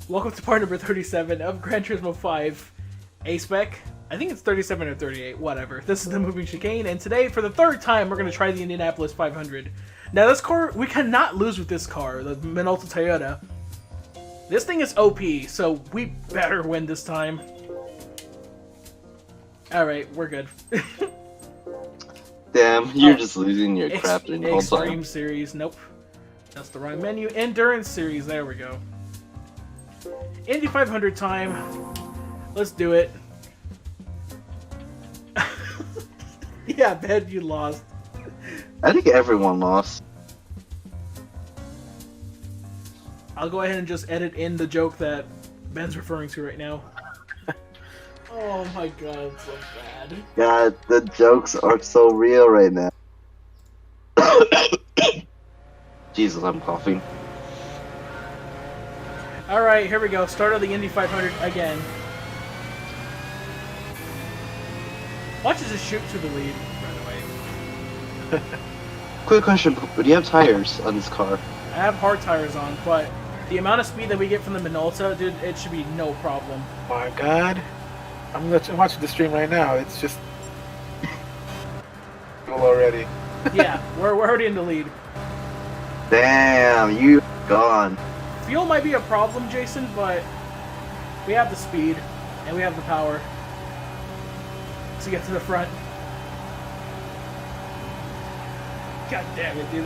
Welcome to part number 37 of Gran Turismo 5 A-Spec. I think it's 37 or 38, whatever. This is the movie Chicane, and today, for the third time, we're going to try the Indianapolis 500. Now, this car, we cannot lose with this car, the Minolta Toyota. This thing is OP, so we better win this time. Alright, we're good. Damn, you're just losing your crap the whole Extreme time. Series, nope. That's the wrong menu. Endurance Series, there we go. Indy 500 time. Let's do it. Yeah, Ben, you lost. I think everyone lost. I'll go ahead and just edit in the joke that Ben's referring to right now. Oh my god, it's so bad. God, the jokes are so real right now. Jesus, I'm coughing. Alright, here we go. Start of the Indy 500 again. Watch us just shoot to the lead right away. Quick question, do you have tires on this car? I have hard tires on, but the amount of speed that we get from the Minolta, dude, it should be no problem. My god. I'm watching the stream right now. It's just... already. Yeah, we're already in the lead. Damn, you gone. Fuel might be a problem, Jason, but we have the speed and we have the power to get to the front. God damn it, dude!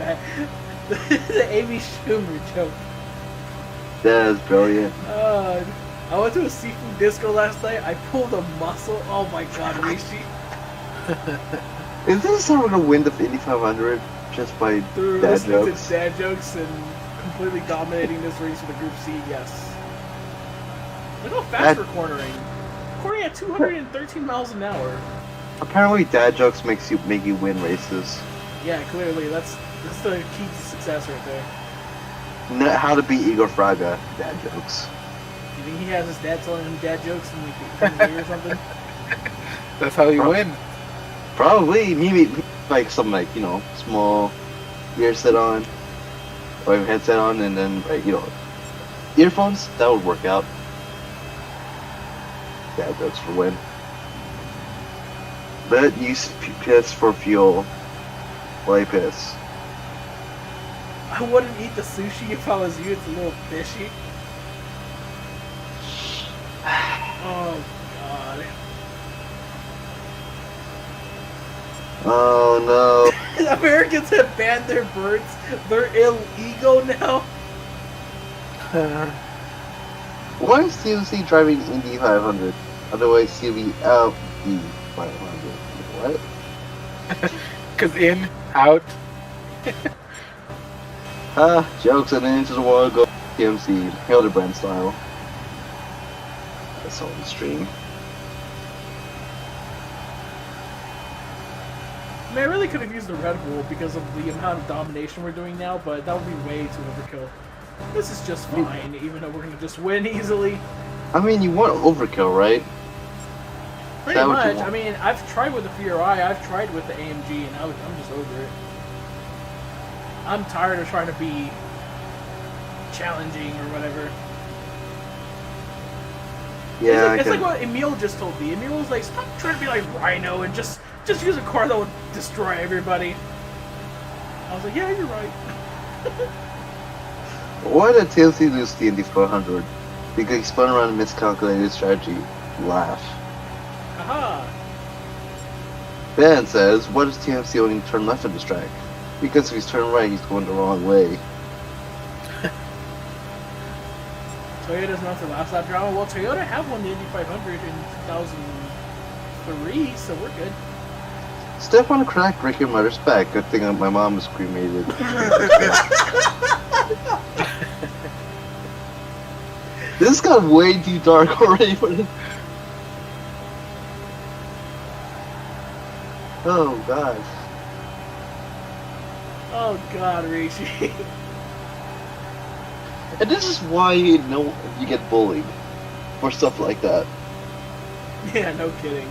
The Amy Schumer joke. That is brilliant. I went to a seafood disco last night. I pulled a muscle. Oh my god, Rishi. Is this how we're gonna win the Indy 500? Just by Through dad listening jokes? to dad jokes and completely dominating this race with a Group C, yes. Look how fast we're cornering. Cornering at 213 miles an hour. Apparently dad jokes make you win races. Yeah, clearly. That's the key to success right there. How to beat Igor Fraga, dad jokes. You think he has his dad telling him dad jokes in like the or something? That's how you win. Probably, maybe like some small earset on, or headset on, and then earphones. That would work out. Dad jokes for win. Let use piss for fuel. Why piss? I wouldn't eat the sushi if I was you. It's a little fishy. Oh god. Oh no. Americans have banned their birds. They're illegal now. Why is COC driving Indy 500? Otherwise, CB out the 500. What? Cause in, out. Jokes and then into the wall go TMC, Hildebrand style. That's on the stream. I mean, I really could have used the Red Bull because of the amount of domination we're doing now, but that would be way too overkill. This is just fine, even though we're gonna just win easily. I mean, you want overkill, right? Pretty much. I mean, I've tried with the Fiori, I've tried with the AMG, and I'm just over it. I'm tired of trying to be challenging or whatever. Yeah, it's like what Emil just told me. Emil was like, stop trying to be like Rhino and just use a car that would destroy everybody. I was like, yeah, you're right. Why did TLC lose the Indy 400? Because he spun around and miscalculated his strategy. Laugh. Aha! Ben says, why does TMC only turn left on this track? Because if he's turning right, he's going the wrong way. Toyota's not the last lap drama. Well, Toyota have won the Indy 500 in 2003, so we're good. Step on a crack, break your mother's back. Good thing my mom was cremated. This got way too dark already for this. Oh god. Oh god, Rishi. And this is why you get bullied for stuff like that. Yeah, no kidding.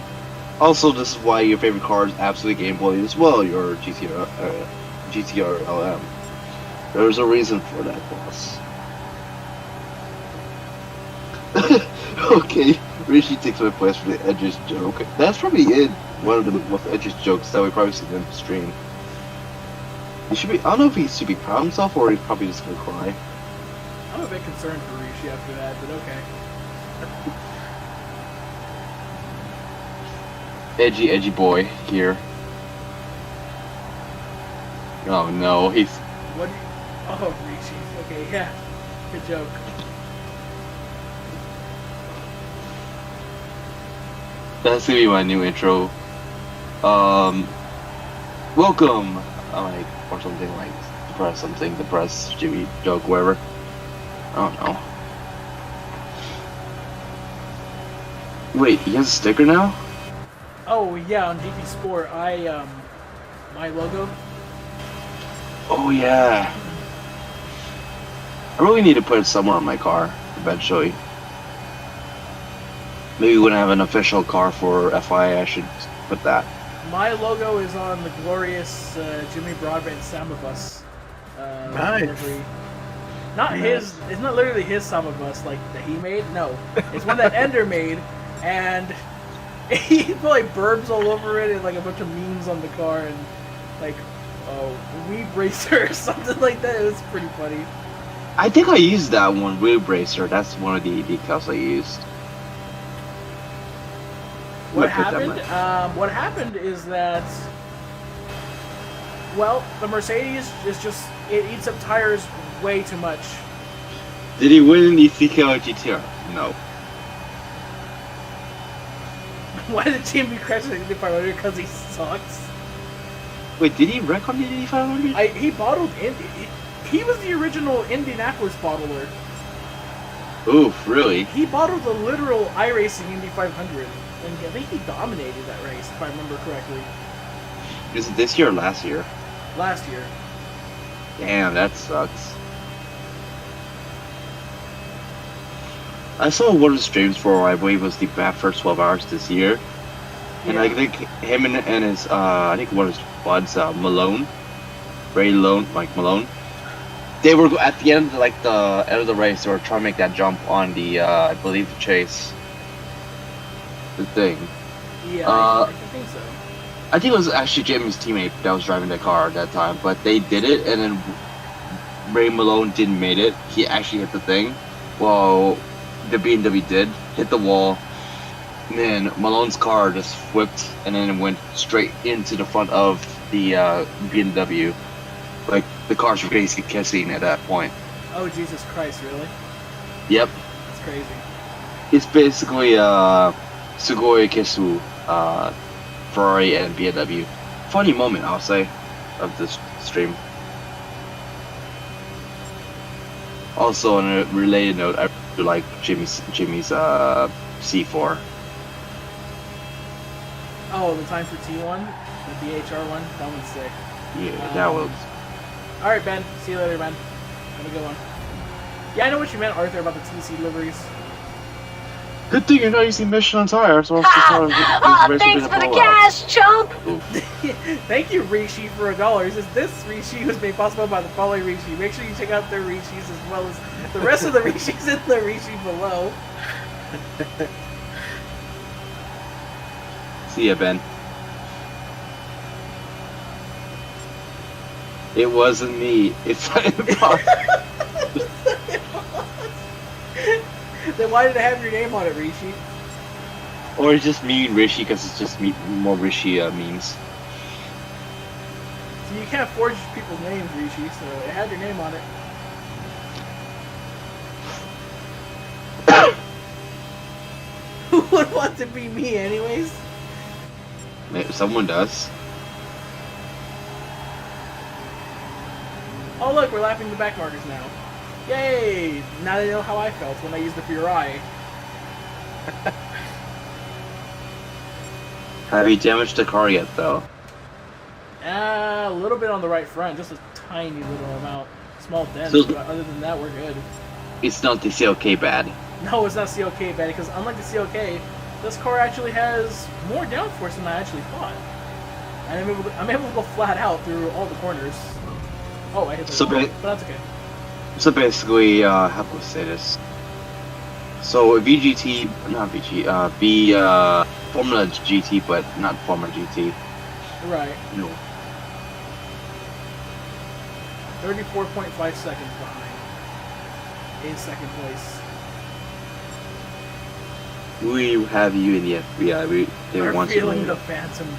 Also, this is why your favorite car is absolutely Game Boy as well, your GTR LM. There's a reason for that, boss. Okay, Rishi takes my place for the edgiest joke. That's probably it. One of the most edgiest jokes that we probably seen in the stream. He should be. I don't know if he should be proud of himself or he's probably just gonna cry. I'm a bit concerned for Rishi after that, but okay. Edgy boy here. Oh no, he's. What? Oh, Rishi. Okay, yeah. Good joke. That's gonna be my new intro. Welcome. Like or something like the press Jimmy joke, whatever. I don't know. Wait, he has a sticker now? Oh yeah, on GT Sport, my logo. Oh yeah. I really need to put it somewhere on my car eventually. Maybe when I have an official car for FIA, I should put that. My logo is on the glorious Jimmy Broadbent Samba bus. Nice. Livery. Not his. It's not literally his Samba bus like that he made. No, it's one that Ender made, and he put like burbs all over it and like a bunch of memes on the car and like weed racer or something like that. It was pretty funny. I think I used that one, Wheel Bracer. That's one of the decals I used. What happened? What happened is that, well, the Mercedes is just, it eats up tires way too much. Did he win in the CKO GTR? No. Why did Jimmy crash the Indy 500? Because he sucks. Wait, did he wreck on the Indy 500? He bottled Indy. He was the original Indianapolis bottler. Oof, really? He bottled the literal iRacing Indy 500. And I think he dominated that race, if I remember correctly. Is it this year or last year? Last year. Damn, that sucks. I saw one of the streams for, I believe, was the first 12 hours this year. And Yeah. I think him and his, I think one of his buds, Malone, Mike Malone, they were at the end, like the end of the race, they were trying to make that jump on the, I believe, the chase. The thing. Yeah, I think so. I think it was actually Jimmy's teammate that was driving the car at that time, but they did it, and then Ray Malone didn't make it. He actually hit the thing, while the BMW did hit the wall. And then Malone's car just flipped, and then it went straight into the front of the BMW. Like the cars were basically kissing at that point. Oh, Jesus Christ, really? Yep, That's crazy. it's basically Sugoi Kesu, Ferrari and BMW. Funny moment, I'll say, of this stream. Also, on a related note, I really like Jimmy's C4. Oh, the time for T1? The BHR one? That one's sick. Yeah, that was. Alright, Ben. See you later, Ben. Have a good one. Yeah, I know what you meant, Arthur, about the TC liveries. Good thing you're not using Michelin tires. Or Oh, thanks for the cash, chump! Thank you, Rishi, for $1. Is this Rishi was made possible by the following Rishi? Make sure you check out their Rishis as well as the rest of the Rishis in the Rishi below. See ya, Ben. It wasn't me. It's Then why did it have your name on it, Rishi? or it's just me and Rishi because it's just me, more Rishi memes. So you can't forge people's names, Rishi, so it had your name on it. Who would want to be me anyways? Someone does. Oh look, we're lapping the back markers now. Yay! Now they know how I felt when I used the Furai. Have you damaged the car yet, though? A little bit on the right front, just a tiny little amount. Small dent, So- but other than that, we're good. It's not the CLK bad. No, it's not CLK, Betty, because unlike the CLK, this car actually has more downforce than I actually thought. And I'm able to go flat out through all the corners. Oh, I hit the So wall, ba- but that's okay. So basically, how can I say this? So VGT, not VG, be Formula GT, but not Formula GT. Right. No. 34.5 seconds behind. In second place. We have you in the FBI. They We're want feeling you. the phantom pain.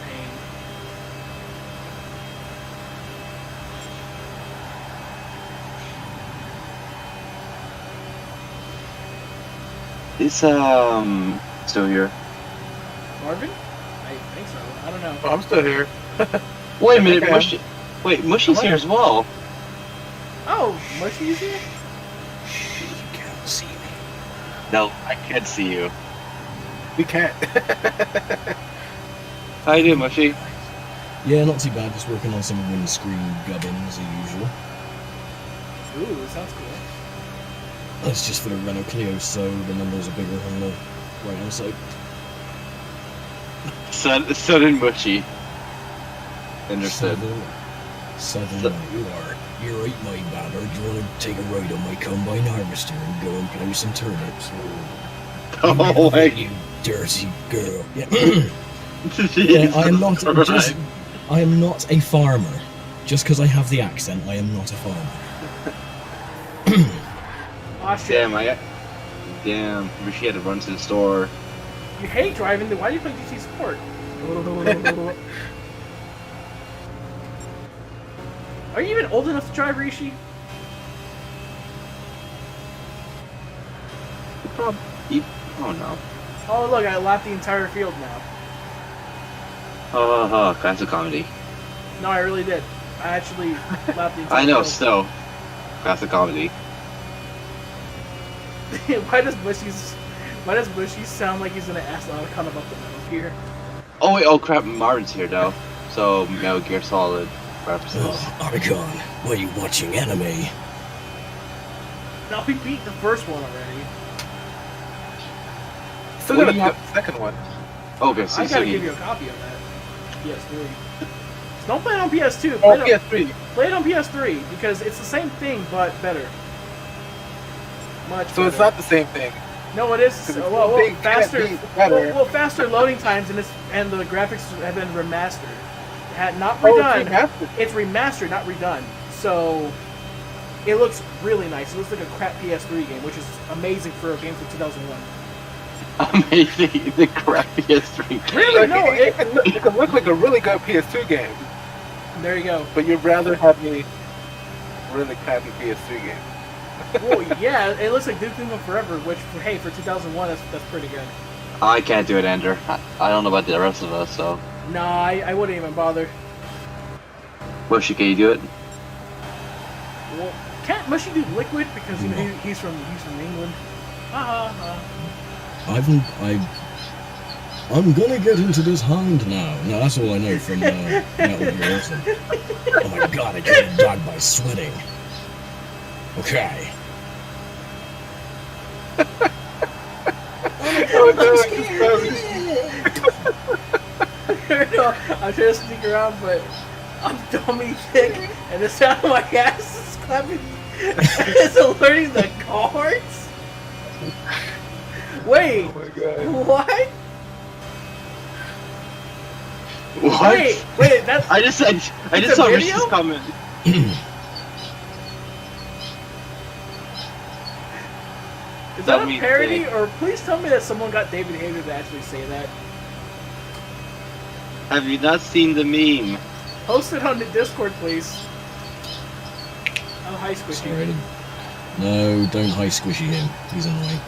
It's still here. Marvin? I think so. I don't know. Oh, I'm still here. Wait a minute, Okay. Mushy. Wait, Mushy's Hello. here as well. Oh, Mushy's here? You can't see me. No, I can't see you. We can't. How you doing, Mushy? Yeah, not too bad. Just working on some windscreen gubbins as usual. Ooh, sounds cool. That's just for the Renault Clio, so the numbers are bigger on the right hand side. So did Mushy. Understood. Southern you're right, my banner. Do you want to take a ride on my combine harvester and go and plow some turnips? Oh my You dirty girl. Yeah, yeah, I am not just. I am not a farmer. Just because I have the accent, I am not a farmer. Aw, shit. Damn, Mushy had to run to the store. You hate driving, then why do you play GT Sport? Are you even old enough to drive, Rishi? Oh no. Oh, look, I lapped the entire field now. Oh, classic comedy. No, I really did. I actually lapped the entire I know, field. still. Classic comedy. Why does Bushy sound like he's gonna ask Otacon about the Metal Gear? Oh wait, oh crap, Marvin's here though. So, Metal Gear Solid purposes. Oh, Argon, why are you watching anime? No, we beat the first one already. Still What gotta do you top the second one. Okay, so I gotta give you a copy of that. PS3. So don't play it on PS2. Play, Oh, it on, PS3. play it on PS3 because it's the same thing but better. Much So it's better. not the same thing. No, it is. 'Cause it's Well, big, faster. can't be better. Well, faster loading times and the graphics have been remastered. Not Oh, redone. it's remastered. It's remastered, not redone. So it looks really nice. It looks like a crap PS3 game, which is amazing for a game from 2001. Amazing, the crap PS3. Really? Like, No, it can look like a really good PS2 game, There you go. but you'd rather have a really crappy PS3 game. Well, yeah, it looks like Duke Nukem Forever, which, hey, for 2001, that's pretty good. I can't do it, Ender. I don't know about the rest of us, so. Nah, I wouldn't even bother. Mushy, can you do it? Well, can't Mushy do Liquid because you know he's from England? I'm gonna get into this hound now. No, that's all I know from Metal Gear Solid. Oh my god, I killed a dog by sweating. Okay. Oh, no, No, I'm trying to sneak around, but I'm dummy thick, and the sound of my ass is clapping. It's alerting the guards. Wait, oh my god. what? What? Wait, that's I just It's saw a Mushy's video? comment. is that a Dummy parody, thick. or please tell me that someone got David Hayter to actually say that. Have you not seen the meme? Post it on the Discord, please. Oh, hi, Squishy. Sorry, I didn't. No, don't high squishy him. He's annoying.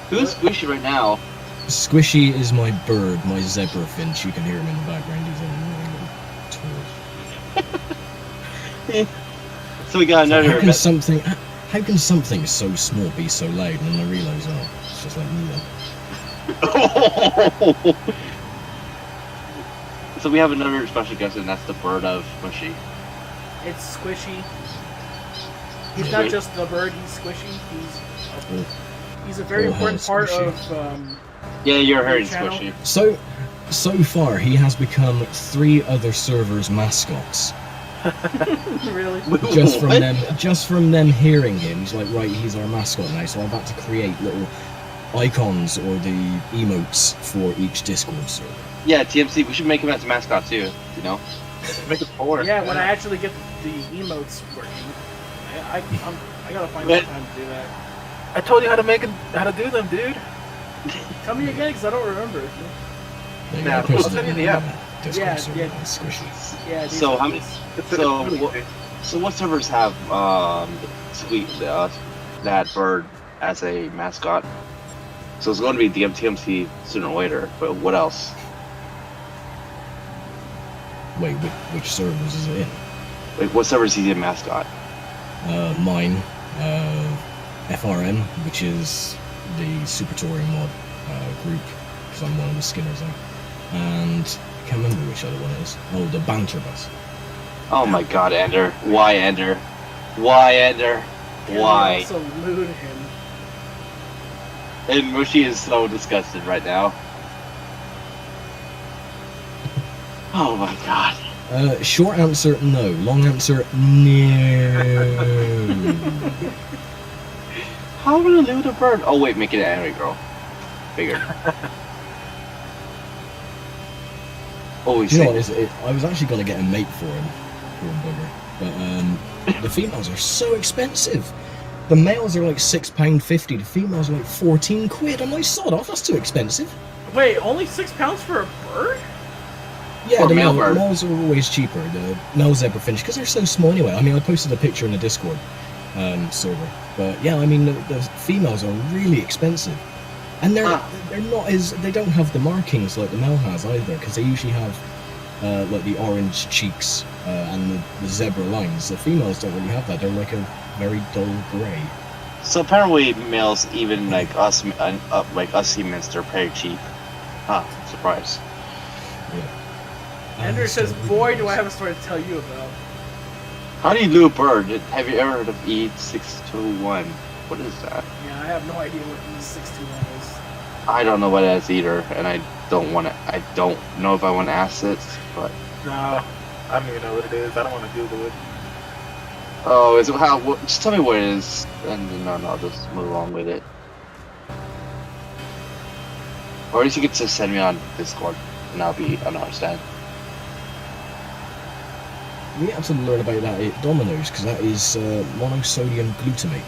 Who's Squishy right now? Squishy is my bird, my zebra finch. You can hear him in the background. He's an annoying little tool. So we got So another. how can something so small be so loud? And then I realise, oh, it's just like me then. So we have another special guest, and that's the bird of Mushy. It's Squishy. He's not just the bird, he's Squishy. He's a very Oh, hell, important part Squishy. of Yeah, you're heard channel. Squishy. So far, he has become 3 other servers' mascots. really. Just from What? them hearing him, he's like, right, he's our mascot now. So I'm about to create little icons or the emotes for each Discord server. Yeah, TMC. We should make him as a mascot too. You know. Make it 4. Yeah, when I actually get the emotes working, I gotta find some time to do that. I told you how to do them, dude. Tell me again, because I don't remember. There you Yeah, go, I'll posted send you it the in app. Discord Yeah, server. yeah. It's squishy. Yeah. So how many? So Really what, good. so what servers have that bird as a mascot? So it's going to be TMC sooner or later. But what else? Wait, which servers is it in? Like what servers is he a mascot? Mine, FRM, which is the Super Touring mod group, because I'm one of the skinners there. And I can't remember which other one it is. Oh, the banter bus. Oh my God, Ender! Why Ender? Why Ender? Why? Also lewd him. And Mushi is so disgusted right now. Oh my God. Short answer, no. Long answer, no. How would I lose a bird? Oh wait, make it an anime girl. Figured. Oh, Do you know what it is? I was actually going to get a mate for him, poor bugger. But the females are so expensive. The males are like £6.50, the females are like 14 quid. I'm like, sod off, that's too expensive. Wait, only £6 for a bird? Yeah, Or the male bird. males are always cheaper. The male zebrafinch, because they're so small anyway. I mean, I posted a picture in the Discord server. But yeah, I mean, the females are really expensive. And they're not as, they don't have the markings like the male has either, because they usually have like the orange cheeks and the zebra lines. The females don't really have that. They're like a very dull grey. So apparently males, even like us humans, they're pretty cheap. Huh? Surprise. Yeah. Ender says, boy, do I have a story to tell you about. How do you do a bird? Have you ever heard of E621? What is that? Yeah, I have no idea what E621 is. I don't know what that is either, and I don't know if I want to ask it, but No, I don't even know what it is. I don't want to Google it. oh, is it how? Just tell me what it is, and then I'll just move along with it. Or at least you could just send me on Discord, and I'll understand. We had to learn about that at Domino's, because that is monosodium glutamate.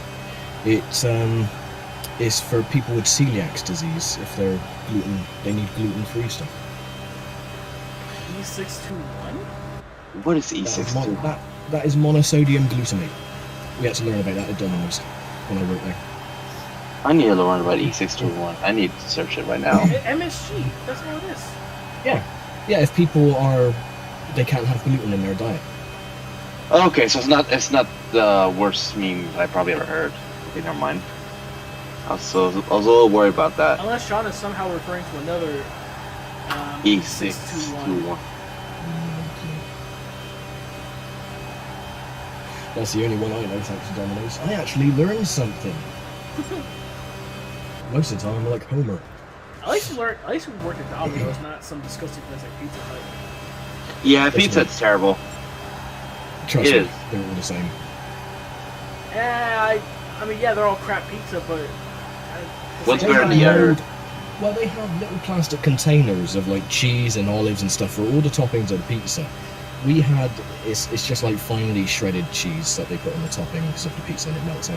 It's for people with celiac disease if they need gluten-free stuff. E621? What is That is E621? that is monosodium glutamate. We had to learn about that at Domino's when I worked there. I need to learn about E621. I need to search it right now. MSG, that's what it is. Yeah, if people they can't have gluten in their diet. Okay, so it's not the worst meme I probably ever heard. Okay, never mind. I was a little worried about that. Unless Sean is somehow referring to another E621. That's the only one I know thanks to Domino's. I actually learned something. Most of the time I'm like Homer. At least we worked at Domino's, not some disgusting place like Pizza Hut. Yeah, That's pizza's terrible. Trust It me, is. they're all the same. I mean, yeah, they're all crap pizza, but... What's They better than have the other? load- Well, they have little plastic containers of like cheese and olives and stuff for all the toppings of the pizza. We had it's just like finely shredded cheese that they put on the toppings of the pizza and it melts out.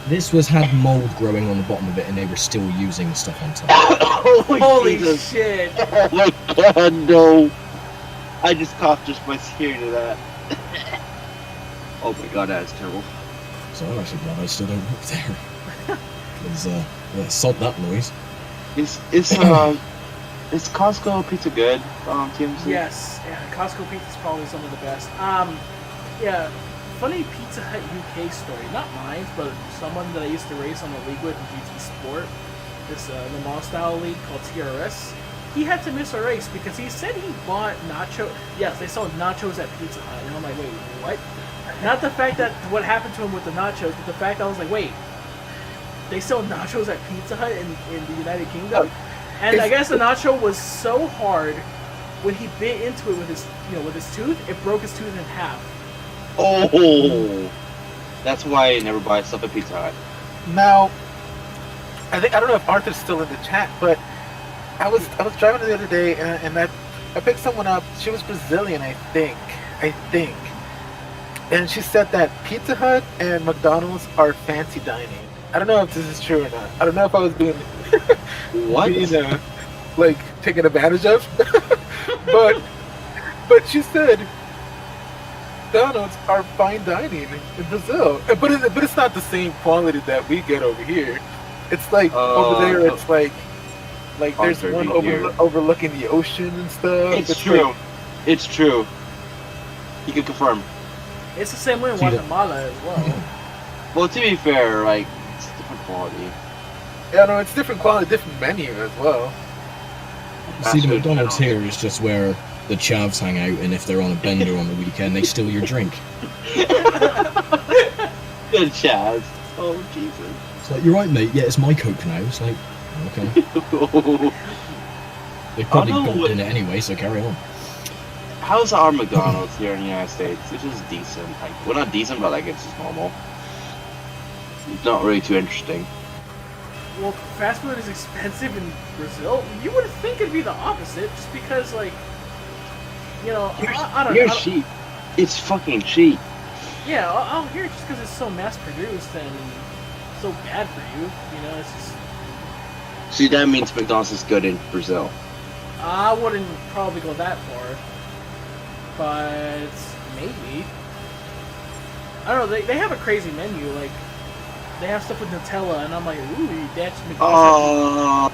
This had mold growing on the bottom of it and they were still using the stuff on top. Holy Jesus. shit! Oh my God, no! I just coughed just by hearing of that. Oh my God, that is terrible. So I'm actually glad I still don't work there. Because yeah, sod that noise. Is Costco pizza good? TMC? Yes, yeah, Costco pizza is probably some of the best. Yeah, funny Pizza Hut UK story. Not mine, but someone that I used to race on a league with in GT Sport. This Le Mans style league called TRS. He had to miss a race because he said he bought nacho. Yes, they sold nachos at Pizza Hut, and I'm like, wait, what? Not the fact that what happened to him with the nachos, but the fact that I was like, wait, they sell nachos at Pizza Hut in the United Kingdom. And I guess the nacho was so hard when he bit into it with his tooth, it broke his tooth in half. Oh, that's why I never buy stuff at Pizza Hut. Now, I don't know if Arthur's still in the chat, but I was driving the other day and I picked someone up. She was Brazilian, I think, and she said that Pizza Hut and McDonald's are fancy dining. I don't know if this is true or not. I don't know if I was being What? like taken advantage of, but she said McDonald's are fine dining in Brazil, but it's not the same quality that we get over here. It's like over there, it's like there's one overlooking the ocean and stuff. It's true. Like, it's true. You can confirm. It's the same way in Guatemala as well. Well, to be fair, like, it's different quality. yeah, no, it's different quality, different menu as well. See, the McDonald's here is just where the chavs hang out, and if they're on a bender on the weekend, they steal your drink. Good Chaz. Oh, Jesus. It's like, you're right, mate. Yeah, it's my Coke now. It's like, okay. They probably bumped in it anyway, so carry on. How's our McDonald's here in the United States? It's just decent. Like, well, not decent, but like it's just normal. It's not really too interesting. Well, fast food is expensive in Brazil. You would think it'd be the opposite, just because, like, you know, I don't know. Here's cheap. It's fucking cheap. Yeah, I'll hear it just because it's so mass-produced and so bad for you. You know, it's just... See, that means McDonald's is good in Brazil. I wouldn't probably go that far, but maybe. I don't know, they have a crazy menu, like, they have stuff with Nutella, and I'm like, ooh, that's McDonald's. Oh,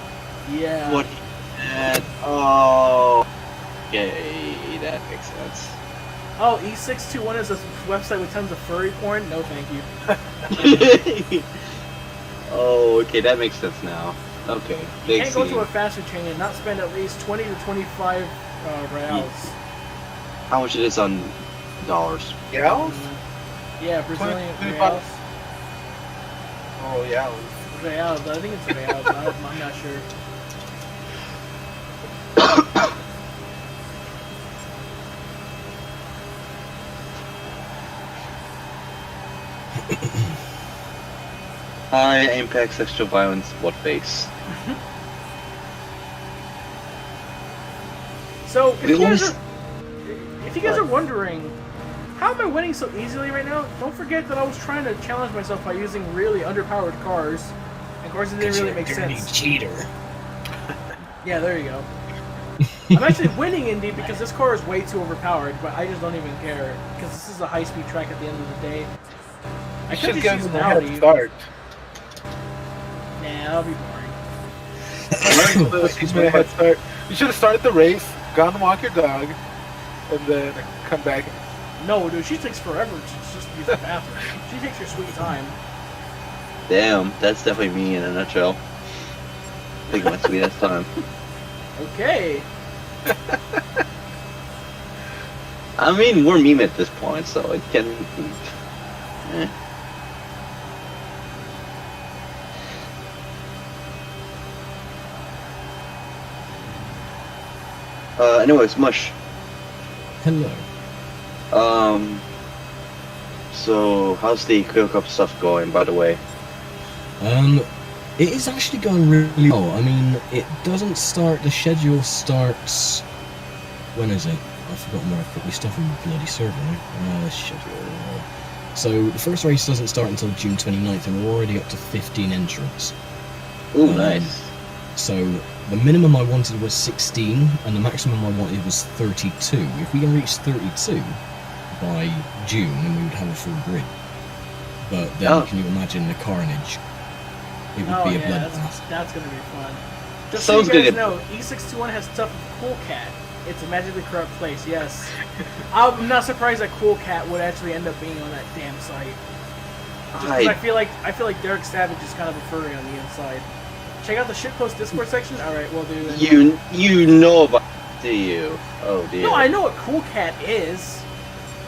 yeah. what? Oh, okay, that makes sense. Oh, E621 is a website with tons of furry porn? No, thank you. Oh, okay, that makes sense now. Okay, You can't go to a fast food chain and not spend at least 20 to 25 reals. How much it is on dollars? Reals? Yeah, Brazilian 20, reals. Oh yeah. Reals, I think it's reals. I'm not sure. High impact sexual violence, what face? So, if you guys are wondering, how am I winning so easily right now? Don't forget that I was trying to challenge myself by using really underpowered cars. And of course, it didn't really make sense. Cheater. Yeah, there you go. I'm actually winning Indy because this car is way too overpowered, but I just don't even care because this is a high-speed track at the end of the day. I should just give use him an a head Audi. start. Nah, that'll be boring. He's made a head start. You should have started the race, gone to walk your dog, and then come back. No, dude, she takes forever to just use the bathroom. She takes her sweet time. Damn, that's definitely me in a nutshell. Taking my sweetest time. Okay. I mean, we're meme at this point, so it can... Eh. Anyways, Mush. Hello. So, how's the Quill Cup stuff going, by the way? It is actually going really well. I mean, it doesn't start, the schedule starts, when is it? I've forgotten where I put my stuff in the bloody server now. Schedule. So, the first race doesn't start until June 29th, and we're already up to 15 entrants. Ooh, nice. So, the minimum I wanted was 16, and the maximum I wanted was 32. If we can reach 32 by June, then we would have a full grid. But then, can you imagine the carnage? It would be a bloodbath. That's gonna be fun. Just Sounds so you guys good. know, E621 has stuff with Cool Cat. It's a magically corrupt place, yes. I'm not surprised that Cool Cat would actually end up being on that damn site. Just 'cause I feel like Derek Savage is kind of a furry on the inside. Check out the shitpost Discord section. All right, we'll do. You know about, do you? Oh dear. No, I know what Cool Cat is.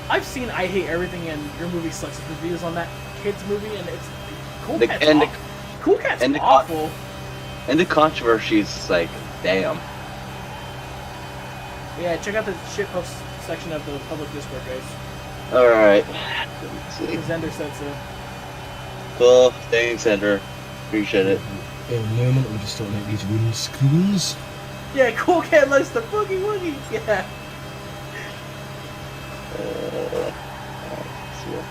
I've seen I Hate Everything and Your Movie Sucks reviews on that kids movie, and it's Cool Cat's awful. Cool Cat's awful. And the controversy is like, damn. Yeah, check out the shitpost section of the public Discord, guys. Alright. Zender said so. Cool. Thanks, Ender. Appreciate it. In a moment, we'll just start like these wooden screens. Yeah, Cool Cat likes the boogie woogie. Yeah. Let's see what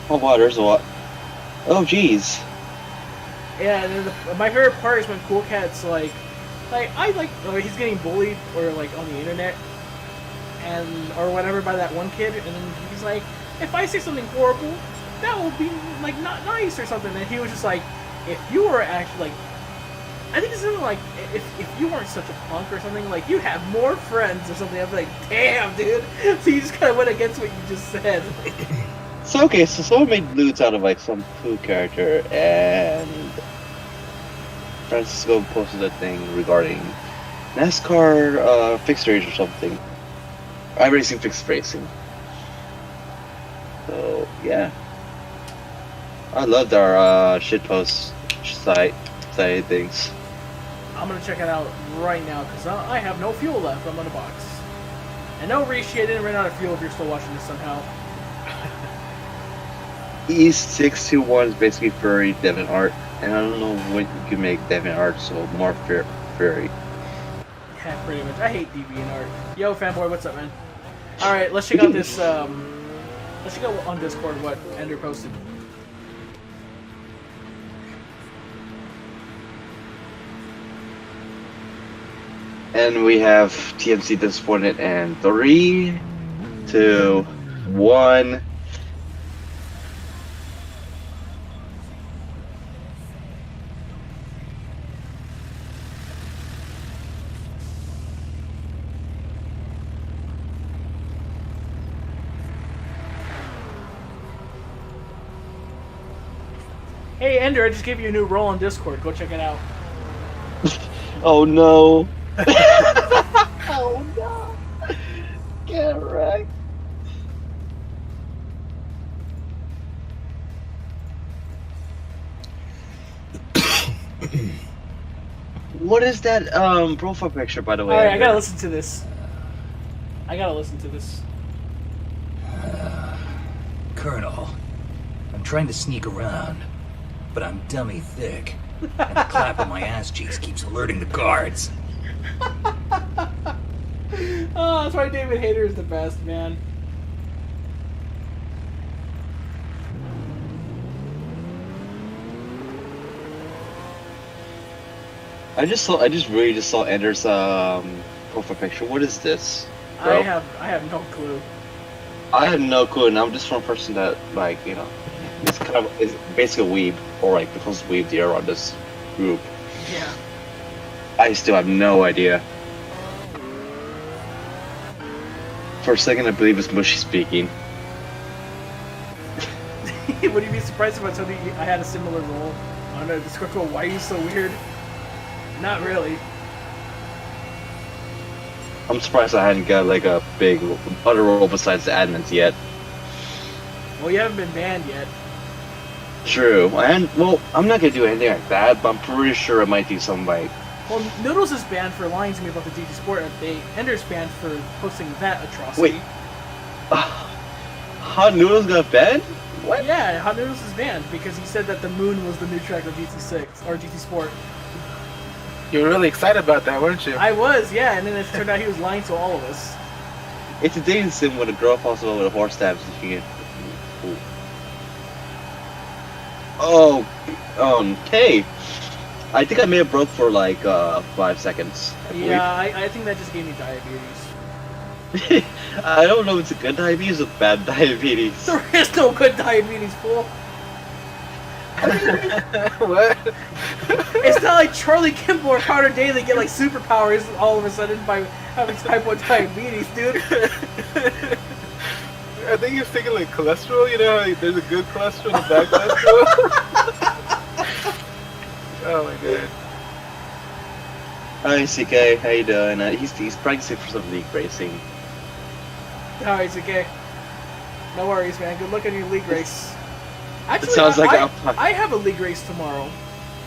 the... Oh wow, there's a lot. Oh jeez. Yeah, and then my favorite part is when Cool Cat's like I like he's getting bullied or like on the internet and or whatever by that one kid, and then he's like, if I say something horrible, that will be like not nice or something. And he was just like, if you were actually like, I think it's something like if you weren't such a punk or something, like you'd have more friends or something. I'm like, damn, dude. So you just kind of went against what you just said. So okay, so someone made lewds out of like some poo character, and Francisco posted a thing regarding NASCAR fixed race or something. iRacing fixed racing. So yeah, I loved our shitpost site things. I'm gonna check it out right now because I have no fuel left. I'm on the box. And no, Rishi, I didn't run out of fuel if you're still watching this somehow. E621 is basically furry Devon art, and I don't know what you can make Devon art so more furry. Yeah, pretty much. I hate DeviantArt. Yo, fanboy, what's up, man? All right, let's check out this. Let's check out on Discord what Ender posted. And we have TMC disappointed, and 3, 2, 1. Hey, Ender, I just gave you a new role on Discord. Go check it out. Oh no. Oh no. Get right. What is that profile picture, by the way? Alright, I gotta listen to this. Colonel, I'm trying to sneak around, but I'm dummy thick, and the clap on my ass cheeks keeps alerting the guards. Oh, that's why David Hayter is the best, man. I just really just saw Ender's profile picture. What is this, bro? I have no clue. I had no clue, and I'm just one person that, like, you know, is basically a weeb, or like the closest weeb there on this group. Yeah. I still have no idea. For a second, I believe it's Mushy speaking. Would you be surprised if I told you I had a similar role on a Discord called Why Are You So Weird? Not really. I'm surprised I hadn't got like a big other role besides the admins yet. Well, you haven't been banned yet. True. And well, I'm not gonna do anything like that, but I'm pretty sure I might do something like. Well, Noodles is banned for lying to me about the GT Sport update. Ender's banned for posting that atrocity. Wait. Hot Noodles got banned? What? Yeah, Hot Noodles is banned because he said that the moon was the new track of GT6 or GT Sport. You were really excited about that, weren't you? I was, yeah, and then it turned out he was lying to all of us. It's a dating sim with a girl falls over with a horse stabs if you get. Oh, okay. I think I may have broke for like 5 seconds. Yeah, I think that just gave me diabetes. I don't know if it's a good diabetes or bad diabetes. There is no good diabetes, fool. What? It's not like Charlie Kimball or Carter Daly get like superpowers all of a sudden by having type 1 diabetes, dude. I think you're thinking like cholesterol, you know how there's a good cholesterol and a bad cholesterol? Oh my god. Hi CK, how you doing? He's practicing for some league racing. Alright, it's okay. No worries, man. Good luck on your league race. Actually, It sounds like I have a league race tomorrow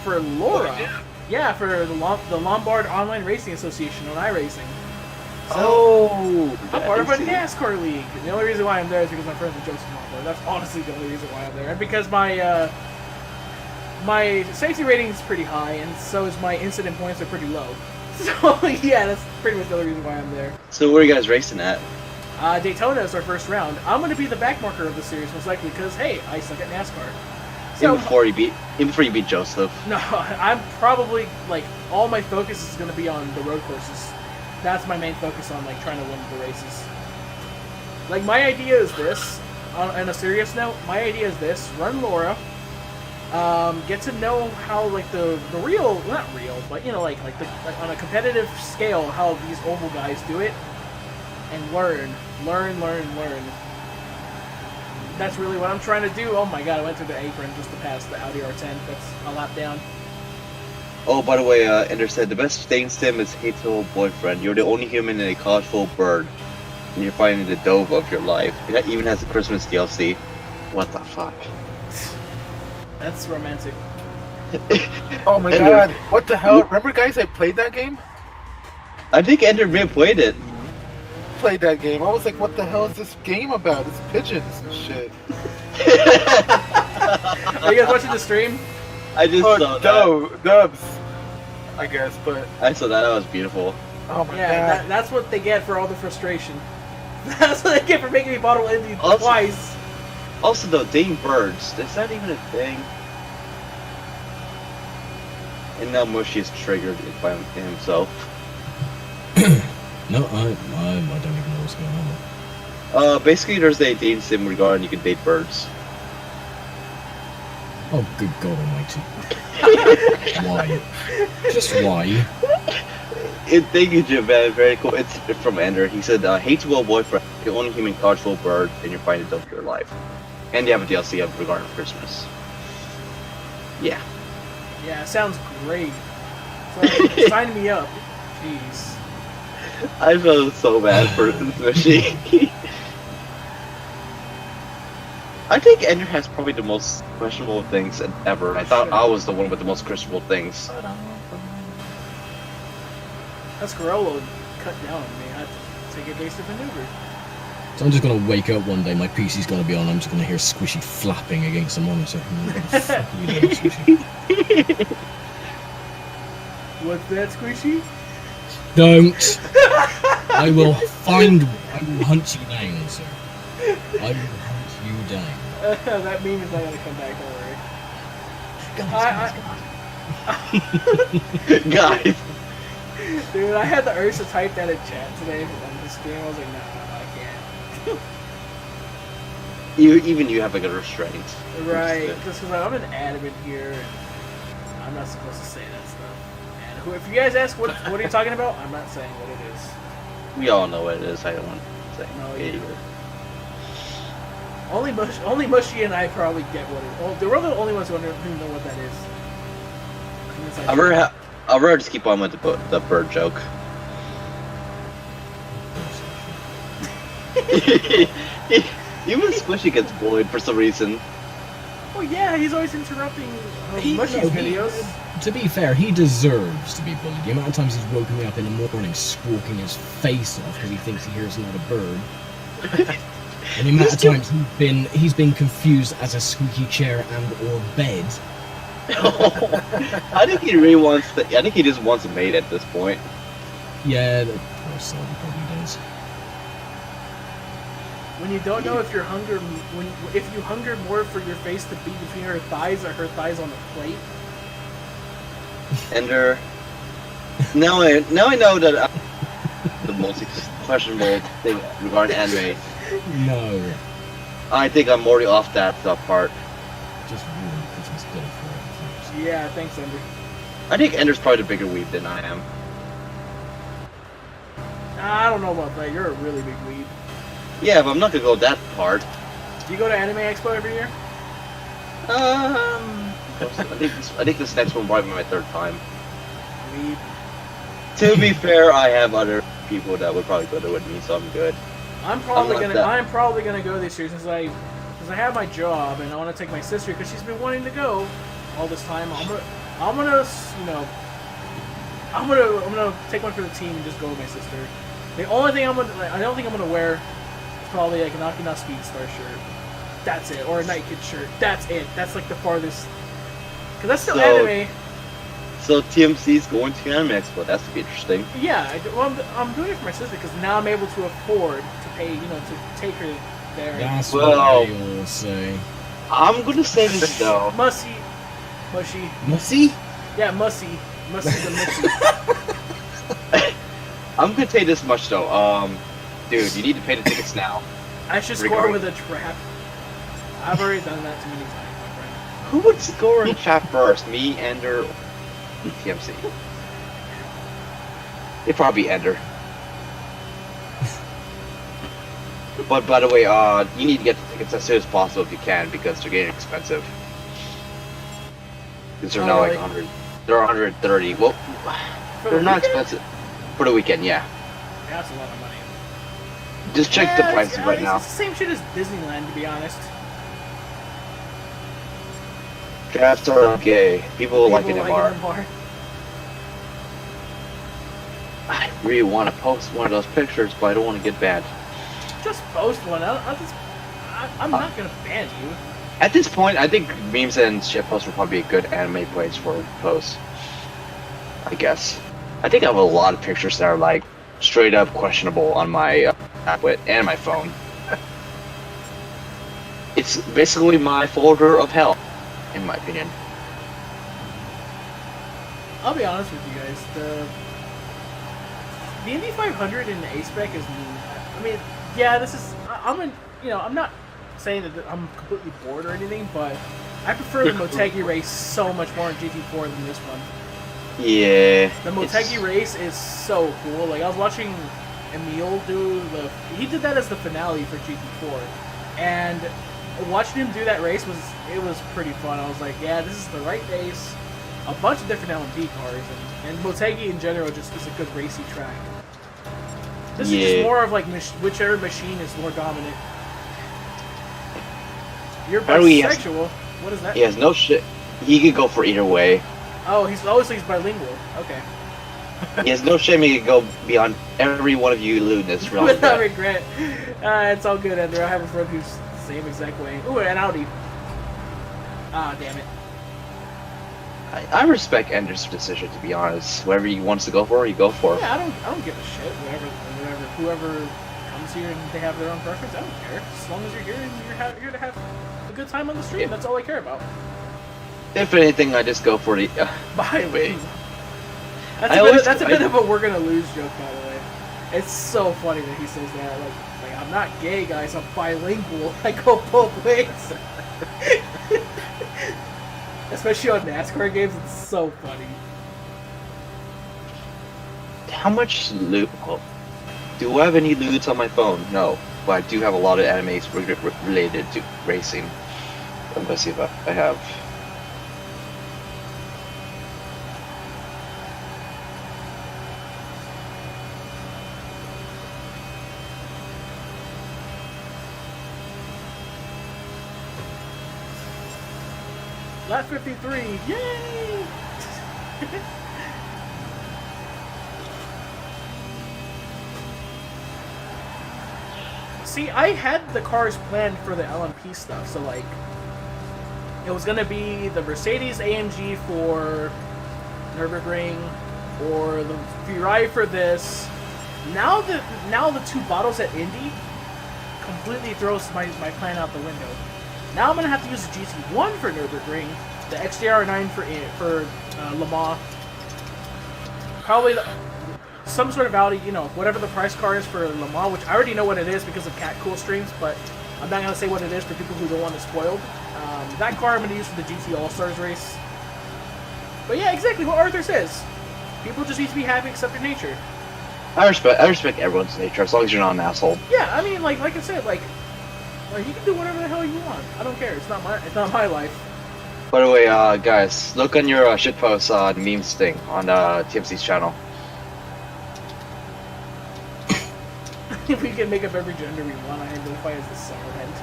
for Laura. Oh, yeah, for the Lombard Online Racing Association on iRacing. So, Oh! I'm part of a NASCAR league. The only reason why I'm there is because I'm friends with Joseph Lombard. That's honestly the only reason why I'm there. And because my my safety rating is pretty high, and so is my incident points are pretty low. So yeah, that's pretty much the only reason why I'm there. So where are you guys racing at? Daytona is our first round. I'm going to be the back marker of the series most likely because hey, I suck at NASCAR. So Even before you beat Joseph. no, I'm probably like all my focus is going to be on the road courses. That's my main focus on like trying to win the races. Like my idea is this. On a serious note, my idea is this: run Laura. Get to know how like the real, not real, but you know like on a competitive scale how these oval guys do it, and learn. That's really what I'm trying to do. Oh my god, I went through the apron just to pass the Audi R10. That's a lap down. Oh, by the way, Ender said the best thing Sim is hate to old boyfriend. You're the only human in a college full of bird, and you're finding the dove of your life. It even has a Christmas DLC. What the fuck? That's romantic. Oh my Ender. god, what the hell? Remember, guys, I played that game? I think Ender may have played it. Played that game. I was like, what the hell is this game about? It's pigeons and shit. Are you guys watching the stream? I just saw that. Dubs, I guess, but I saw that. That was beautiful. oh my Yeah, god. that's what they get for all the frustration. That's what they get for making me bottle Indy Also- twice. Also, though, dating birds, is that even a thing? And now Mushy is triggered by himself. No, I don't even know what's going on there. Basically, there's a dating sim regarding you can date birds. Oh, good God Almighty! Why? Just why? Thank you, Jim, man. Very cool. It's from Ender. He said, hate to old boyfriend, the only human college full of bird, and you're finding the dove of your life. And you have a DLC of regarding Christmas. Yeah. Yeah, sounds great. So, sign me up. Jeez. I felt so bad for Mushy. I think Ender has probably the most questionable things ever. I thought I was the one with the most questionable things. That's Corello cut down on me. I have to take evasive maneuver. So I'm just gonna wake up one day, my PC's gonna be on, I'm just gonna hear Squishy flapping against the monitor. What the fuck are you doing, Squishy? What's that, Squishy? Don't! I will hunt you down, sir. I will hunt you down. That meme is not gonna come back, don't worry. Guys, Guys, Dude, I had the urge to type that in chat today on the stream. I was like, no, I can't. even you have like a restraint. Right, just because I'm an adamant here, and I'm not supposed to say that stuff. And if you guys ask what are you talking about, I'm not saying what it is. We all know what it is. I don't want to say. No, Yeah, you Only Mushy and I probably get what it is. Well, we're the only ones who know what that is. And it's like- I'd rather just keep on with the bird joke. Even Squishy gets bullied for some reason. Oh yeah, he's always interrupting Mushy's videos. To be fair, he deserves to be bullied. The amount of times he's woken me up in the morning squawking his face off because he thinks he hears another bird. And the amount of times he's been confused as a squeaky chair and or bed. I think he really wants to. I think he just wants a mate at this point. Yeah, the poor soul, he probably does. When you don't know if you're if you hunger more for your face to be between her thighs or her thighs on the plate. Ender. Now I know that the most questionable thing regarding anime. No. I think I'm already off that part. Just ruined Christmas dinner for him. Yeah, thanks, Ender. I think Ender's probably the bigger weeb than I am. I don't know about that. You're a really big weeb. Yeah, but I'm not gonna go that hard. Do you go to Anime Expo every year? I think this next one will probably be my third time. Weeb. To be fair, I have other people that would probably go there with me, so I'm good. I'm probably gonna go this year since I have my job and I want to take my sister because she's been wanting to go all this time. I'm gonna take one for the team and just go with my sister. The only thing I don't think I'm gonna wear is probably like an Akina Speedstar shirt. That's it, or a Night Kid shirt. That's it. That's like the farthest Because that's still So- anime. So TMC's going to Anime Expo. That's to be interesting. Yeah, I'm doing it for my sister because now I'm able to afford to pay, to take her there. That's Well- what they all say. I'm gonna say this though. Mushy. Mussy? Yeah, Mushy the Mushy. I'm gonna say this much though. Dude, you need to pay the tickets now. I should score with a trap. I've already done that too many times, my friend. Who would score in chat first? Me, Ender, TMC? It'd probably be Ender. But by the way, you need to get the tickets as soon as possible if you can because they're getting expensive. Because they're Oh, now really? like 100. They're 130. Well, For they're the not weekend? expensive for the weekend. Yeah. Yeah, that's a lot of money. Just check the Yeah, prices it's- right it's now. the same shit as Disneyland, to be honest. Drafts are okay. People like it People more. it more. I really want to post one of those pictures, but I don't want to get banned. Just post one. I'm not gonna ban you. At this point, I think memes and shitposts will probably be a good anime place for posts. I guess. I think I have a lot of pictures that are like straight up questionable on my tablet and my phone. It's basically my folder of hell, in my opinion. I'll be honest with you guys. The Indy 500 and the A-Spec is new. I mean, yeah, this is. I'm not saying that I'm completely bored or anything, but I prefer the Motegi race so much more in GT4 than this one. Yeah. The Motegi race is so cool. Like, I was watching Emil do he did that as the finale for GT4, and watching him do that race was pretty fun. I was like, yeah, this is the right race. A bunch of different LMP cars, and Motegi in general just is a good racy track. This is just more of like whichever machine is more dominant. You're How do we- bisexual. What is that? He has no shit. He could go for either way. Oh, he's bilingual. Okay. He has no shame. He could go beyond every one of you in this realm. Without regret. It's all good, Ender. I have a friend who's the same exact way. Ooh, an Audi. Ah, damn it. I respect Ender's decision, to be honest. Whatever he wants to go for, he go for. Yeah, I don't give a shit. Whoever comes here and they have their own preference, I don't care. As long as you're here and you're here to have a good time on the stream, that's all I care about. If anything, I just go for the. By the way, I that's a bit of a we're gonna lose joke, by the way. It's so funny that he says that. Like I'm not gay, guys. I'm bilingual. I go both ways. Especially on NASCAR games, it's so funny. How much loot? Oh, do I have any loot on my phone? No, but I do have a lot of animes related to racing. I'm gonna see if I have. Lap 53, yay! See, I had the cars planned for the LMP stuff, so like, it was gonna be the Mercedes AMG for Nürburgring, or the Ferrari for this. Now the two bottles at Indy completely throws my plan out the window. Now I'm gonna have to use the GT1 for Nürburgring, the XJR9 for Le Mans, probably some sort of Audi, whatever the price car is for Le Mans, which I already know what it is because of Cat Cool streams, but I'm not gonna say what it is for people who don't want it spoiled. That car I'm gonna use for the GT All Stars race. But yeah, exactly what Arthur says. People just need to be happy, accept their nature. I respect everyone's nature as long as you're not an asshole. Yeah, I mean, like I said, like you can do whatever the hell you want. I don't care. It's not my life. By the way, guys, look on your shitpost memes thing on TMC's channel. If we can make up every gender we want, I identify as the summerhead.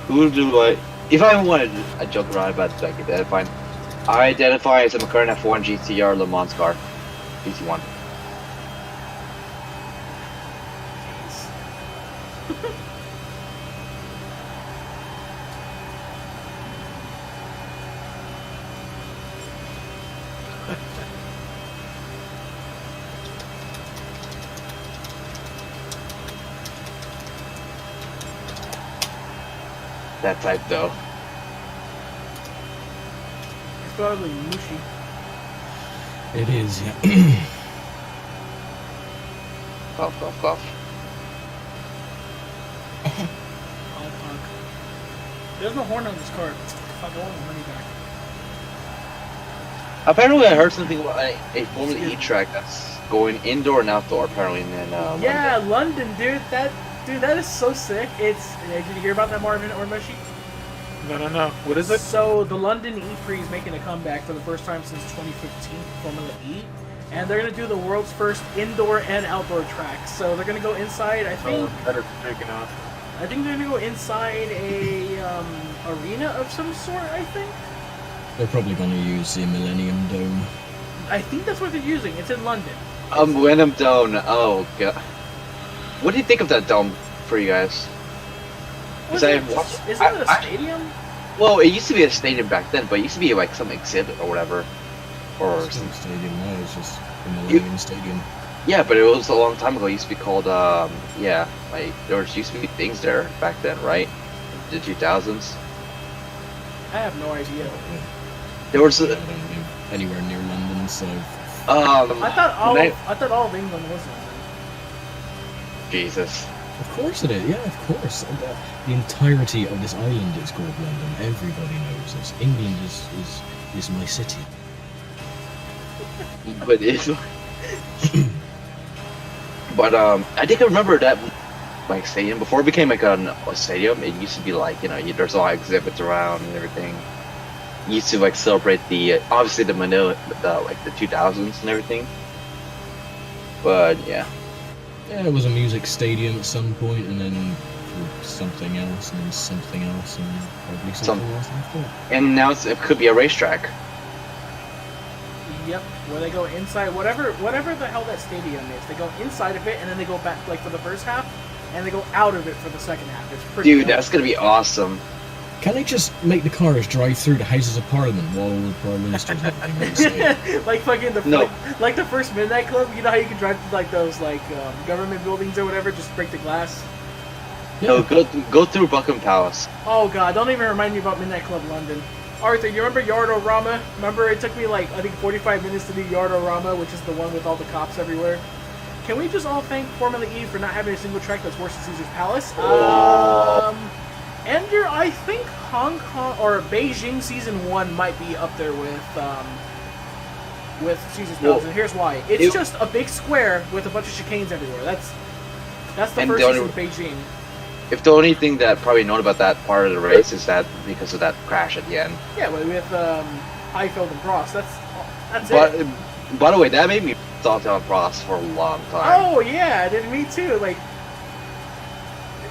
Who do I? If I wanted to joke around about it, I could identify. I identify as a McLaren F1 GTR Le Mans car, GT1. that type though. It's probably mushy. It is, yeah. Cough, cough, cough. Honk, honk. There's no horn on this car. Fuck, I want my money back. Apparently, I heard something about a Formula E track that's going indoor and outdoor. Apparently, in Yeah, London, dude. That is so sick. It's. Did you hear about that, Marvin or Mushi? No. What is it? So the London E-Prix is making a comeback for the first time since 2015, Formula E, and they're gonna do the world's first indoor and outdoor track. So they're gonna go inside. I think. That is freaking awesome. I think they're gonna go inside a arena of some sort. I think. They're probably going to use the Millennium Dome. I think that's what they're using. It's in London. Wenham Dome. Oh god. What do you think of that dome for you guys? Isn't it a stadium? Well, it used to be a stadium back then, but it used to be like some exhibit or whatever. Or It's some, not a stadium now, it's just the Millennium Stadium. yeah, but it was a long time ago. It used to be called yeah, like there used to be things there back then, right? The 2000s. I have no idea. There was I a, don't live anywhere near London, so... I thought all of England was London. Jesus. Of course it is, yeah, of course. And, the entirety of this island is called London. Everybody knows this. England is my city. But it's but I think I remember that like stadium before it became like a stadium. It used to be like there's all exhibits around and everything. It used to like celebrate the obviously the Manila like the 2000s and everything. But yeah, Yeah, it was a music stadium at some point, and then something else, and then something else, and probably something else after that. and now it could be a racetrack. Yep, where they go inside, whatever the hell that stadium is. They go inside of it, and then they go back like for the first half, and they go out of it for the second half. It's pretty. Dude, dope. that's gonna be awesome. Can they just make the cars drive through the Houses of Parliament while the Prime Minister's not on the stage? Like fucking No. like the first Midnight Club. You know how you can drive through like those government buildings or whatever, just break the glass. No, go through Buckingham Palace. Oh god, don't even remind me about Midnight Club London. Arthur, you remember Yardorama? Remember it took me like I think 45 minutes to do Yardorama, which is the one with all the cops everywhere. Can we just all thank Formula E for not having a single track that's worse than Caesar's Palace? Ender, I think Hong Kong or Beijing Season 1 might be up there with Caesar's Palace, and here's why. It's just a big square with a bunch of chicanes everywhere. That's the And first the season only- of Beijing. If the only thing that probably known about that part of the race is that because of that crash at the end. Yeah, with Heifeld and Prost. That's But it. by the way, that made me thought down Prost for a long time. Oh yeah, did me too. Like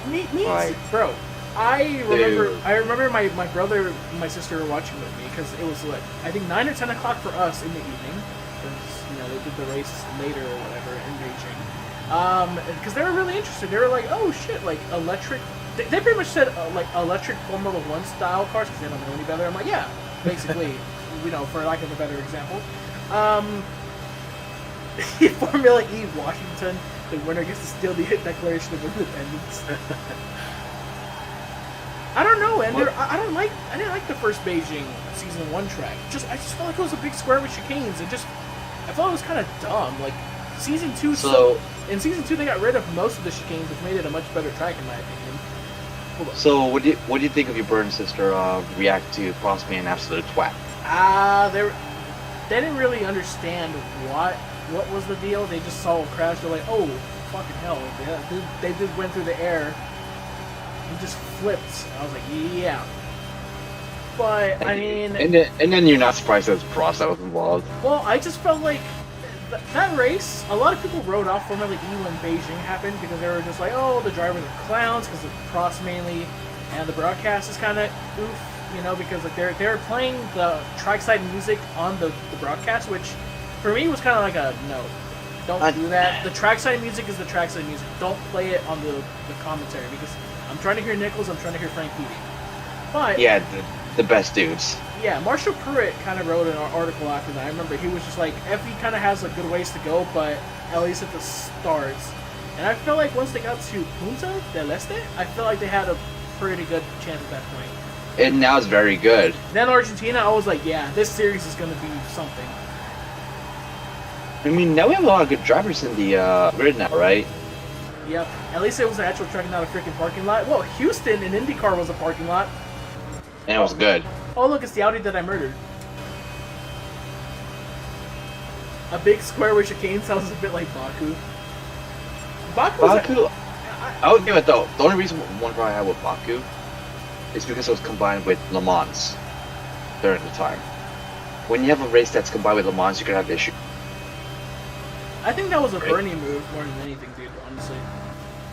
me Right. bro. I remember. Dude. I remember my brother and my sister were watching with me because it was like I think 9 or 10 o'clock for us in the evening. Because they did the race later or whatever in Beijing. Because they were really interested. They were like, oh shit, like electric. They pretty much said like electric Formula One style cars because they don't know any better. I'm like, yeah, basically, for lack of a better example. Formula E Washington, the winner gets to steal the Declaration of Independence. I don't know, Ender. I didn't like the first Beijing Season 1 track. I just felt like it was a big square with chicanes. I felt it was kind of dumb. Like Season 2. In Season 2 they got rid of most of the chicanes, which made it a much better track in my opinion. So what do you think of your brother and sister react to Prost being an absolute twat? They didn't really understand what was the deal. They just saw a crash. They're like, oh, fucking hell! They just went through the air. He just flipped. I was like, yeah. But I mean, and then you're not surprised that it's Prost that was involved. well, I just felt like that race. A lot of people wrote off Formula E when Beijing happened because they were just like, oh, the drivers are clowns because of Prost mainly, and the broadcast is kind of oof, because like they're playing the trackside music on the broadcast, which for me was kind of like a no. Don't do that. The trackside music is the trackside music. Don't play it on the commentary because I'm trying to hear Nichols. I'm trying to hear Frank Petey. But Yeah, the best dudes. yeah, Marshall Pruitt kind of wrote an article after that. I remember he was just like, Effie kind of has a good ways to go, but at least at the starts. And I felt like once they got to Punta del Este, I felt like they had a pretty good chance at that point. And now it's very good. Then Argentina, I was like, yeah, this series is going to be something. I mean, now we have a lot of good drivers in the grid now, right? Yep. At least it was an actual track, not a freaking parking lot. Well, Houston in IndyCar was a parking lot. And it was good. Oh, look, it's the Audi that I murdered. A big square with chicane sounds a bit like Baku. Baku, I would give it though. The only reason one problem I had with Baku is because it was combined with Le Mans during the time. When you have a race that's combined with Le Mans, you could have issue. I think that was a Bernie move more than anything, dude, honestly.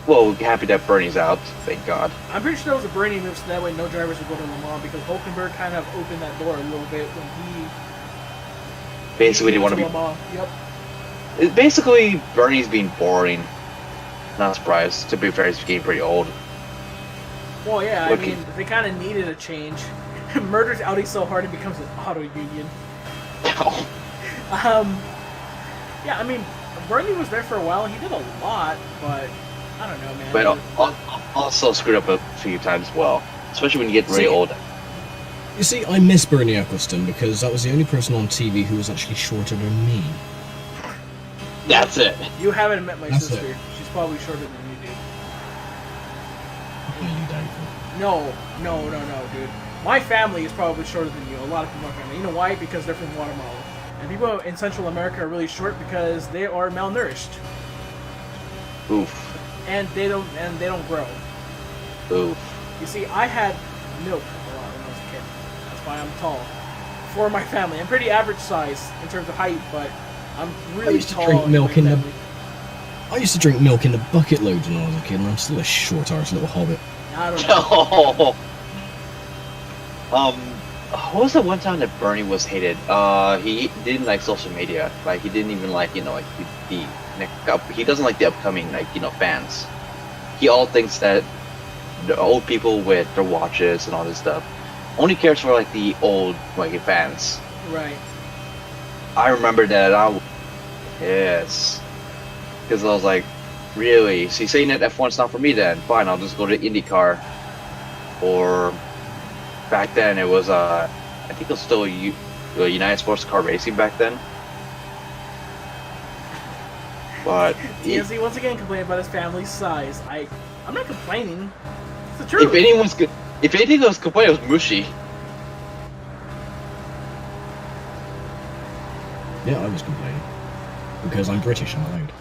Well, happy that Bernie's out, thank God. I'm pretty sure that was a Bernie move so that way no drivers would go to Le Mans because Hulkenberg kind of opened that door a little bit when he Basically, they want to be. Le Mans. Yep. Basically, Bernie's being boring. Not surprised. To be fair, he's getting pretty old. Well, yeah, I Looking- mean, they kind of needed a change. Murders Audi so hard it becomes an auto union. Yeah, I mean, Bernie was there for a while. He did a lot, but I don't know, man. But also screwed up a few times as well. Especially when you get really old. You see, I miss Bernie Eccleston because that was the only person on TV who was actually shorter than me. That's it. You haven't met my That's sister. it. She's probably shorter than you, dude. Highly doubtful. No, dude. My family is probably shorter than you. A lot of people in my family. You know why? Because they're from Guatemala. And people in Central America are really short because they are malnourished. Oof. And they don't grow. Oof. You see, I had milk a lot when I was a kid. That's why I'm tall. For my family. I'm pretty average size in terms of height, but I'm really used to tall. drink milk in the- family. I used to drink milk in the bucket loads when I was a kid, and I'm still a short-arsed little hobbit. I don't know. What was the one time that Bernie was hated? He didn't like social media. Like, he didn't even like, you know, like he doesn't like the upcoming, like, you know, fans. He all thinks that the old people with their watches and all this stuff only cares for like the old like fans. Right. I remember that I was pissed because I was like, really? So you're saying that F1's not for me then? Fine, I'll just go to IndyCar. Or back then it was I think it was still United Sports Car Racing back then. But TMZ once again complaining about his family's size. I'm not complaining. It's the truth. if anything was complaining, it was Mushi. Yeah, I was complaining. Because I'm British, I'm allowed.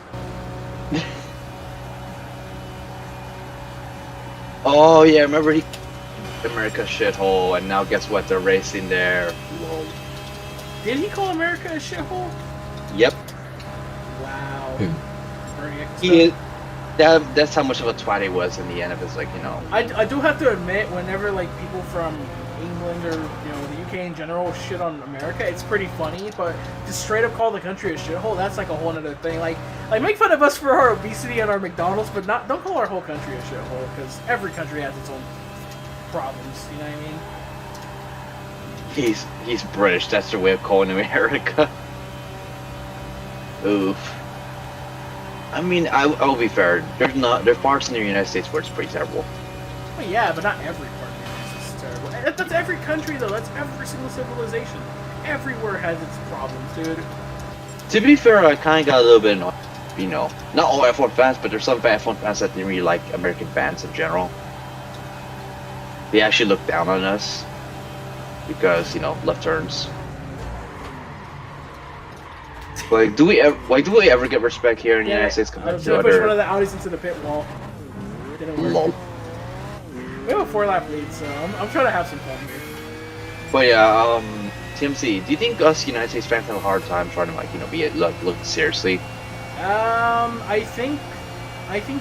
Oh yeah, remember he America shithole, and now guess what? They're racing there. Lol. Did he call America a shithole? Yep. Wow. Who? Bernie Ecclestone. He is. That's how much of a twat he was in the end of his, like, you know. I do have to admit, whenever like people from England or the UK in general shit on America, it's pretty funny. But to straight up call the country a shithole, that's like a whole other thing. Like make fun of us for our obesity and our McDonald's, but don't call our whole country a shithole because every country has its own problems. You know what I mean? He's British. That's their way of calling America. Oof. I mean, I'll be fair. There's parts in the United States where it's pretty terrible. Well, yeah, but not every part of the United States is terrible. That's every country, though. That's every single civilization. Everywhere has its problems, dude. To be fair, I kind of got a little bit annoyed. You know, not all F1 fans, but there's some F1 fans that didn't really like American fans in general. They actually look down on us because, you know, left turns. Like, do we ever get respect here in the United States compared to I pushed one of other? the Audis into the pit wall. Didn't work. Lol. We have a 4-lap lead, so I'm trying to have some fun here. But yeah, TMC, do you think us United States fans have a hard time trying to, like, you know, be looked seriously? I think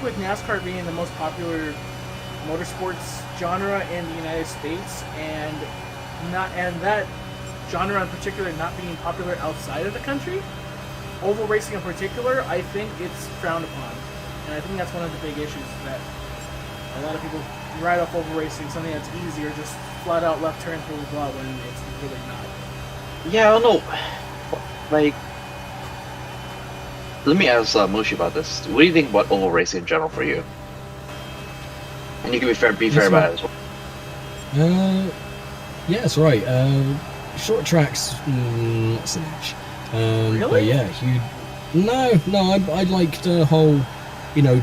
with NASCAR being the most popular motorsports genre in the United States, and that genre in particular not being popular outside of the country, oval racing in particular, I think it's frowned upon, and I think that's one of the big issues that a lot of people write off oval racing, something that's easy, or just flat out left turn, blah blah blah, when it's really not. Yeah, I don't know. Like, let me ask Mushi about this. What do you think about oval racing in general for you? And you can be fair about it as well. Yeah, that's right. Short tracks, not so much. Really? But yeah, no, I like the whole,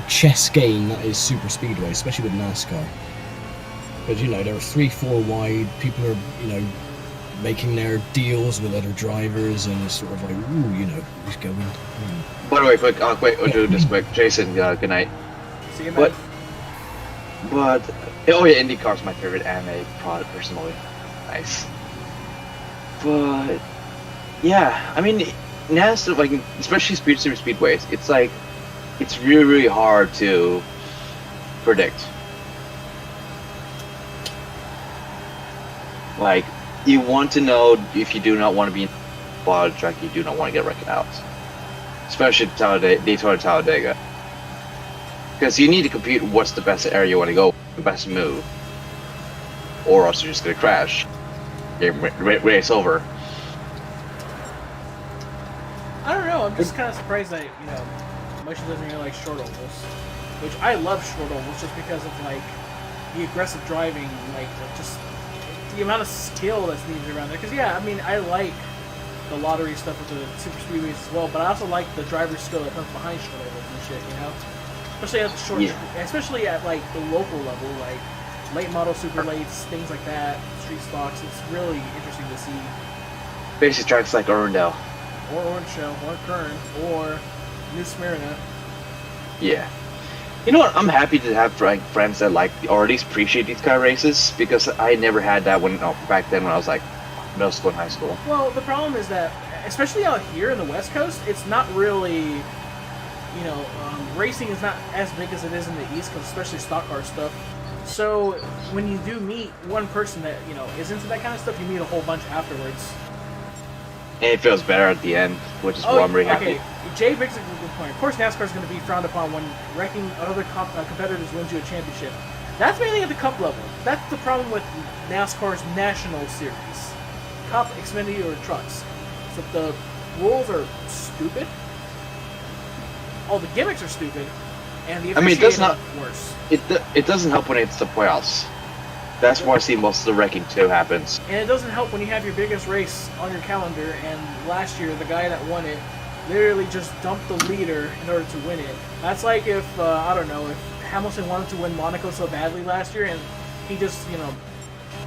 chess game that is super speedway, especially with NASCAR. Because there are 3-4 wide. People are, making their deals with other drivers, and it's sort of like, ooh, who's going? By the way, we'll do this quick. Jason, good night. See you, man. But IndyCar's my favorite anime product personally. Nice. But yeah, I mean, NASCAR, like especially Speed Series speedways, it's really really hard to predict. Like, you want to know if you do not want to be in a lot of track, you do not want to get wrecked out, especially Daytona Talladega. Because you need to compute what's the best area you want to go, the best move, or else you're just gonna crash. Race over. I don't know. I'm just kind of surprised that Motion doesn't really like short ovals, which I love short ovals just because of like the aggressive driving, like just the amount of skill that's needed around there. Because yeah, I mean, I like the lottery stuff with the super speedways as well, but I also like the driver's skill that comes behind short ovals and shit. Especially at the short, especially at like the local level, like late model super lates, things like that, street stocks. It's really interesting to see. Basic tracks like Arundel. Or Orange Shell, or Kern, or New Smyrna. Yeah. You know what? I'm happy to have friends that like or at least appreciate these kind of races, because I never had that back then when I was like middle school and high school. Well, the problem is that, especially out here in the West Coast, it's not really, racing is not as big as it is in the East Coast, especially stock car stuff. So when you do meet one person that is into that kind of stuff, you meet a whole bunch afterwards. And it feels better at the end, which is why I'm really happy. Okay, Jay brings a good point. Of course, NASCAR is going to be frowned upon when wrecking other competitors wins you a championship. That's mainly at the Cup level. That's the problem with NASCAR's National Series. Cup, Xfinity, or Trucks. So the rules are stupid. All the gimmicks are stupid. And the officiating worse. It doesn't help when it's the playoffs. That's where I see most of the wrecking too happens. And it doesn't help when you have your biggest race on your calendar, and last year the guy that won it literally just dumped the leader in order to win it. That's like if, if Hamilton wanted to win Monaco so badly last year and he just,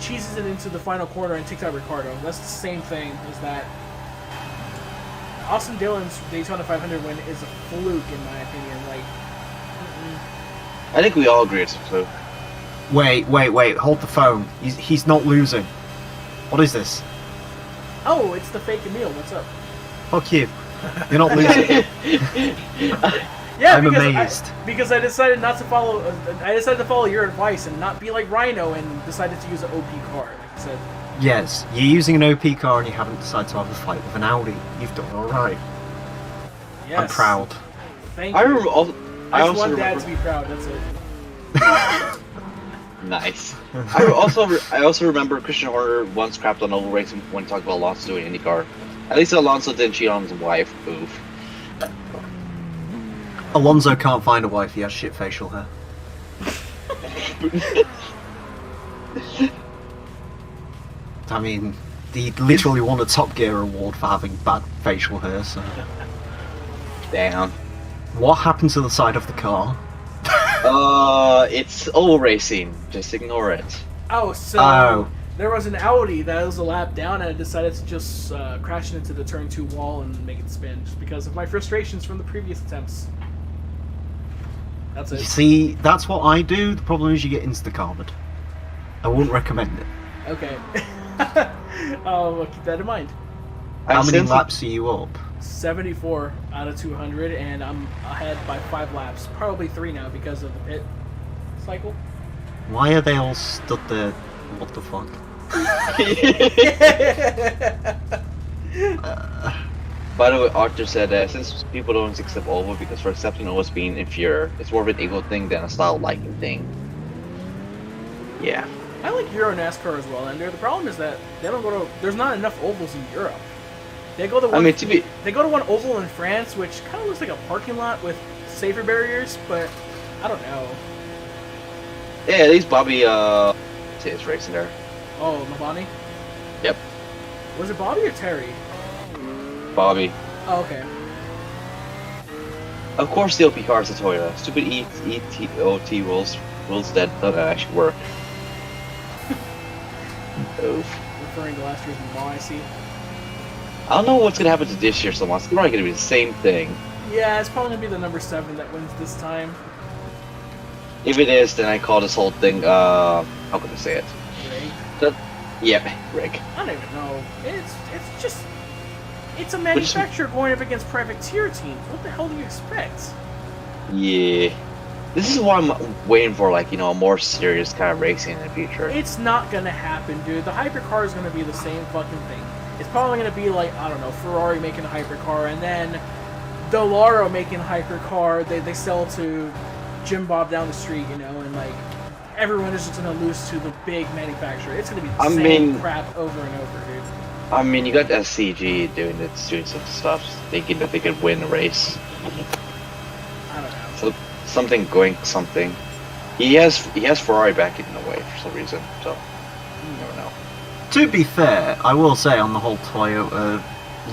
cheeses it into the final quarter and takes out Ricciardo. That's the same thing as that. Austin Dillon's Daytona 500 win is a fluke in my opinion. I think we all agree it's a fluke. Wait, hold the phone. He's not losing. What is this? Oh, it's the fake Emil. What's up? Fuck you. You're not losing. Yeah, I'm amazed. Because I decided not to follow. I decided to follow your advice and not be like Rhino and decided to use an OP car. Like I said. Yes, you're using an OP car and you haven't decided to have a fight with an Audi. You've done all right. Yes. I'm proud. Thank you. I just want Dad to be proud. That's it. Nice. I also remember Christian Horner once crapped on oval racing when talking about Alonso doing IndyCar. At least Alonso didn't cheat on his wife. Oof. Alonso can't find a wife. He has shit facial hair. I mean, he literally won a Top Gear award for having bad facial hair. So. Damn. What happened to the side of the car? It's oval racing. Just ignore it. Oh, so there was an Audi that was a lap down, and I decided to just crash it into the turn 2 wall and make it spin, just because of my frustrations from the previous attempts. That's it. You see, that's what I do. The problem is you get insta-carboned. I wouldn't recommend it. Okay. I'll keep that in mind. How many laps are you up? 74 out of 200, and I'm ahead by 5 laps. Probably 3 now because of the pit cycle. Why are they all stood there? What the fuck? By the way, Arthur said since people don't accept oval because for accepting oval as being inferior, it's more of an ego thing than a style liking thing. Yeah. I like Euro NASCAR as well, and the problem is that they don't go to. There's not enough ovals in Europe. They go to one. They go to one oval in France, which kind of looks like a parking lot with safer barriers, but I don't know. Yeah, at least Bobby is racing there. Oh, Labani? Yep, Was it Bobby or Terry? Bobby. Oh, okay. Of course, the OP car is a Toyota. Stupid ETOT rules that don't actually work. Oof. Referring to last year's Mall, I see. I don't know what's gonna happen to this year so much. It's probably gonna be the same thing. Yeah, it's probably gonna be the number 7 that wins this time. If it is, then I call this whole thing, how can I say it? Ray. Yep, Rick. I don't even know. It's a manufacturer going up against privateer teams. What the hell do you expect? Yeah. This is why I'm waiting for, like, a more serious kind of racing in the future. It's not gonna happen, dude. The hypercar is gonna be the same fucking thing. It's probably gonna be like, I don't know, Ferrari making a hypercar, and then Dallara making a hypercar. They sell to Jim Bob down the street, and like everyone is just gonna lose to the big manufacturer. It's gonna be the same crap over and over, dude. I mean, you got SCG doing some stuff, thinking that they could win a race. I don't know. So something. He has Ferrari backing in a way for some reason. So you never know. To be fair, I will say on the whole Toyota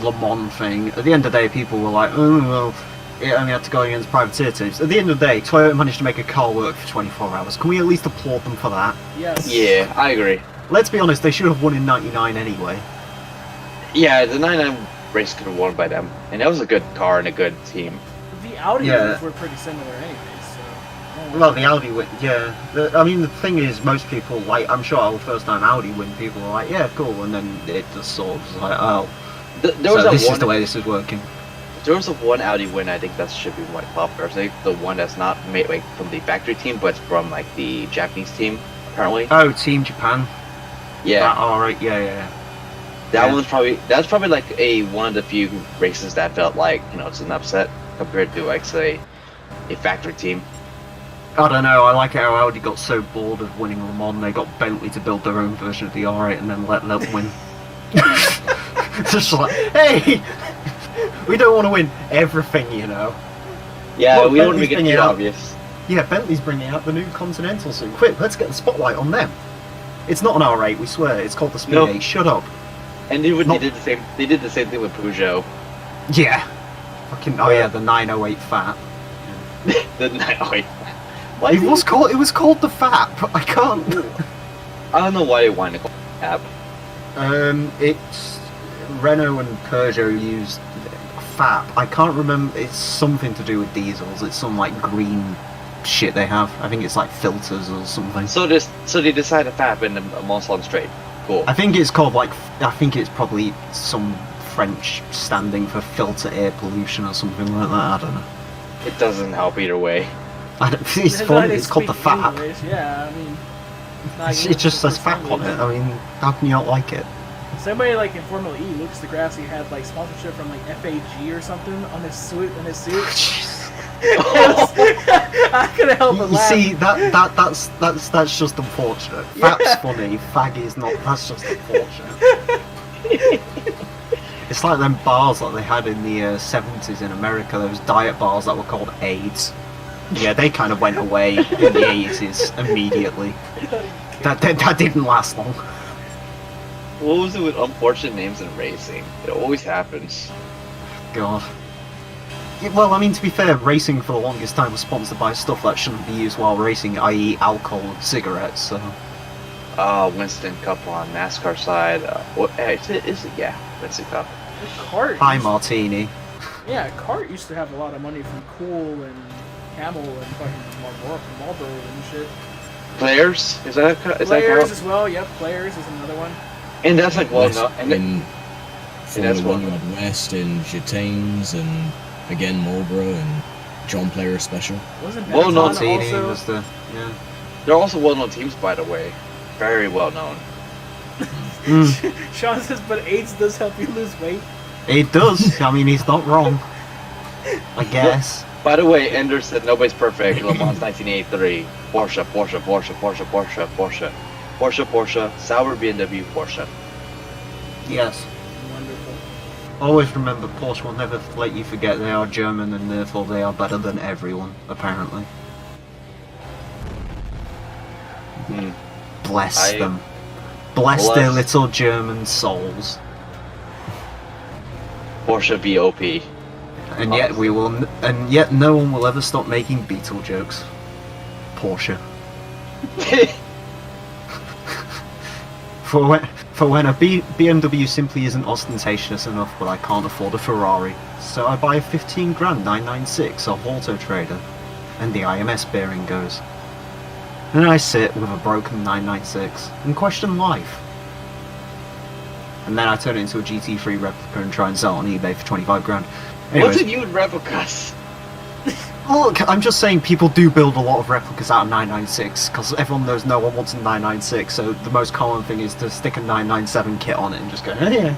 Le Mans thing, at the end of the day, people were like, oh, well, it only had to go against privateer teams. At the end of the day, Toyota managed to make a car work for 24 hours. Can we at least applaud them for that? Yes. Yeah, I agree. Let's be honest, they should have won in 99 anyway. Yeah, the 99 race could have won by them, and that was a good car and a good team. The Audi ones were pretty similar, anyways. So. Well, the Audi win, yeah. I mean, the thing is, most people, like, I'm sure the first time Audi win, people are like, yeah, cool, and then it just sort of like, oh, this is the way this is working. There was a one Audi win, I think that should be quite popular. I think the one that's not made like from the factory team, but from like the Japanese team, apparently. Oh, Team Japan. Yeah. Alright, yeah. That's probably like one of the few races that felt like, it's an upset compared to like say a factory team. I don't know, I like how Audi got so bored of winning Le Mans, they got Bentley to build their own version of the R8 and then let them win. Just like, hey, we don't want to win everything, Yeah, look, we don't want to make it too obvious. Yeah, Bentley's bringing out the new Continental soon. Quick, let's get the spotlight on them. It's not an R8, we swear. It's called the Speed 8. Shut up. And they did the same. They did the same thing with Peugeot. Yeah. Fucking. Oh yeah, the 908 Fat. The 908. It was called the Fat. I can't. I don't know why they wanted to call it Fat. It's Renault and Peugeot used FAP. I can't remember. It's something to do with diesels. It's some like green shit they have. I think it's like filters or something. So they decided FAP in the Mont Blanc Straight. Cool. I think it's called like. I think it's probably some French standing for filter air pollution or something like that. I don't know. It doesn't help either way. It's fun. It's called the FAP. English. Yeah, I mean. It just says FAP on it. I mean, how can you not like it? Somebody like in Formula E, Lucas Degrassi had like sponsorship from like FAG or something on his suit. I couldn't help but laugh. You see, that's just unfortunate. Fap's funny. Fag is not. That's just unfortunate. It's like them bars that they had in the 70s in America. Those diet bars that were called AIDS. Yeah, they kind of went away in the 80s immediately. That didn't last long. What was it with unfortunate names in racing? It always happens. God. Yeah, well, I mean, to be fair, racing for the longest time was sponsored by stuff that shouldn't be used while racing, i.e. alcohol and cigarettes, so... Winston Cup on NASCAR side. Is it? Yeah, Winston Cup. Cart. Hi, Martini. Yeah, Cart used to have a lot of money from Cool and Camel and fucking Marlboro and shit. Players? Is Players as well, yep, Players is another one. And that's like well known. In Formula One, you had West and Chitanes and again Marlboro and John Player Special. Wasn't well known Martini also? was the They're also well known teams, by the way. Very well known. Sean says, but AIDS does help you lose weight. It does. I mean, he's not wrong. I guess. By the way, Ender said nobody's perfect. Le Mans 1983. Porsche, Porsche, Porsche, Porsche, Porsche, Porsche. Porsche, Porsche, Sauber BMW, Porsche. Yes. Wonderful. Always remember, Porsche will never let you forget they are German and therefore they are better than everyone, apparently. Bless them. Bless their little German souls. Porsche BOP. And yet and yet no one will ever stop making Beetle jokes. Porsche. For when a BMW simply isn't ostentatious enough, but I can't afford a Ferrari, so I buy a 15 grand 996 off Auto Trader, and the IMS bearing goes. Then I sit with a broken 996 and question life. And then I turn it into a GT3 replica and try and sell it on eBay for 25 grand. Anyways, What's it you in replicas? look, I'm just saying people do build a lot of replicas out of 996 because everyone knows no one wants a 996, so the most common thing is to stick a 997 kit on it and just go, hey,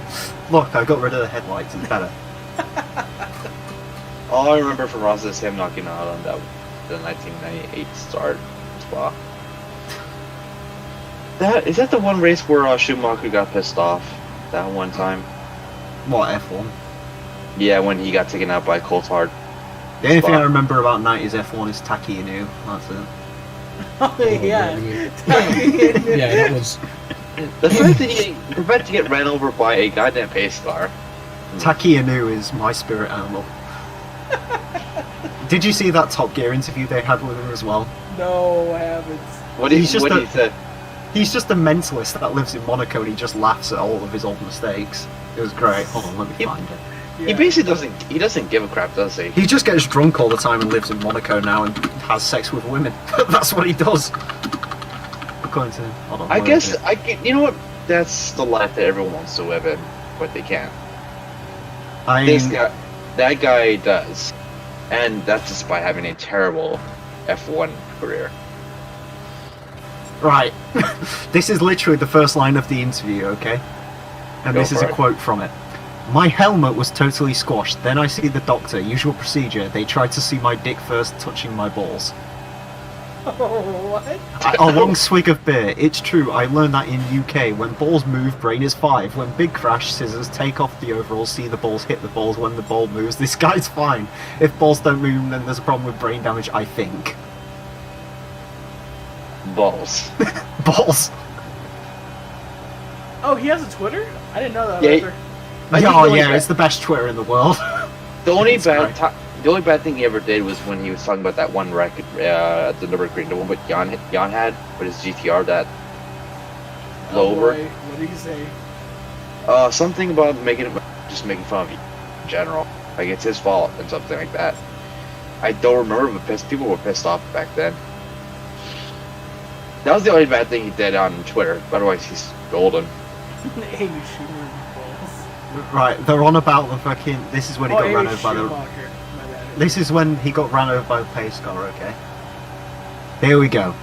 look, I got rid of the headlights, it's better. All I remember from Ross is him knocking out on the 1998 start spot. Is that the one race where Schumacher got pissed off that one time? What, F1? Yeah, when he got taken out by Coulthard. The only thing I remember about 90s F1 is Taki Inu, that's it. Oh, yeah. Yeah, that was. The fact that he prevented to get ran over by a goddamn pace car. Taki Inu is my spirit animal. Did you see that Top Gear interview they had with him as well? No, I haven't. What did he say? He's just a mentalist that lives in Monaco and he just laughs at all of his old mistakes. It was great. Hold on, let me find it. Yeah. He basically doesn't give a crap, does he? He just gets drunk all the time and lives in Monaco now and has sex with women. That's what he does. According to him. Hold on, I where is guess it? you know what? That's the life that everyone wants to live in, but they can't. That guy does, and that's just by having a terrible F1 career. Right. This is literally the first line of the interview, okay? And Go this is for a it. quote from it. My helmet was totally squashed. Then I see the doctor. Usual procedure. They tried to see my dick first, touching my balls. Oh, what? A long swig of beer. It's true. I learned that in UK. When balls move, brain is 5. When big crash, scissors take off the overalls, see the balls, hit the balls. When the ball moves, this guy's fine. If balls don't move, then there's a problem with brain damage, I think. Balls. Balls. Oh, he has a Twitter? I didn't know that Yeah, either. I think Yeah, the only yeah, bad- it's the best Twitter in the world. The only It's great. the only bad thing he ever did was when he was talking about that one wreck at the Nürburgring, the one with Jan had with his GTR that blew Oh, over. boy. What did he say? Something about making fun of you in general. Like it's his fault and something like that. I don't remember, but people were pissed off back then. That was the only bad thing he did on Twitter. Otherwise, he's golden. Amy Schumer balls. Right, they're on about the fucking. This is when he got ran over by the. Schumacher. My bad. This is when he got ran over by the pace car. Okay. Here we go.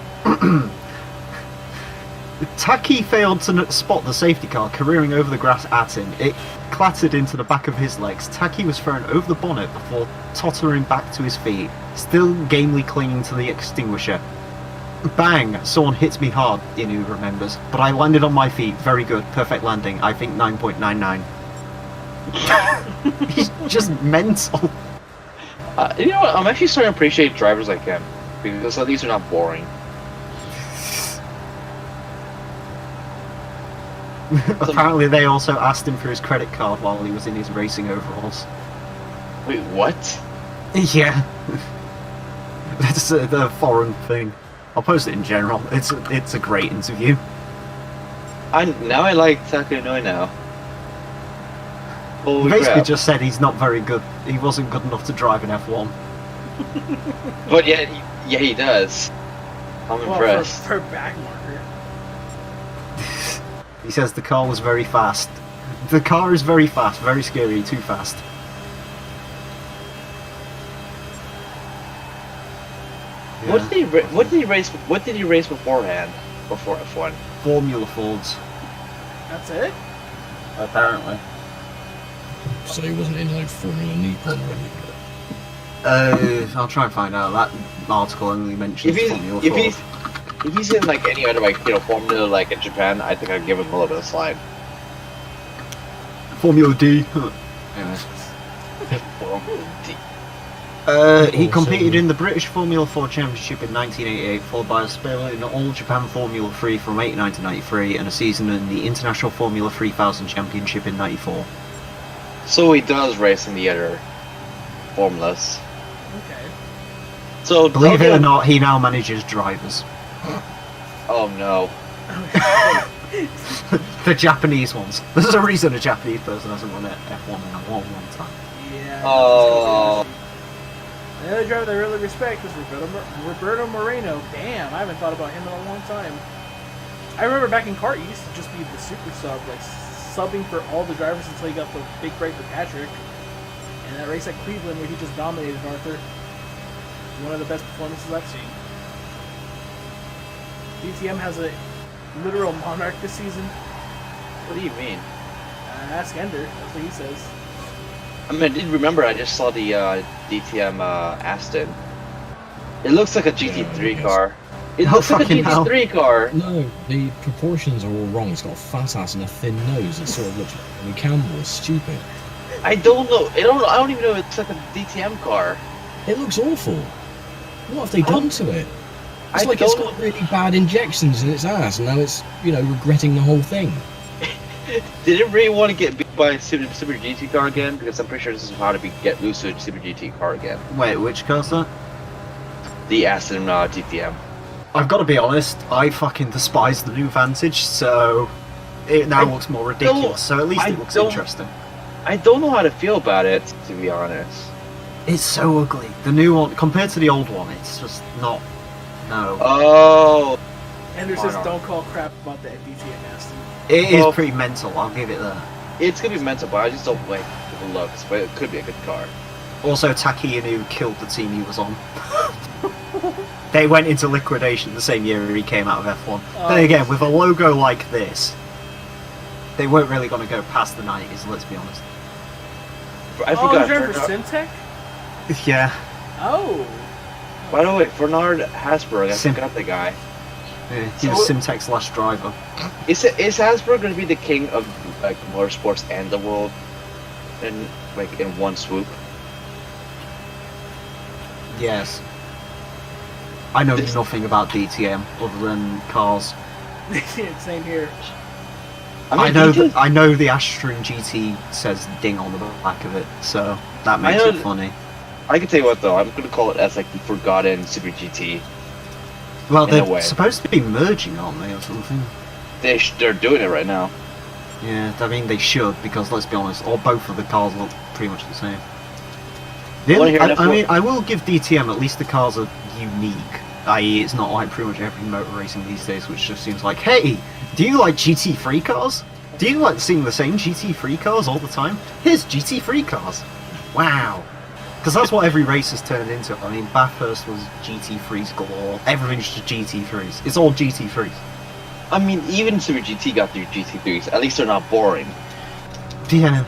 Taki failed to spot the safety car careering over the grass at him. It clattered into the back of his legs. Taki was thrown over the bonnet before tottering back to his feet, still gamely clinging to the extinguisher. Bang! Someone hits me hard, Inu remembers, but I landed on my feet. Very good. Perfect landing. I think 9.99. He's just mental. You know what? I'm actually starting to appreciate drivers like him because at least they're not boring. Apparently they also asked him for his credit card while he was in his racing overalls. Wait, what? Yeah. That's the foreign thing. I'll post it in general. It's a great interview. I like Takanoi now. He Holy basically crap. just said he's not very good. He wasn't good enough to drive an F1. But yeah, he does. I'm Well, impressed. for back marker. He says the car was very fast. The car is very fast, very scary, too fast. What did he race? What did he race beforehand? Before F1? Formula Fords, That's it? apparently. So he wasn't in like Formula Nippon or anything. I'll try and find out. That article only mentions Formula If Ford. he's in like any other formula like in Japan, I think I'd give him a little bit of slide. Formula D. Anyways. He competed Also- in the British Formula 4 Championship in 1988, followed by a spell in All Japan Formula 3 from 89 to 93, and a season in the International Formula 3000 Championship in 94. So he does race in the other formulas. Okay. So Believe it or not, he now manages drivers. Oh no. The Japanese ones. There's a reason a Japanese person hasn't won F1 in a long time. Yeah. Oh. Another driver that I really respect is Roberto Moreno. Damn, I haven't thought about him in a long time. I remember back in kart, he used to just be the super sub, like subbing for all the drivers until he got the big break with Patrick. And that race at Cleveland where he just dominated Arthur. One of the best performances I've seen. DTM has a literal monarch this season. What do you mean? Ask Ender, that's what he says. I mean, I did remember. I just saw the DTM Aston. It looks like a GT3 yes. car. It Oh, looks like a fucking hell. GT3 car. No, the proportions are all wrong. It's got a fat ass and a thin nose. It sort of looks like a Campbell. It's stupid. I don't know. I don't even know. It's like a DTM car. It looks awful. What have they done to it? It's I like it's don't- got really bad injections in its ass, and now it's, regretting the whole thing. Did it really want to get beat by a Super GT car again? Because I'm pretty sure this is how to get loose to a Super GT car again. Wait, which car's that? The Aston GTM. I've got to be honest, I fucking despise the new Vantage, so it now looks more ridiculous, so at least I it looks don't- interesting. I don't know how to feel about it, to be honest. It's so ugly. The new one, compared to the old one, it's just not... No. Oh, Ender Why says not? don't call crap about that DTM Aston. It is well- pretty mental, I'll give it that. it's gonna be mental, but I just don't like the looks. But it could be a good car. Also, Taki Inu killed the team he was on. They went into liquidation the same year he came out of F1. Oh. Then again, with a logo like this, they weren't really going to go past the 90s, let's be honest. I Oh, forgot. he's driving for Syntec? Yeah. Oh. By the way, Bernard Hasberg, I Sim- forgot the guy. He was Simtek's last driver. Is Hasberg going to be the king of like motorsports and the world, in one swoop? Yes. I know This- nothing about DTM other than cars. Same here. I know DT I know the Astron GT says ding on the back of it, so that makes know it that- funny. I can tell you what though, I'm going to call it as like the forgotten Super GT. Well, in a way. they're supposed to be merging, aren't they, or something? They're doing it right now. Yeah, I mean they should, because let's be honest, all both of the cars look pretty much the same. The Wanna only- hear an I F1? mean, I will give DTM at least the cars are unique. I.e., it's not like pretty much every motor racing these days, which just seems like, hey, do you like GT3 cars? Do you like seeing the same GT3 cars all the time? Here's GT3 cars. Wow. Because that's what every race has turned into. I mean, Bathurst was GT3s galore. Everything's just GT3s. It's all GT3s. I mean, even Super GT got their GT3s. At least they're not boring. Yeah.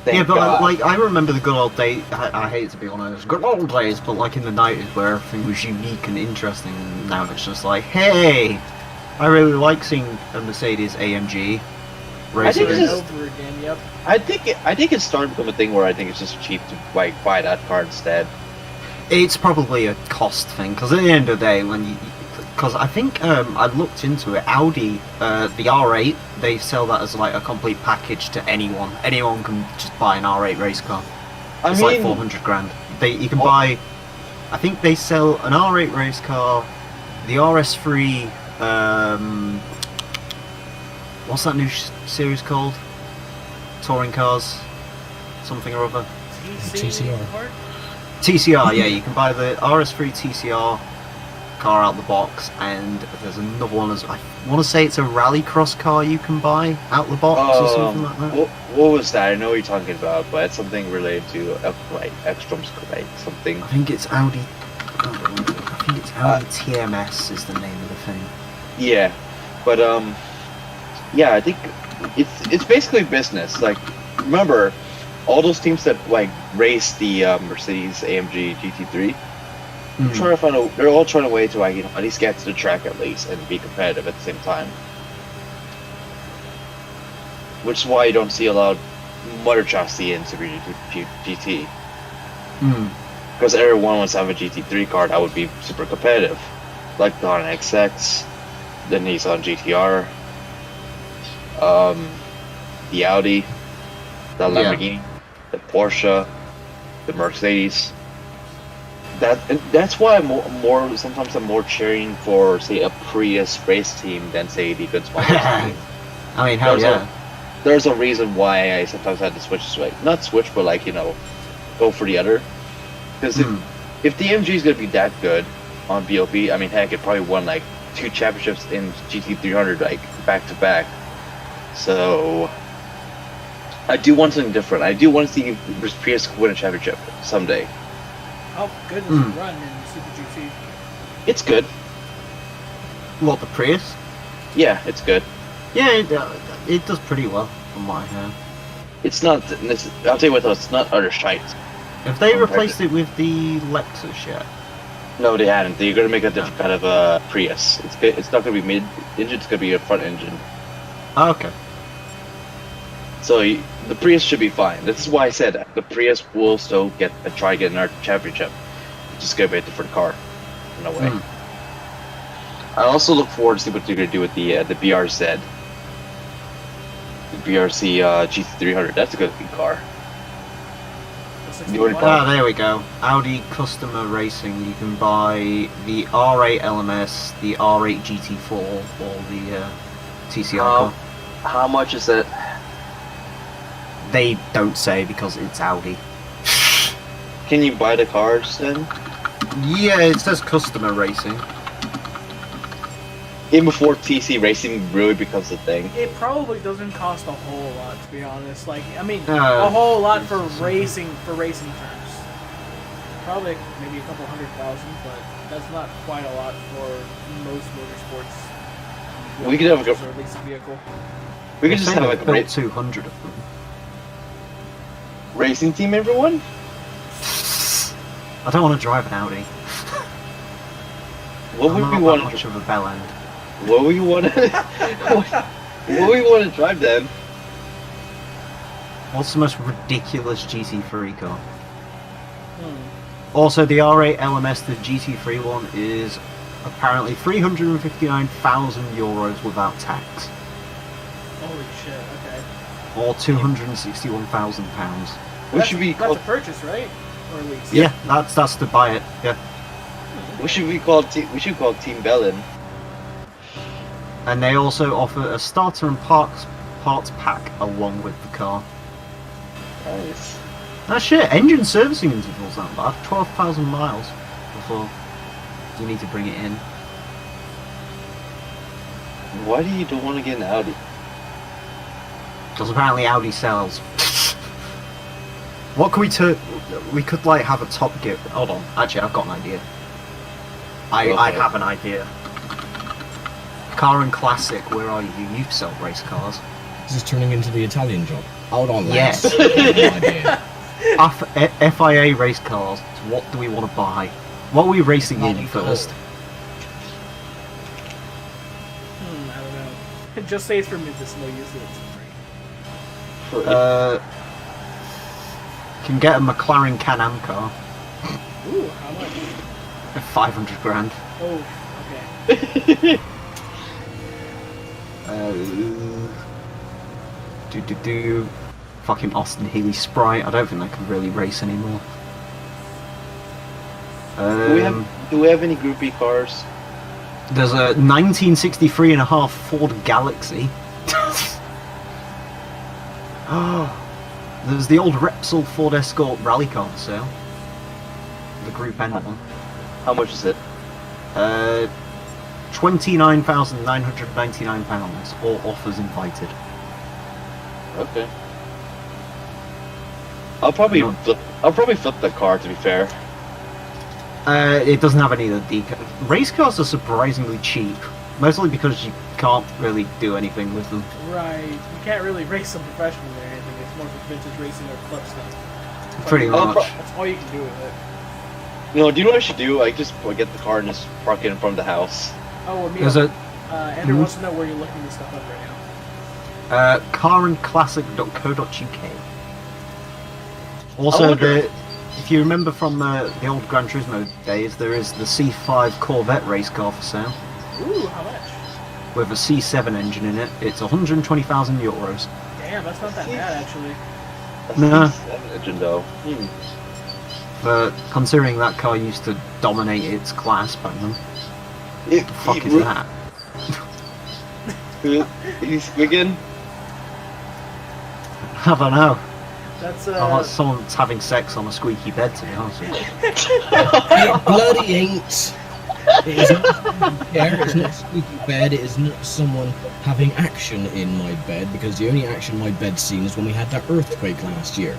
Thank Yeah, but God. like I remember the good old days. I hate to be honest, good old days, but like in the 90s where everything was unique and interesting. And now it's just like, hey, I really like seeing a Mercedes AMG racing. think Over it's and just- over again, yep. I think it's starting to become a thing where I think it's just cheap to like buy that car instead. It's probably a cost thing because at the end of the day, because I think I looked into it, Audi, the R8, they sell that as like a complete package to anyone. Anyone can just buy an R8 race car. It's like 400 grand. You can buy. I think they sell an R8 race car, the RS3. What's that new series called? Touring cars, something or other. TCR. part? TCR, yeah, you can buy the RS3 TCR car out the box, and there's another one as I want to say it's a rallycross car you can buy out the box or something like that. What was that? I know what you're talking about, but it's something related to like Ekstrom's like something. I think it's Audi. I think it's Audi TMS is the name of the thing. Yeah, but yeah, I think it's basically business. Like, remember, all those teams that like race the Mercedes AMG GT3, they're all trying to way to like at least get to the track at least and be competitive at the same time. Which is why you don't see a lot of motor chassis in Super GT. Because everyone wants to have a GT3 car that would be super competitive, like the Honda XX, the Nissan GTR, the Audi, the Lamborghini, the Porsche, the Mercedes. That's why sometimes I'm more cheering for, say, a Prius race team than, say, the good sponsors team. I mean, hell yeah. There's a reason why I sometimes had to switch, like, not switch, but like, go for the other. Because if the MG is gonna be that good on BOP, I mean, heck, it probably won like 2 championships in GT300 like back to back. So I do want something different. I do want to see Prius win a championship someday. How good does it run in Super GT? It's good. What, the Prius? Yeah, it's good. Yeah, it does pretty well from what I heard. It's not. I'll tell you what though, it's not utter shite. Have they replaced it with the Lexus yet? No, they hadn't. They're gonna make a different kind of Prius. It's not gonna be mid-engine. It's gonna be a front engine. Oh, okay. So the Prius should be fine. This is why I said the Prius will still try to get another championship. It's just gonna be a different car, in a way. I also look forward to see what they're gonna do with the BRZ, the BRC GT300. That's a good looking car. There we go. Audi Customer Racing. You can buy the R8 LMS, the R8 GT4, or the TCR car. How much is it? They don't say because it's Audi. Can you buy the cars then? Yeah, it says Customer Racing. Even before TC Racing really becomes a thing. It probably doesn't cost a whole lot, to be honest. Like, I mean, a whole lot for racing terms. Probably maybe a couple $100,000, but that's not quite a lot for most motorsports. We could have a leasing vehicle. We could just have like built 200 of them. Racing team, everyone. I don't want to drive an Audi. What would we want? Much of a bell end. What would you want to? What would you want to drive then? What's the most ridiculous GT3 car? Also, the R8 LMS, the GT3 one, is apparently €359,000 without tax. Holy shit! Okay. Or £261,000. We should be that's a purchase, right? Or at least. Yeah, that's to buy it. Yeah. We should call Team Bellin. And they also offer a starter and parts pack along with the car. Nice. Ah shit, engine servicing interval's not bad. 12,000 miles before you need to bring it in. Why do you don't want to get an Audi? Because apparently Audi sells. What can we we could like have a Top Gear. Hold on, actually I've got an idea. I have an idea. Car and Classic, where are you? You sell race cars. Is this turning into the Italian job? Hold on, yes. lads. No idea. FIA race cars. So what do we want to buy? What are we racing in first? I don't know. Just say it's for medicinal use. It's free. Can get a McLaren Can-Am car. Ooh, how much? 500 grand. Oh, okay. Fucking Austin Healey Sprite. I don't think they can really race anymore. Do we have any groupie cars? There's a 1963.5 Ford Galaxy. There's the old Repsol Ford Escort rally car for sale. The Group N one. How much is it? £29,999. All offers invited. Okay. I'll probably flip the car, to be fair. It doesn't have any of the decal. Race cars are surprisingly cheap, mostly because you can't really do anything with them. Right. You can't really race them professionally or anything. It's more for vintage racing or club stuff. Pretty much. That's all you can do with it. Do you know what I should do? Like, just get the car and just park it in front of the house. Oh, well, Andrew wants to know where you're looking this stuff up right now. Carandclassic.co.uk. Also, If you remember from the old Gran Turismo days, there is the C5 Corvette race car for sale Ooh, how much? with a C7 engine in it. It's 120,000 euros. Damn, that's not that bad actually. No. Engine though. But considering that car used to dominate its class back then, what the fuck is that? He's squigging. I don't know. That's Oh, someone's having sex on a squeaky bed, to be honest with you. It bloody ain't. It is not there. It's not a squeaky bed. It is not someone having action in my bed, because the only action my bed's seen is when we had that earthquake last year.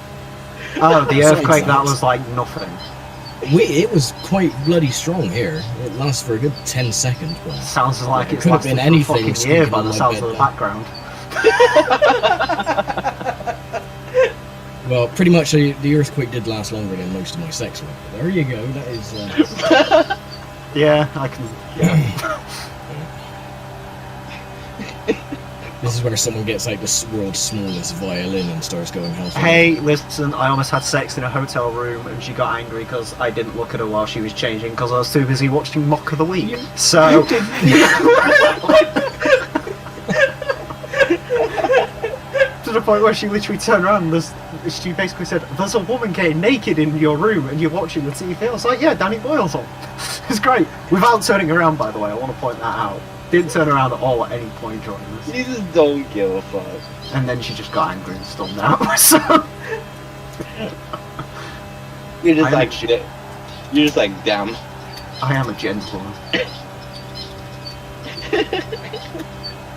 Oh, the Besides earthquake, that that- was like nothing. It was quite bloody strong here. It lasts for a good 10 seconds. But Sounds like It it's could have lasted been for a anything fucking year squeaking by on the my sounds bed of the there. background. Well, pretty much the earthquake did last longer than most of my sex life. But there you go. That is. Yeah, I can. Yeah. This is where someone gets like the world's smallest violin and starts going hell. Hey, listen, I almost had sex in a hotel room and she got angry because I didn't look at her while she was changing because I was too busy watching Mock of the Week. So. To the point where she literally turned around and she basically said, "There's a woman getting naked in your room and you're watching the TV." I was like, "Yeah, Danny Boyle's on." It's great. Without turning around, by the way, I want to point that out. Didn't turn around at all at any point during this. You just don't give a fuck. And then she just got angry and stormed out. So You're just I like am- shit. You're just like damn. I am a gentleman.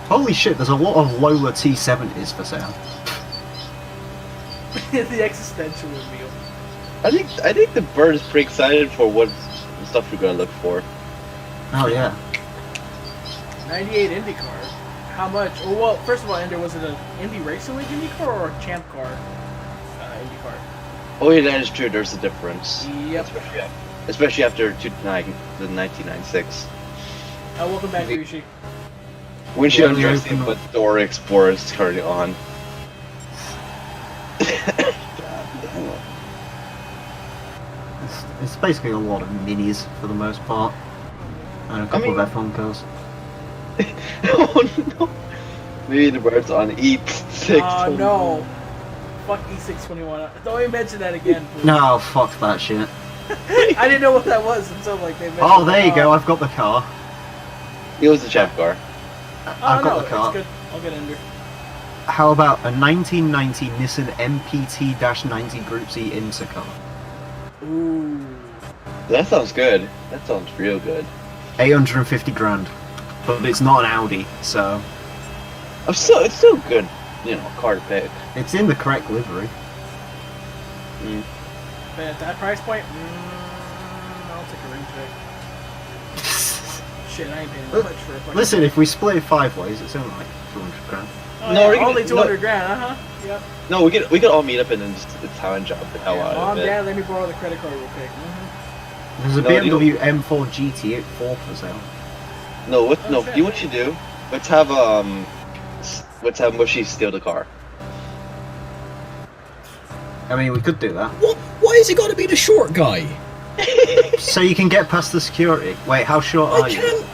Holy shit, there's a lot of Lola T70s for sale. the existential reveal. I think the bird is pretty excited for what stuff you're gonna look for. Oh yeah. 98 Indy car. How much? Oh, well, first of all, Ender, was it an Indy Racing League Indy car or a Champ car Indy car? Oh yeah, that is true. There's a difference. Yep. Especially after the 1996. Welcome back, Rishi. Windshield Yeah, interesting, yeah. but door Explorer is currently on. It's basically a lot of minis for the most part. And a couple of F1 cars. Oh no! Maybe the bird's on E6. Oh no. Fuck E621. Don't even mention that again, please. No, fuck that shit. I didn't know what that was until like they mentioned Oh, there you it. go, I've got the car. It was the champ car. I've got no, the car. It's good. I'll get Ender. How about a 1990 Nissan MPT-90 Group C Intercar? Ooh. That sounds good. That sounds real good. 850 grand. But it's not an Audi, so It's still good, you know, car to pick. it's in the correct livery. But at that price point, I'll take a ring check. Shit, I ain't paying that much for a fucking... Listen, if we split it 5 ways, it's only like 200 grand. Oh, No, yeah, we're gonna- only 200 no. grand, Yep. No, we could all meet up and then just town job the hell out Mom, of it. Dad, let me borrow the credit card real quick. There's a No, BMW M4 GT8 4 for sale. No, what? Oh, No, shit. you know what you do? Let's have Mushy steal the car. I mean, we could do that. What? Why has he got to be the short guy? So you can get past the security. Wait, how short I are you? can't.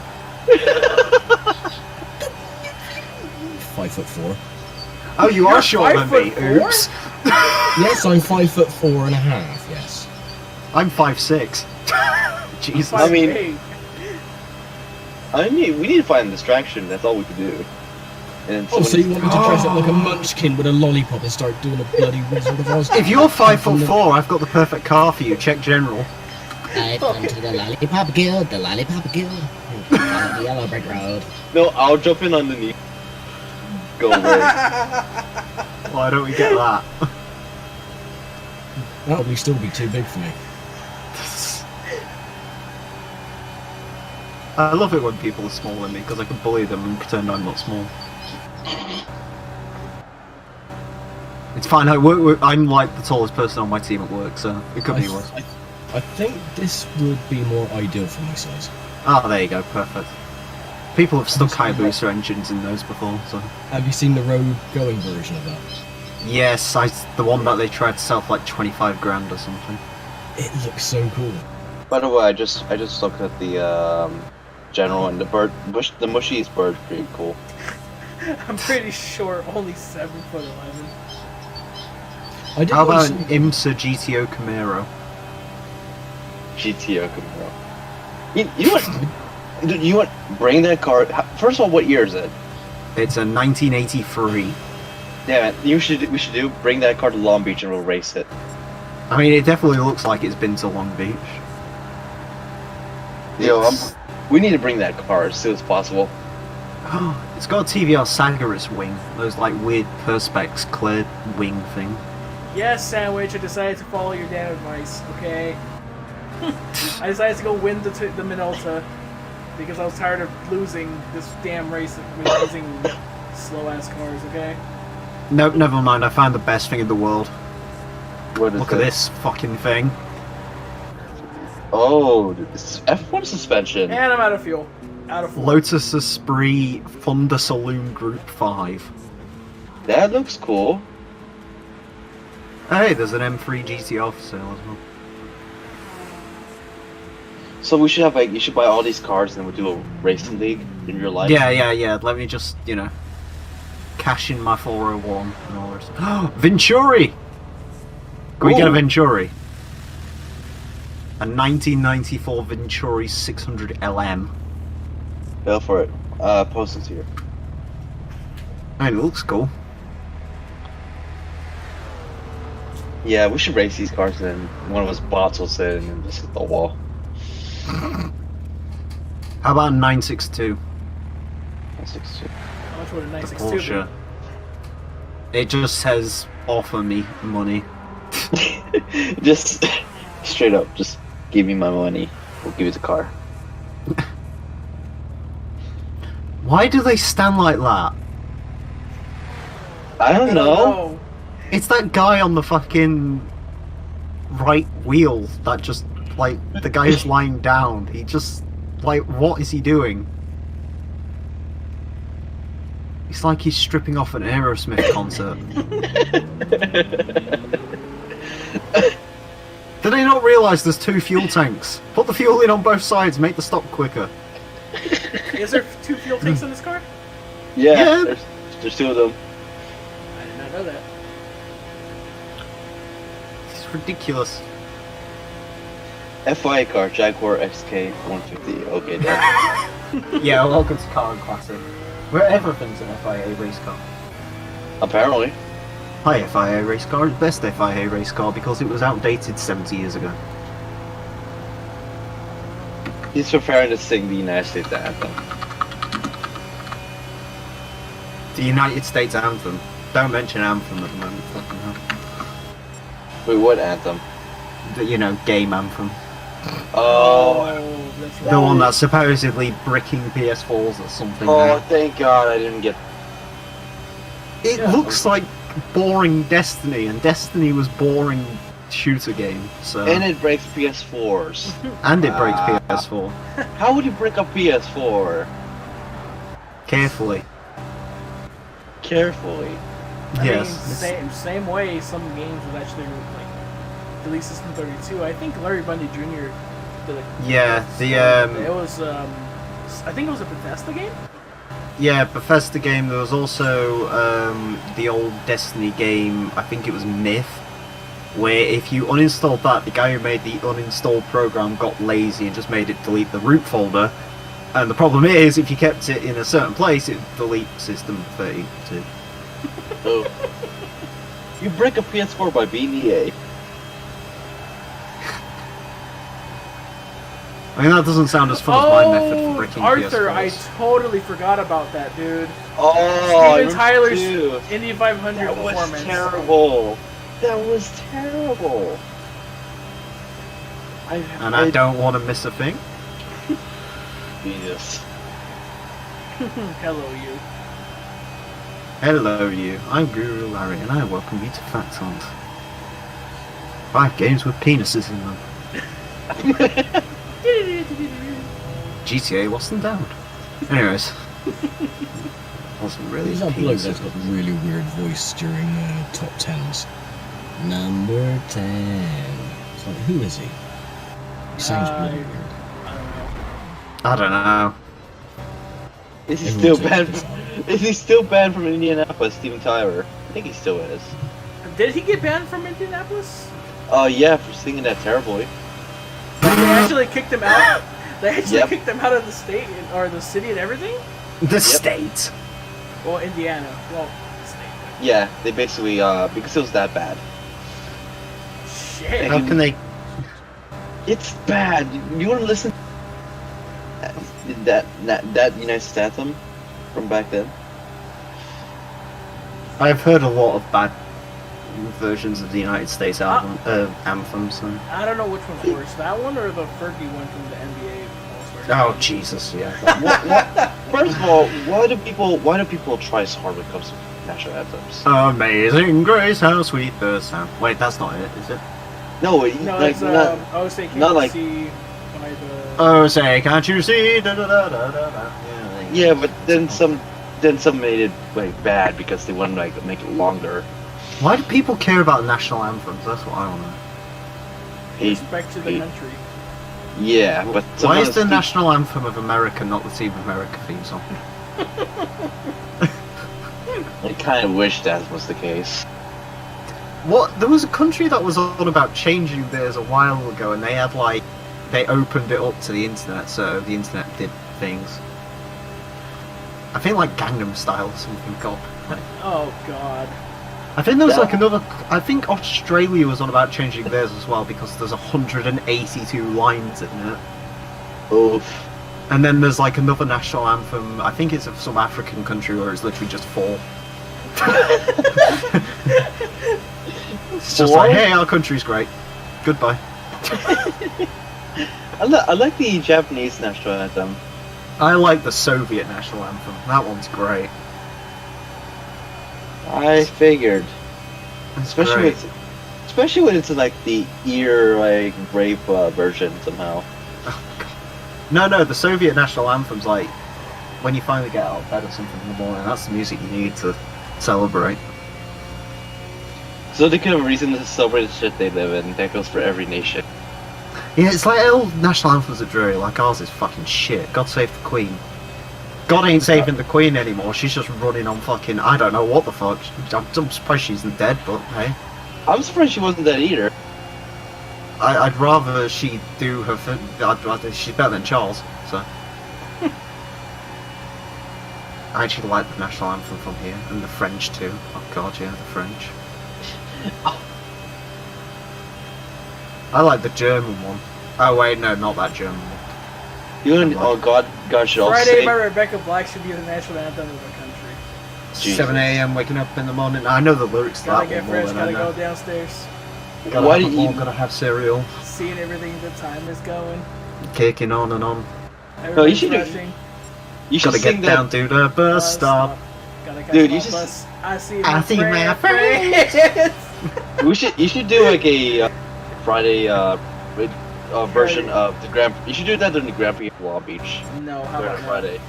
5'4". Oh, you You're are shorter than me. 5'4"? Oops. Yes, I'm 5'4.5". Yes. I'm 5'6". Jesus. I mean- 5'8". We need to find a distraction. That's all we can do. And Oh, so you want me to dress up like a munchkin with a lollipop and start doing a bloody Wizard of Oz? If you're 5'4", I've got the perfect car for you. Check general. I've come to the Lollipop Guild, the Lollipop Guild. Follow the yellow brick road. No, I'll jump in underneath. Go away. Why don't we get that? That'll probably still be too big for me. I love it when people are smaller than me because I can bully them and pretend I'm not small. It's fine. I'm like the tallest person on my team at work, so it could be worse. I think this would be more ideal for my size. Ah, there you go. Perfect. People have stuck Hayabusa engines in those before, so. Have you seen the road going version of that? Yes, the one that they tried to sell for like 25 grand or something. It looks so cool. By the way, I just looked at the general, and the mushiest bird's pretty cool. I'm pretty sure only 7'11". I did How about also- an IMSA GTO Camaro? GTO Camaro. You know what? Dude, you know what? Bring that car. First of all, what year is it? It's a 1983. Yeah, man, we should bring that car to Long Beach and we'll race it. I mean, it definitely looks like it's been to Long Beach. Yo, we need to bring that car as soon as possible. It's got a TVR Sagaris wing. Those like weird perspex clear wing thing. Yes, Sandwich, I decided to follow your damn advice, okay? I decided to go win the Minolta because I was tired of losing this damn race with using slow-ass cars, okay? No, never mind. I found the best thing in the world. What is Look it? at this fucking thing. Oh, this is F1 suspension. And I'm out of fuel. Out of fuel. Lotus Esprit Thunder Saloon Group 5. That looks cool. Hey, there's an M3 GTR for sale as well. So we should have you should buy all these cars and then we'll do a racing league in real life. Yeah. Let me just, cash in my 401 and all this. Venturi! Can we get a Ooh. Venturi? A 1994 Venturi 600 LM. Go for it. Post it here. I mean, it looks cool. Yeah, we should race these cars and then one of us bots will sit and just hit the wall. How about a 962? That's 6-2. How much would a The 962 Porsche. It just says, offer me money. Just straight up, just give me my money. We'll give you the car. Why do they stand like that? I don't know. Oh, It's that guy on the fucking right wheel that just, like, the guy is lying down. He just, like, what is he doing? It's like he's stripping off an Aerosmith concert. Did they not realise there's two fuel tanks? Put the fuel in on both sides, make the stop quicker. is there 2 fuel tanks in this car? Yeah, Yeah. there's 2 of them. I did not know that. It's ridiculous. FIA car, Jaguar XK 150. Okay, done. Yeah, welcome to Car and Classic, where everything's an FIA race car. Apparently. Hi FIA race car, best FIA race car because it was outdated 70 years ago. He's preparing to sing the United States anthem. The United States anthem. Don't mention anthem at the moment. Fucking hell. Wait, what anthem? Game anthem. Oh, That's The one that's supposedly bricking PS4s or something. oh, thank God I didn't get. It looks like boring Destiny, and Destiny was boring shooter game. So And it breaks PS4s. and it breaks PS4 How would you break a PS4? carefully. Carefully. I Yes. mean, same way some games would actually like delete System 32. I think Larry Bundy Jr. did it. Yeah, It was I think it was a Bethesda game. Yeah, Bethesda game. There was also the old Destiny game. I think it was Myth, where if you uninstalled that, the guy who made the uninstall program got lazy and just made it delete the root folder. And the problem is, if you kept it in a certain place, it would delete System 32. Oh. You break a PS4 by being EA. I mean, that doesn't sound as fun as my method for breaking Arthur, PS4s. I totally forgot about that, dude. Oh, Steven Tyler's too. Indy 500 That was performance. terrible. That was terrible. And I don't want to miss a thing. Jesus. Hello, you. Hello, you. I'm Guru Larry, and I welcome you to Fact Hunt. 5 games with penises in them. GTA lost and down. Anyways. Wasn't really There's that bloke penises. that's got a really weird voice during top 10s. Number 10. It's like, who is he? He sounds bloody weird. I don't know. I don't know. Is he Everyone still takes banned? this out. Is he still banned from Indianapolis, Steven Tyler? I think he still is. Did he get banned from Indianapolis? Yeah, for singing that terribly. Like, they actually kicked him out. They actually Yep. kicked him out of the state or the city and everything. The state. Well, Indiana. Well, state. Yeah, they basically because it was that bad. Shit. How can they? It's bad. You want to listen? That United States anthem from back then. I've heard a lot of bad versions of the United States anthems. So. I don't know which one's worse, that one or the Fergie one from the NBA All-Star. Oh Jesus, yeah. First of all, why do people try so hard when it comes to national anthems? Amazing Grace, how sweet the sound. Wait, that's not it, is it? No, No, like it's not. oh, say can not you like- see by the Oh, say, can't you see? Da, da, da, da, da, da. Yeah, Yeah, but then some made it like bad because they wanted to like make it longer. Why do people care about national anthems? That's what I want to know. Hey, respect to the hey. country. Yeah, but Why sometimes is the people- national anthem of America not the Team America theme song? I kind of wish that was the case. What? There was a country that was on about changing theirs a while ago, and they had like they opened it up to the internet, so the internet did things. I think like Gangnam Style or something called. Oh God. I think there was like another. I think Australia was on about changing theirs as well because there's 182 lines in it. Oof. And then there's like another national anthem. I think it's of some African country where it's literally just 4. It's just like, hey, our country's great. Goodbye. I like the Japanese national anthem. I like the Soviet national anthem. That one's great. I figured, It's especially great. especially when it's like the ear like rape version somehow. No, the Soviet national anthem's like when you finally get out of bed or something in the morning. That's the music you need to celebrate. So they could have a reason to celebrate the shit they live in. That goes for every nation. Yeah, it's like all national anthems are dreary. Like ours is fucking shit. God save the Queen. God ain't saving the Queen anymore. She's just running on fucking I don't know what the fuck. I'm surprised she isn't dead, but hey. I'm surprised she wasn't dead either. I'd rather she do her thing. She's better than Charles, so. I actually like the national anthem from here, and the French too. Oh god, yeah, the French. I like the German one. Oh wait, no, not that German one. Oh God should also Friday say. by Rebecca Black should be the national anthem of the country. Jesus. 7 a.m. waking up in the morning. I know the lyrics to Gotta that get one more fresh, than I gotta know. go downstairs. Gotta Why have do a you? ball, gotta have cereal. Seeing everything, the time is going. Kicking on and on. Everybody's should do- rushing. You should Gotta sing get down that. to the bus stop. Gotta catch Dude, my you just- bus. I see I my see my friends. You should do like a Friday version of the Grand. You should do that during the Grand Prix of Long Beach. No, how During about Friday.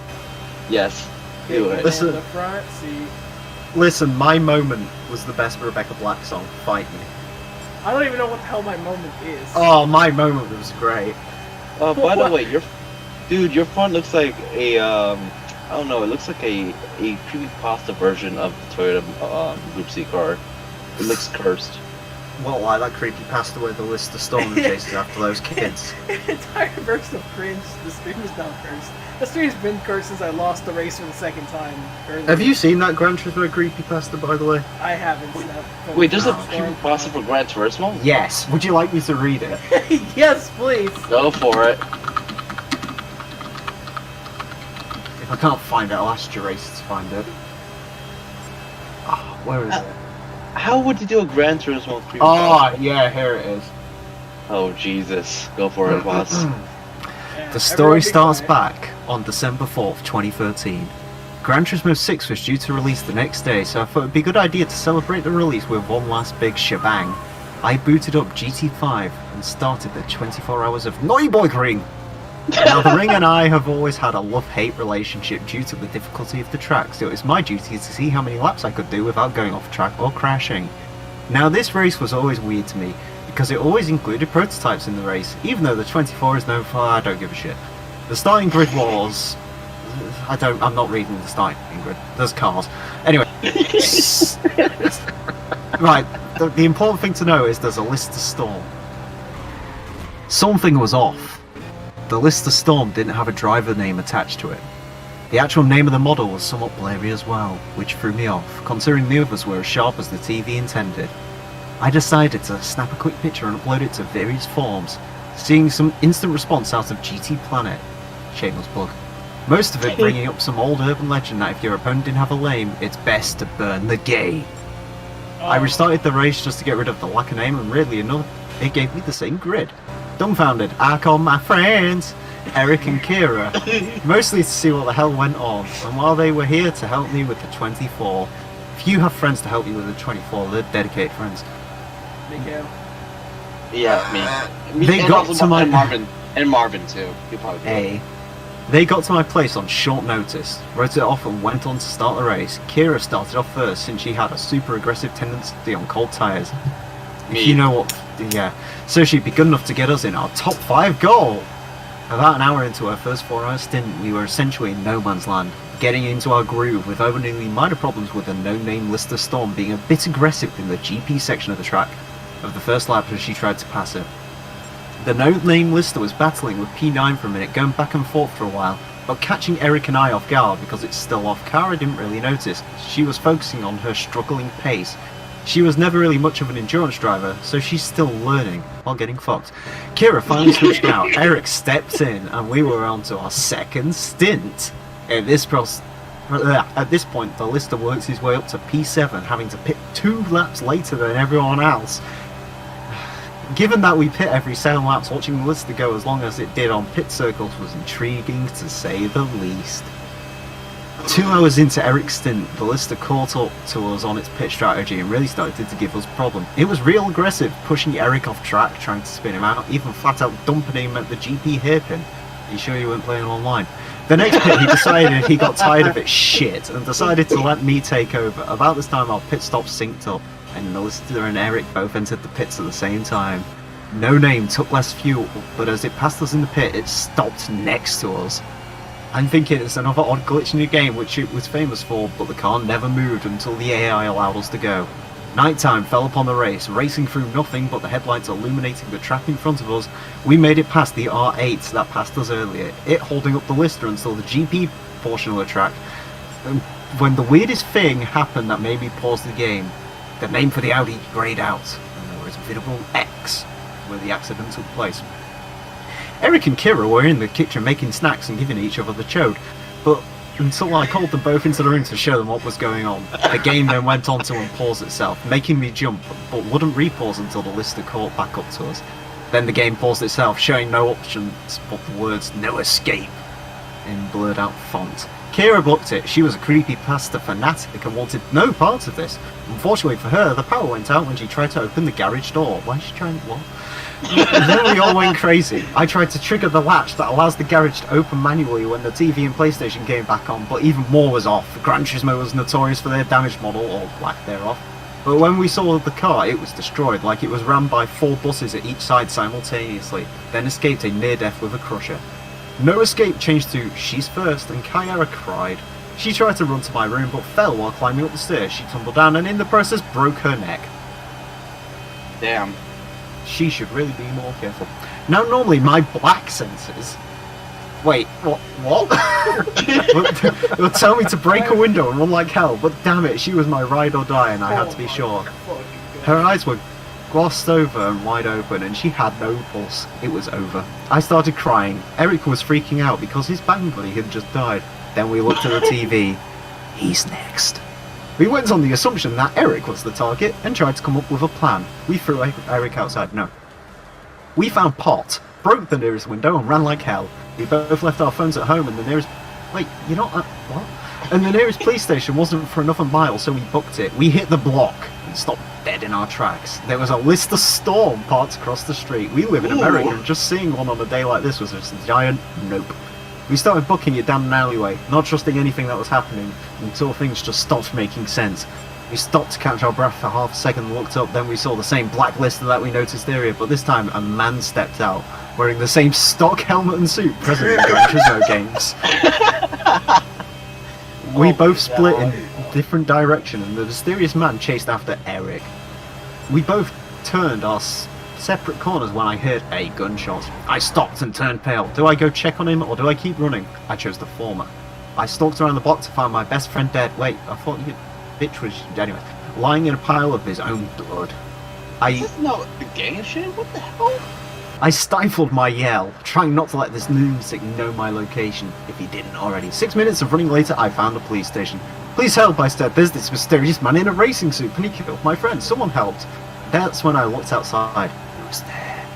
Yes. Do Kicking it. Listen. in the front seat. Listen, My Moment was the best Rebecca Black song. Fight me. I don't even know what the hell my moment is. Oh, My Moment was great. By What? the way, your front looks like a I don't know. It looks like a creepypasta version of the Toyota Group C car. It looks cursed. Well, like that creepy pasta where the list of storm chases after those kids. Entire burst of cringe. The stream is now cursed. The stream's been cursed since I lost the race for the second time. earlier. Have you seen that Gran Turismo creepy pasta, by the way? I haven't. Snap. Wait, there's a Oh. creepypasta for Gran Turismo? Yes. Would you like me to read it? Yes, please. Go for it. If I can't find it, I'll ask Jurace to find it. Oh, where is it? How would you do a Gran Turismo creepypasta? Oh, yeah, here it is. Oh Jesus! Go for it, boss. Yeah, The story everybody starts quiet. back on December 4th, 2013. Gran Turismo 6 was due to release the next day, so I thought it'd be a good idea to celebrate the release with one last big shebang. I booted up GT5 and started the 24 hours of Nürburgring. Now, the Ring and I have always had a love-hate relationship due to the difficulty of the track, so it was my duty to see how many laps I could do without going off track or crashing. Now, this race was always weird to me, because it always included prototypes in the race, even though the 24 is known for I don't give a shit. The starting grid was... I'm not reading the starting grid. There's cars. Anyway. Right, the important thing to know is there's a Lister Storm. Something was off. The Lister Storm didn't have a driver name attached to it. The actual name of the model was somewhat blurry as well, which threw me off, considering the others were as sharp as the TV intended. I decided to snap a quick picture and upload it to various forums, seeing some instant response out of GT Planet. Shameless plug. Most of it bringing up some old urban legend that if your opponent didn't have a lane, it's best to burn the game. I restarted the race just to get rid of the lack of name, and weirdly enough, it gave me the same grid. Dumbfounded, I called my friends, Eric and Kira, mostly to see what the hell went on, and while they were here to help me with the 24, if you have friends to help you with the 24, they're dedicated friends. Miguel. Yeah, me. They and got also to my... And Marvin too. You probably A. They got to my place on short notice, wrote it off and went on to start the race. Kira started off first since she had a super aggressive tendency on cold tyres. If you know what... Yeah. So she'd be good enough to get us in our top 5 goal! About an hour into our first 4-hour stint, we were essentially in no man's land, getting into our groove with only minor problems with the no-name Lister Storm being a bit aggressive in the GP section of the track of the first lap as she tried to pass it. The no-name Lister was battling with P9 for a minute, going back and forth for a while, but catching Eric and I off guard because it's still off. Kara didn't really notice. She was focusing on her struggling pace. She was never really much of an endurance driver, so she's still learning while getting fucked. Kira finally switched out, Eric stepped in, and we were on to our second stint. At this point, the Lister works his way up to P7, having to pit 2 laps later than everyone else. Given that we pit every 7 laps, watching the Lister go as long as it did on pit circles was intriguing to say the least. 2 hours into Eric's stint, the Lister caught up to us on its pit strategy and really started to give us a problem. It was real aggressive, pushing Eric off track, trying to spin him out, even flat out dumping him at the GP hairpin. Are you sure you weren't playing online? The next pit, he decided he got tired of its shit and decided to let me take over. About this time, our pit stop synced up, and the Lister and Eric both entered the pits at the same time. No name took less fuel, but as it passed us in the pit, it stopped next to us. I'm thinking it's another odd glitch in the game which it was famous for, but the car never moved until the AI allowed us to go. Nighttime fell upon the race, racing through nothing but the headlights illuminating the track in front of us. We made it past the R8 that passed us earlier, it holding up the Lister until the GP portion of the track. When the weirdest thing happened that made me pause the game, the name for the Audi grayed out, and there was a visible X where the accident took place. Eric and Kira were in the kitchen making snacks and giving each other the chode, but until I called them both into the room to show them what was going on. The game then went on to unpause itself, making me jump, but wouldn't repause until the Lister caught back up to us. Then the game paused itself, showing no options but the words "No Escape" in blurred out font. Kira blocked it. She was a creepy pasta fanatic and wanted no part of this. Unfortunately for her, the power went out when she tried to open the garage door. Why is she trying? What? Then we all went crazy. I tried to trigger the latch that allows the garage to open manually when the TV and PlayStation came back on, but even more was off. Gran Turismo was notorious for their damaged model, or lack thereof. But when we saw the car, it was destroyed, like it was rammed by 4 buses at each side simultaneously, then escaped a near-death with a crusher. No Escape changed to She's First, and Kyara cried. She tried to run to my room, but fell while climbing up the stairs. She tumbled down and in the process broke her neck. Damn. She should really be more careful. Now, normally my black sensors... Wait, what? It would tell me to break a window and run like hell, but damn it, she was my ride or die and I had to be sure. Her eyes were glossed over and wide open and she had no pulse. It was over. I started crying. Eric was freaking out because his band buddy had just died. Then we looked at the TV. He's next. We went on the assumption that Eric was the target and tried to come up with a plan. We threw Eric outside. No. We found Pot, broke the nearest window and ran like hell. We both left our phones at home and the nearest... Wait, you're not... What? And the nearest police station wasn't for another mile, so we booked it. We hit the block and stopped dead in our tracks. There was a Lister Storm parked across the street. We live in America and just seeing one on a day like this was just a giant nope. We started booking it down an alleyway, not trusting anything that was happening, until things just stopped making sense. We stopped to catch our breath for half a second and looked up, then we saw the same black lister that we noticed earlier, but this time a man stepped out, wearing the same stock helmet and suit present in Gran Turismo games. We both split in different directions, and the mysterious man chased after Eric. We both turned our separate corners when I heard a gunshot. I stopped and turned pale. Do I go check on him or do I keep running? I chose the former. I stalked around the block to find my best friend dead. Wait, I thought you bitch was anyway. Lying in a pile of his own blood. Is this not a gang shit? What the hell? I stifled my yell, trying not to let this lunatic know my location, if he didn't already. 6 minutes of running later, I found a police station. Please help, I said. There's this mysterious man in a racing suit, and he killed my friend. Someone helped. That's when I looked outside. He was there.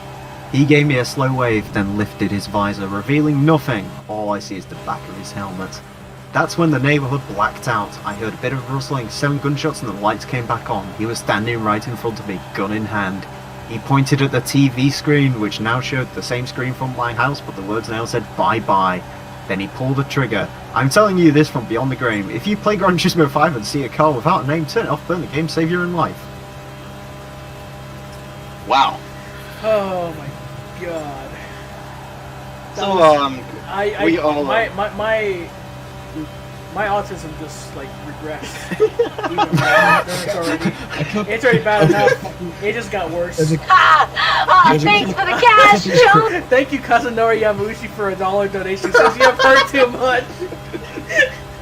He gave me a slow wave, then lifted his visor, revealing nothing. All I see is the back of his helmet. That's when the neighborhood blacked out. I heard a bit of rustling, 7 gunshots, and the lights came back on. He was standing right in front of me, gun in hand. He pointed at the TV screen, which now showed the same screen from my house, but the words now said bye-bye. Then he pulled the trigger. I'm telling you this from beyond the grave. If you play Gran Turismo 5 and see a car without a name, turn it off, burn the game, save your own life. Wow. Oh my god. So, my autism just like regressed. Even more. It's already bad enough. It just got worse. Thanks for the cash, chump! Thank you, cousin Nori Yamauchi, for $1 donation. Says you have heard too much.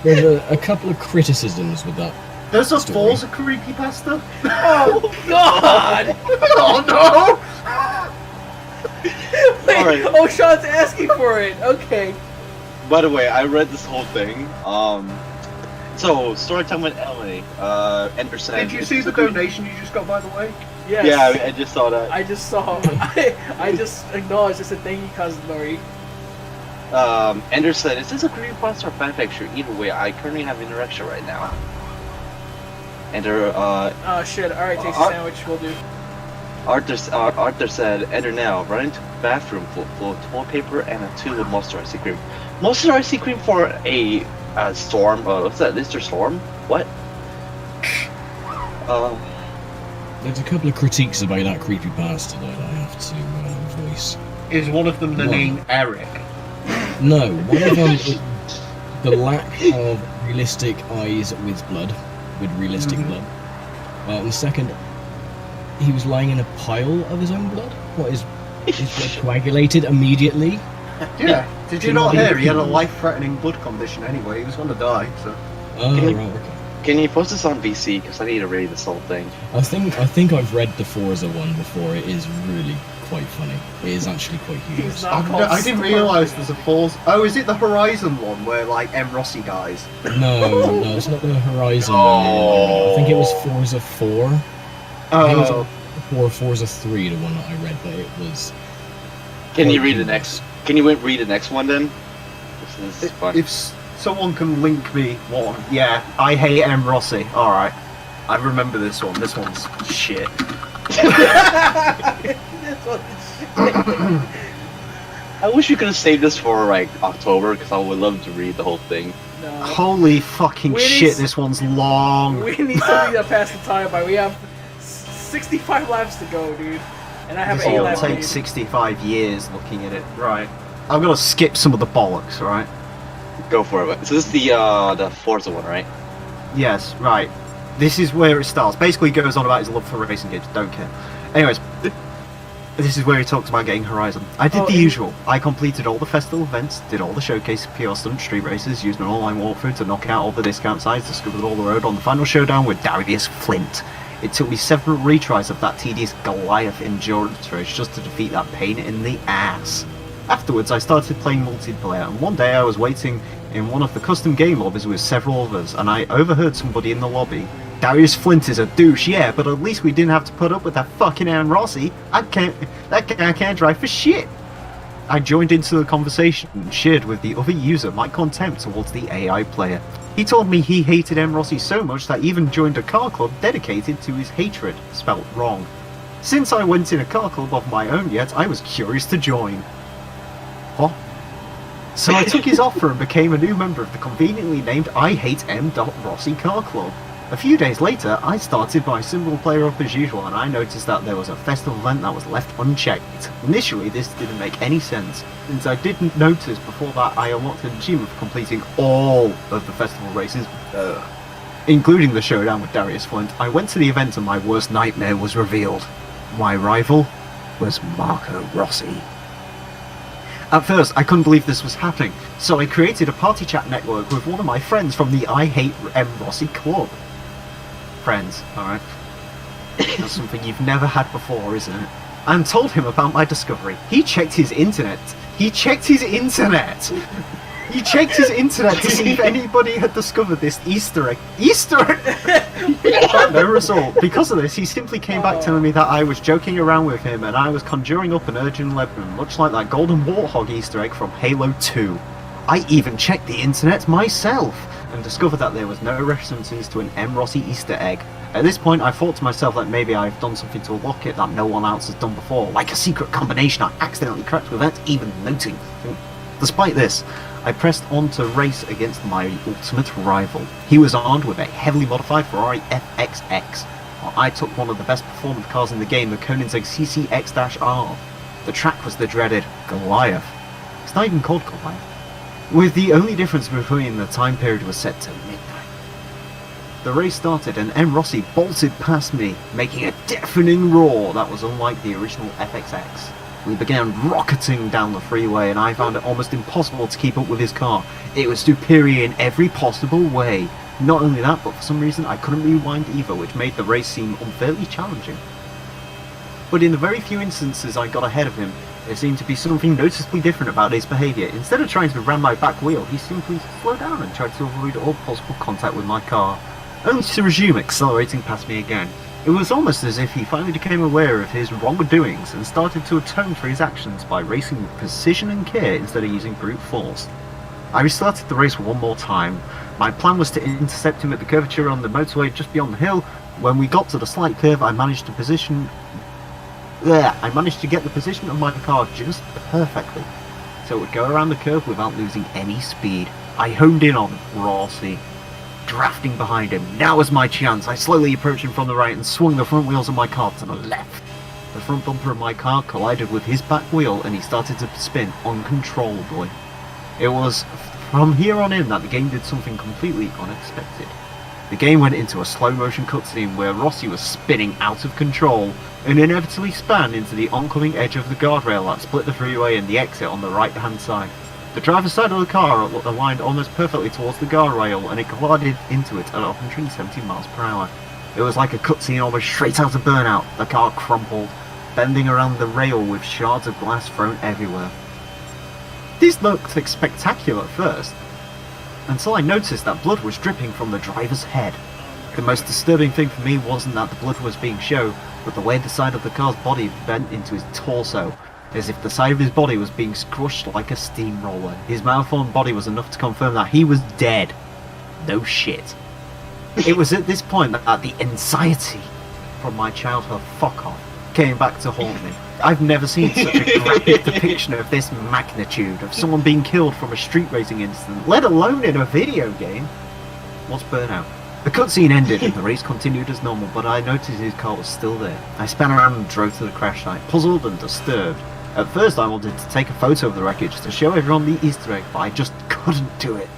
There's a couple of criticisms with that. There's a story. Forza creepypasta? Oh god! Oh no! Wait, Alright. oh, Sean's asking for it. Okay. By the way, I read this whole thing. So story time with Emily. Anderson. Did you see the donation you just got, by the way? Yes. Yeah, I just saw that. I just saw. I just acknowledged. I said thank you, cousin Nori. Anderson, is this a creepypasta or fan fiction? Either way, I currently have an erection right now. Enter. Oh shit! All right, tasty sandwich. We'll do. Arthur said, enter now. Run into the bathroom full of toilet paper and a tube of Monster ice cream. Monster ice cream for a storm? What's that? Mr. Storm? What? There's a couple of critiques about that creepypasta that I have to voice. Is one of them the name Eric? No, one of them is the lack of realistic eyes with blood, with realistic blood. And the second, he was lying in a pile of his own blood. What is his blood coagulated immediately? Yeah. Did you not hear? He had a life-threatening blood condition anyway. He was going to die. So. Oh, Can you- right, okay. Can you post this on VC? Because I need to read this whole thing. I think I've read the Forza one before. It is really quite funny. It is actually quite humorous. He's not called I didn't Storm. realise there's a Forza. Oh, is it the Horizon one where like M. Rossi dies? No, it's not the Horizon one. I think it was Forza 4. I think it was or Forza 3, the one that I read, but it was. Can you quite read the humorous. next? Can you read the next one then? This is fun. If someone can link me one, yeah. I hate M. Rossi. All right, I remember this one. This one's shit. This one's shit. I wish you could have saved this for like October, because I would love to read the whole thing. No. Holy fucking We need shit! s- This one's long. We need something to pass the time by. We have 65 laps to go, dude. And I have This 8 will laps. take dude. 65 years looking at it. Right. I'm gonna skip some of the bollocks. Right. Go for it. So this is the Forza one, right? Yes, right. This is where it starts. Basically, he goes on about his love for racing games. Don't care. Anyways, this is where he talks about getting Horizon. I did the usual. I completed all the festival events, did all the showcase PR stunt street races, used an online walkthrough to knock out all the discount sides, discovered all the road on the final showdown with Darius Flint. It took me several retries of that tedious Goliath endurance race just to defeat that pain in the ass. Afterwards, I started playing multiplayer, and one day I was waiting in one of the custom game lobbies with several others, and I overheard somebody in the lobby. Darius Flint is a douche, yeah, but at least we didn't have to put up with that fucking Aaron Rossi. That guy can't drive for shit. I joined into the conversation and shared with the other user my contempt towards the AI player. He told me he hated M. Rossi so much that he even joined a car club dedicated to his hatred, spelt wrong. Since I went in a car club of my own yet, I was curious to join. What? So I took his offer and became a new member of the conveniently named I Hate M. Rossi Car Club. A few days later, I started my single player up as usual, and I noticed that there was a festival event that was left unchecked. Initially, this didn't make any sense, since I didn't notice before that I unlocked an achievement for completing all of the festival races, including the showdown with Darius Flint. I went to the event and my worst nightmare was revealed. My rival was Marco Rossi. At first, I couldn't believe this was happening, so I created a party chat network with one of my friends from the I Hate M. Rossi club. Friends, alright? That's something you've never had before, isn't it? And told him about my discovery. He checked his internet. He checked his internet to see if anybody had discovered this Easter egg. Easter egg! No result. Because of this, he simply came back telling me that I was joking around with him and I was conjuring up an urgent Lebanon, much like that golden warthog Easter egg from Halo 2. I even checked the internet myself and discovered that there was no references to an M. Rossi Easter egg. At this point, I thought to myself that maybe I've done something to unlock it that no one else has done before, like a secret combination I accidentally cracked without even noting. Despite this, I pressed on to race against my ultimate rival. He was armed with a heavily modified Ferrari FXX, while I took one of the best performance cars in the game, the Koenigsegg CCX-R. The track was the dreaded Goliath. It's not even called Goliath. With the only difference between the time period was set to midnight. The race started and M. Rossi bolted past me, making a deafening roar that was unlike the original FXX. We began rocketing down the freeway and I found it almost impossible to keep up with his car. It was superior in every possible way. Not only that, but for some reason I couldn't rewind either, which made the race seem unfairly challenging. But in the very few instances I got ahead of him, there seemed to be something noticeably different about his behaviour. Instead of trying to ram my back wheel, he simply slowed down and tried to avoid all possible contact with my car, only to resume accelerating past me again. It was almost as if he finally became aware of his wrongdoings and started to atone for his actions by racing with precision and care instead of using brute force. I restarted the race one more time. My plan was to intercept him at the curvature on the motorway just beyond the hill. When we got to the slight curve, I managed to get the position of my car just perfectly, so it would go around the curve without losing any speed. I honed in on Rossi, drafting behind him. Now was my chance. I slowly approached him from the right and swung the front wheels of my car to the left. The front bumper of my car collided with his back wheel and he started to spin uncontrollably. It was from here on in that the game did something completely unexpected. The game went into a slow motion cutscene where Rossi was spinning out of control and inevitably span into the oncoming edge of the guardrail that split the freeway and the exit on the right hand side. The driver's side of the car aligned almost perfectly towards the guardrail and it collided into it at 170 miles per hour. It was like a cutscene almost straight out of Burnout. The car crumpled, bending around the rail with shards of glass thrown everywhere. This looked spectacular at first, until I noticed that blood was dripping from the driver's head. The most disturbing thing for me wasn't that the blood was being shown, but the way the side of the car's body bent into his torso, as if the side of his body was being crushed like a steamroller. His malformed body was enough to confirm that he was dead. No shit. It was at this point that the anxiety from my childhood fuck-off came back to haunt me. I've never seen such a graphic depiction of this magnitude, of someone being killed from a street racing incident, let alone in a video game. What's Burnout? The cutscene ended and the race continued as normal, but I noticed his car was still there. I span around and drove to the crash site, puzzled and disturbed. At first I wanted to take a photo of the wreckage to show everyone the Easter egg, but I just couldn't do it.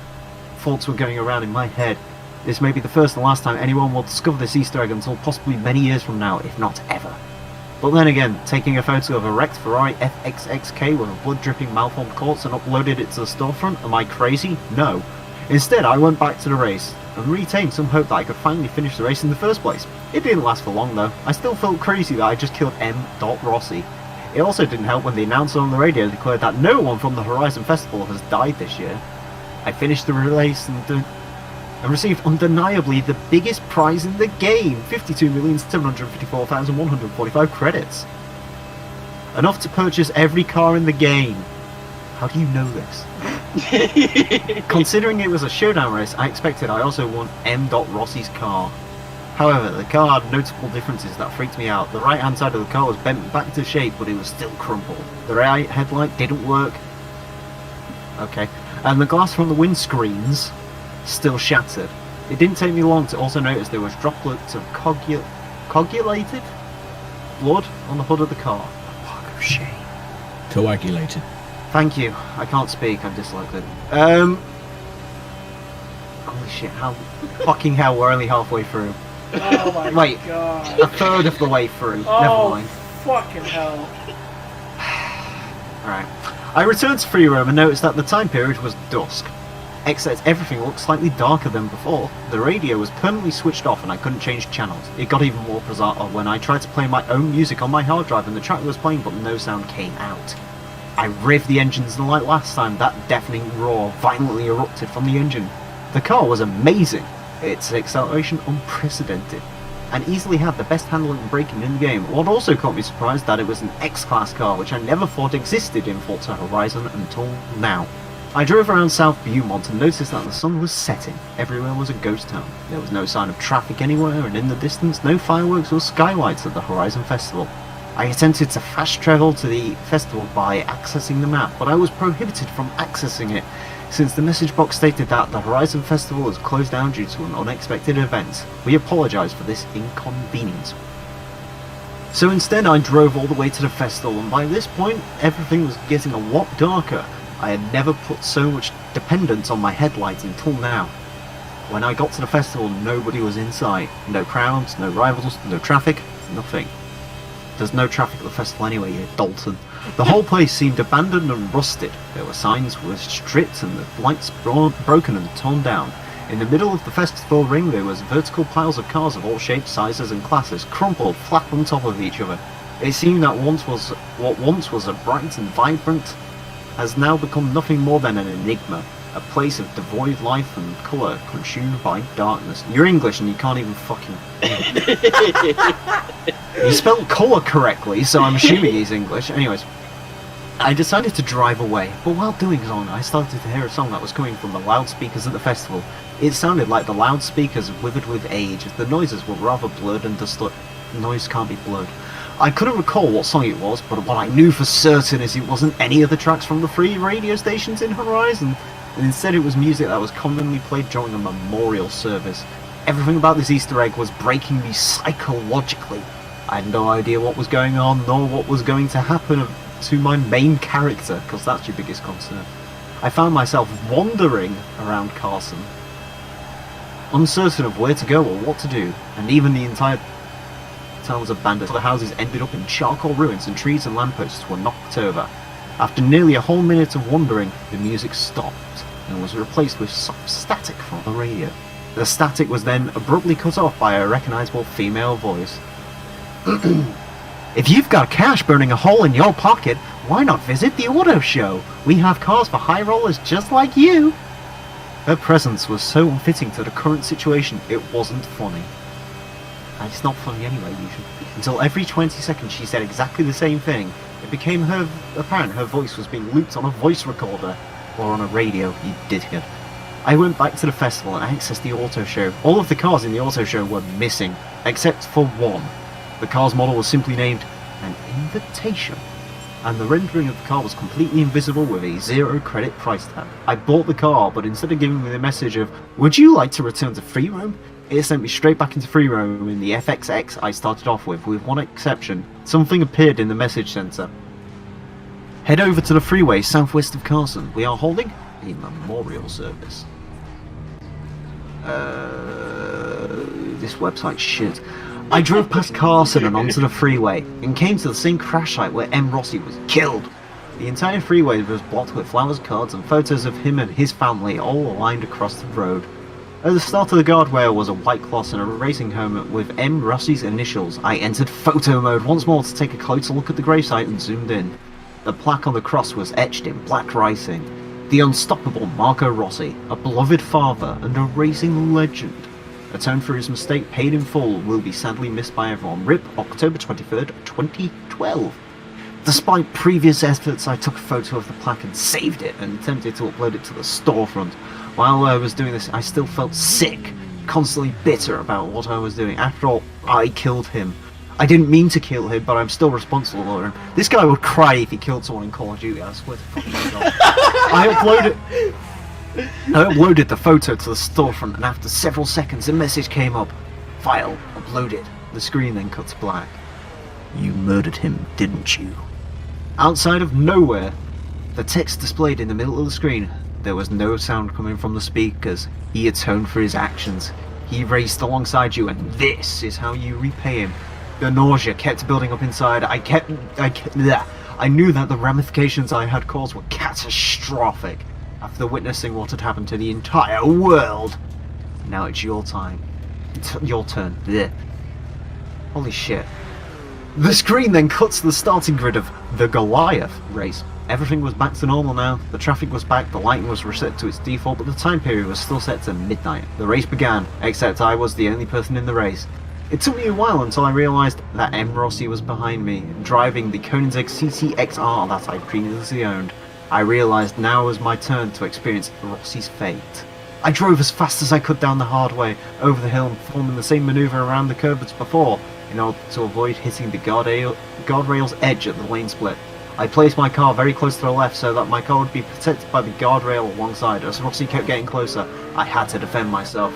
Thoughts were going around in my head. This may be the first and last time anyone will discover this Easter egg until possibly many years from now, if not ever. But then again, taking a photo of a wrecked Ferrari FXXK with a blood-dripping malformed corpse and uploaded it to the storefront, am I crazy? No. Instead, I went back to the race and retained some hope that I could finally finish the race in the first place. It didn't last for long though. I still felt crazy that I just killed M. Rossi. It also didn't help when the announcer on the radio declared that no one from the Horizon Festival has died this year. I finished the race and received undeniably the biggest prize in the game, 52,754,145 credits. Enough to purchase every car in the game. How do you know this? Considering it was a showdown race, I expected I also won M. Rossi's car. However, the car had notable differences that freaked me out. The right hand side of the car was bent back into shape, but it was still crumpled. The right headlight didn't work. Okay. And the glass from the windscreens still shattered. It didn't take me long to also notice there was droplets of coagulated blood on the hood of the car. A mark of shame. Coagulated. Thank you. I can't speak. I'm dyslexic. Holy shit! How fucking hell? We're only halfway through. Oh my Wait, god. a third of the way through. Oh, Never mind. fucking hell. Alright. I returned to free roam and noticed that the time period was dusk. Except everything looked slightly darker than before. The radio was permanently switched off and I couldn't change channels. It got even more bizarre when I tried to play my own music on my hard drive and the track was playing but no sound came out. I revved the engines and like last time, that deafening roar violently erupted from the engine. The car was amazing. Its acceleration unprecedented, and easily had the best handling and braking in the game. What also caught me surprised that it was an X-Class car, which I never thought existed in Forza Horizon until now. I drove around South Beaumont and noticed that the sun was setting. Everywhere was a ghost town. There was no sign of traffic anywhere, and in the distance, no fireworks or skylights at the Horizon Festival. I attempted to fast travel to the festival by accessing the map, but I was prohibited from accessing it, since the message box stated that the Horizon Festival is closed down due to an unexpected event. We apologise for this inconvenience. So instead I drove all the way to the festival, and by this point everything was getting a lot darker. I had never put so much dependence on my headlights until now. When I got to the festival, nobody was in sight. No crowds, no rivals, no traffic, nothing. There's no traffic at the festival anyway, you Dalton. The whole place seemed abandoned and rusted. There were signs were stripped and the lights broken and torn down. In the middle of the festival ring there was vertical piles of cars of all shapes, sizes and classes, crumpled flat on top of each other. It seemed that what once was a bright and vibrant has now become nothing more than an enigma. A place of devoid life and colour, consumed by darkness. You're English and you can't even fucking... He spelled colour correctly, so I'm assuming he's English. Anyways, I decided to drive away, but while doing so, I started to hear a song that was coming from the loudspeakers at the festival. It sounded like the loudspeakers withered with age. The noises were rather blurred and noise can't be blurred. I couldn't recall what song it was, but what I knew for certain is it wasn't any of the tracks from the free radio stations in Horizon. Instead it was music that was commonly played during a memorial service. Everything about this Easter egg was breaking me psychologically. I had no idea what was going on, nor what was going to happen to my main character, because that's your biggest concern. I found myself wandering around Carson, uncertain of where to go or what to do, and even the entire town was abandoned. The houses ended up in charcoal ruins and trees and lampposts were knocked over. After nearly a whole minute of wandering, the music stopped and was replaced with soft static from the radio. The static was then abruptly cut off by a recognisable female voice. If you've got cash burning a hole in your pocket, why not visit the auto show? We have cars for high rollers just like you. Her presence was so unfitting to the current situation, it wasn't funny. And it's not funny anyway, usually. Until every 20 seconds she said exactly the same thing. It became apparent her voice was being looped on a voice recorder, or on a radio, you dickhead. I went back to the festival and accessed the auto show. All of the cars in the auto show were missing, except for one. The car's model was simply named an Invitation, and the rendering of the car was completely invisible with a 0 credit price tag. I bought the car, but instead of giving me the message of, would you like to return to free roam? It sent me straight back into free roam in the FXX I started off with one exception. Something appeared in the message center. Head over to the freeway southwest of Carson. We are holding a memorial service. This website's shit. I drove past Carson and onto the freeway, and came to the same crash site where M. Rossi was killed. The entire freeway was blocked with flowers, cards, and photos of him and his family all aligned across the road. At the start of the guardrail was a white cross and a racing helmet with M. Rossi's initials. I entered photo mode once more to take a closer look at the gravesite and zoomed in. The plaque on the cross was etched in black writing. The unstoppable Marco Rossi, a beloved father and a racing legend. Atoned for his mistake, paid in full, will be sadly missed by everyone. RIP, October 23rd, 2012. Despite previous efforts, I took a photo of the plaque and saved it and attempted to upload it to the storefront. While I was doing this, I still felt sick, constantly bitter about what I was doing. After all, I killed him. I didn't mean to kill him, but I'm still responsible for him. This guy would cry if he killed someone in Call of Duty, I swear to fucking God. I I uploaded the photo to the storefront, and after several seconds, a message came up. File uploaded. The screen then cut to black. You murdered him, didn't you? Outside of nowhere, the text displayed in the middle of the screen. There was no sound coming from the speakers. He atoned for his actions. He raced alongside you, and this is how you repay him. The nausea kept building up inside. I knew that the ramifications I had caused were catastrophic after witnessing what had happened to the entire world. Now it's your time. It's your turn. Blech. Holy shit. The screen then cuts to the starting grid of the Goliath race. Everything was back to normal now. The traffic was back, the lighting was reset to its default, but the time period was still set to midnight. The race began, except I was the only person in the race. It took me a while until I realised that M. Rossi was behind me, driving the Koenigsegg CC-XR that I previously owned. I realised now was my turn to experience Rossi's fate. I drove as fast as I could down the hard way, over the hill, performing the same manoeuvre around the curve as before, in order to avoid hitting the guardrail's edge at the lane split. I placed my car very close to the left so that my car would be protected by the guardrail alongside. As Rossi kept getting closer, I had to defend myself.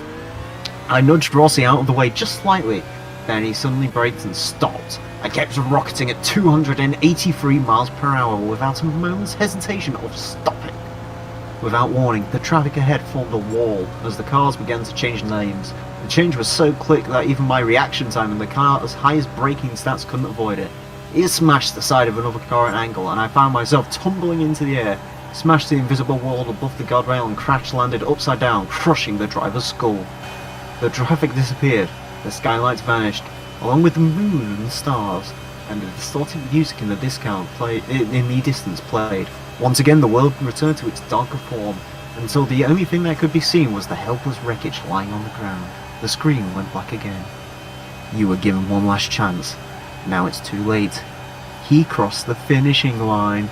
I nudged Rossi out of the way just slightly, then he suddenly braked and stopped. I kept rocketing at 283 miles per hour without a moment's hesitation of stopping. Without warning, the traffic ahead formed a wall as the cars began to change lanes. The change was so quick that even my reaction time and the car's highest braking stats couldn't avoid it. It smashed the side of another car at an angle, and I found myself tumbling into the air, smashed the invisible wall above the guardrail and crash-landed upside down, crushing the driver's skull. The traffic disappeared, the skylights vanished, along with the moon and the stars, and the distorted music in the distance played. Once again the world returned to its darker form, until the only thing that could be seen was the helpless wreckage lying on the ground. The screen went black again. You were given one last chance. Now it's too late. He crossed the finishing line.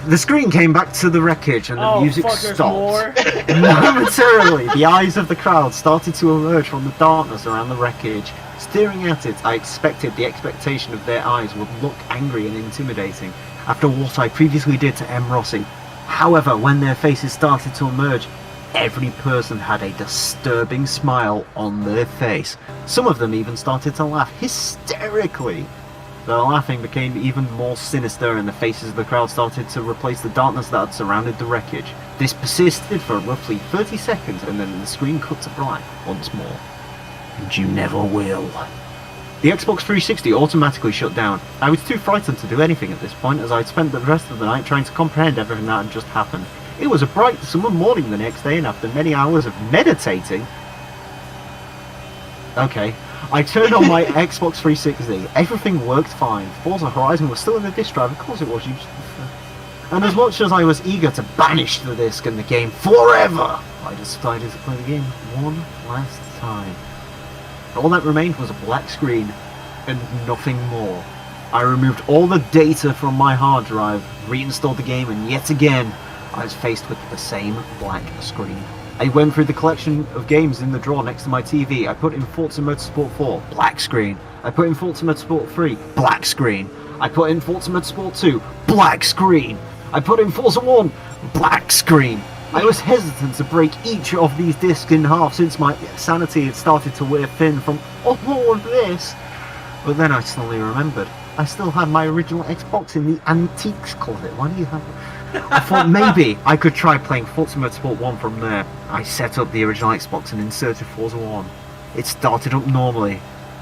The screen came back to the wreckage and the music stopped. Momentarily, the eyes of the crowd started to emerge from the darkness around the wreckage. Staring at it, I expected the expectation of their eyes would look angry and intimidating after what I previously did to M. Rossi. However, when their faces started to emerge, every person had a disturbing smile on their face. Some of them even started to laugh hysterically. The laughing became even more sinister and the faces of the crowd started to replace the darkness that had surrounded the wreckage. This persisted for roughly 30 seconds and then the screen cut to black once more. And you never will. The Xbox 360 automatically shut down. I was too frightened to do anything at this point as I'd spent the rest of the night trying to comprehend everything that had just happened. It was a bright summer morning the next day and after many hours of meditating... Okay. I turned on my Xbox 360. Everything worked fine. Forza Horizon was still in the disk drive, of course it was. And as much as I was eager to banish the disc and the game forever, I decided to play the game one last time. All that remained was a black screen and nothing more. I removed all the data from my hard drive, reinstalled the game, and yet again, I was faced with the same black screen. I went through the collection of games in the drawer next to my TV. I put in Forza Motorsport 4, black screen. I put in Forza Motorsport 3, black screen. I put in Forza Motorsport 2, black screen. I put in Forza 1, black screen. I was hesitant to break each of these discs in half since my sanity had started to wear thin from all of this. But then I suddenly remembered. I still had my original Xbox in the antiques closet. Why do you have it? I thought maybe I could try playing Forza Motorsport 1 from there. I set up the original Xbox and inserted Forza 1. It started up normally,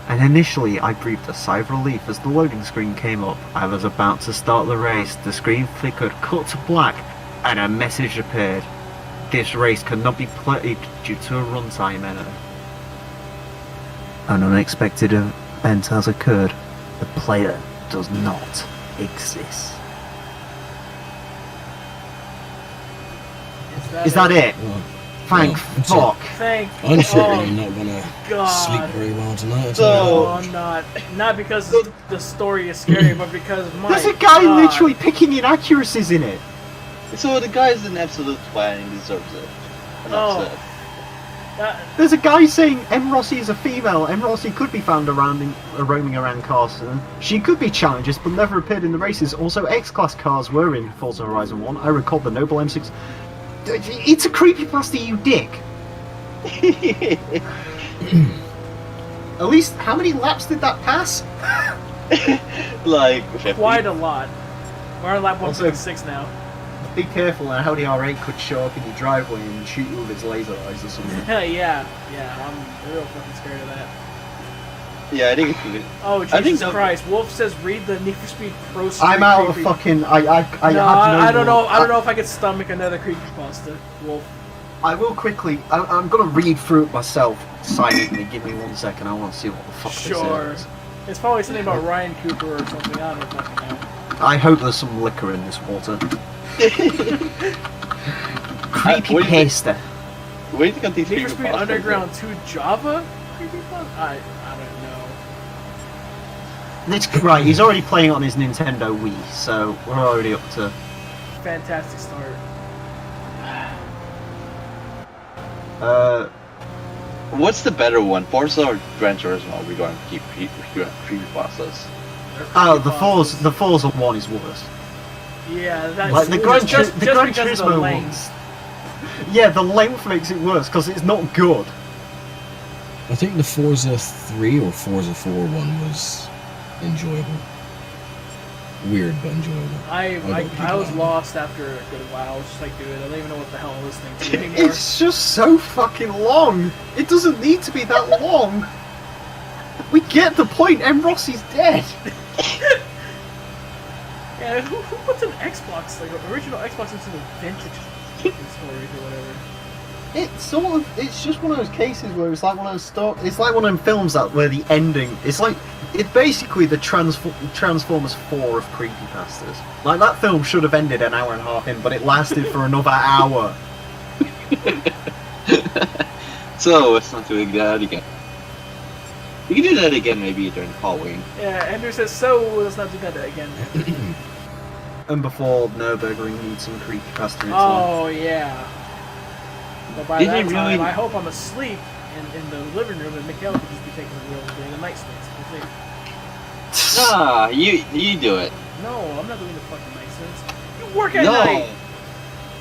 and initially I breathed a sigh of relief as the loading screen came up. I was about to start the race, the screen flickered, cut to black, and a message appeared. This race cannot be played due to a runtime error. An unexpected event has occurred. The player does not exist. Is that it? Well, Thank fuck. I'm certainly not gonna sleep very well tonight. No, I'm not. Not because the story is scary, but because There's a guy literally picking inaccuracies in it. So the guy's an absolute twat and he deserves it. Enough said. There's a guy saying M. Rossi is a female. M. Rossi could be found roaming around Carson. She could be challenges, but never appeared in the races. Also, X-Class cars were in Forza Horizon 1. I recall the Noble M6. It's a creepypasta, you dick. At least, how many laps did that pass? Like 50. Quite a lot. We're on lap Also- 156 now. Be careful now, how the R8 could show up in your driveway and shoot you with its laser eyes or something. yeah, I'm real fucking scared of that. Yeah, I think it's good. Oh, I think Jesus the- Christ. Wolf says read the Need for Speed Pro Story I'm out of creepy- fucking. I No, have no I don't know. more- I don't know if I could stomach another creepypasta, Wolf. I will quickly. I'm gonna read through it myself silently. Give me 1 second. I want to see what the fuck Sure. this is. It's probably something about Ryan Cooper or something. I don't fucking know. I hope there's some liquor in this water. Creepy What do you think? pasta. Where do you think these Need for Speed creepypastas Underground 2 Java creepypasta? I don't know. It's right. He's already playing it on his Nintendo Wii, so we're already up to. Fantastic start. What's the better one, Forza or Gran Turismo? Are we going to keep creepypastas? Oh, the Forza one is worse. Yeah, that's Like the Gran just Turismo because of the length. ones. Yeah, the length makes it worse because it's not good. I think the Forza 3 or Forza 4 one was enjoyable. Weird, but enjoyable. I was lost after a good while. I was just like, dude, I don't even know what the hell I'm listening to anymore. It's just so fucking long. It doesn't need to be that long. We get the point. M. Rossi's dead. Yeah, who puts an Xbox, like original Xbox into the vintage stories or whatever? It's just one of those cases where it's like one of those it's like one of them films that where the ending, it's basically the Transformers 4 of creepypastas. Like that film should have ended an hour and a half in, but it lasted for another hour. So, let's not do that again. We can do that again maybe during Halloween. Yeah, Andrew says, so let's not do that again. And before Nürburgring needs some creepypasta into Oh, yeah. But by Did that he time, really- I hope I'm asleep in the living room and Mikhail could just be taking the wheel during the night swings. We'll see. Nah, you do it. No, I'm not doing the fucking night swings. You work at No. night!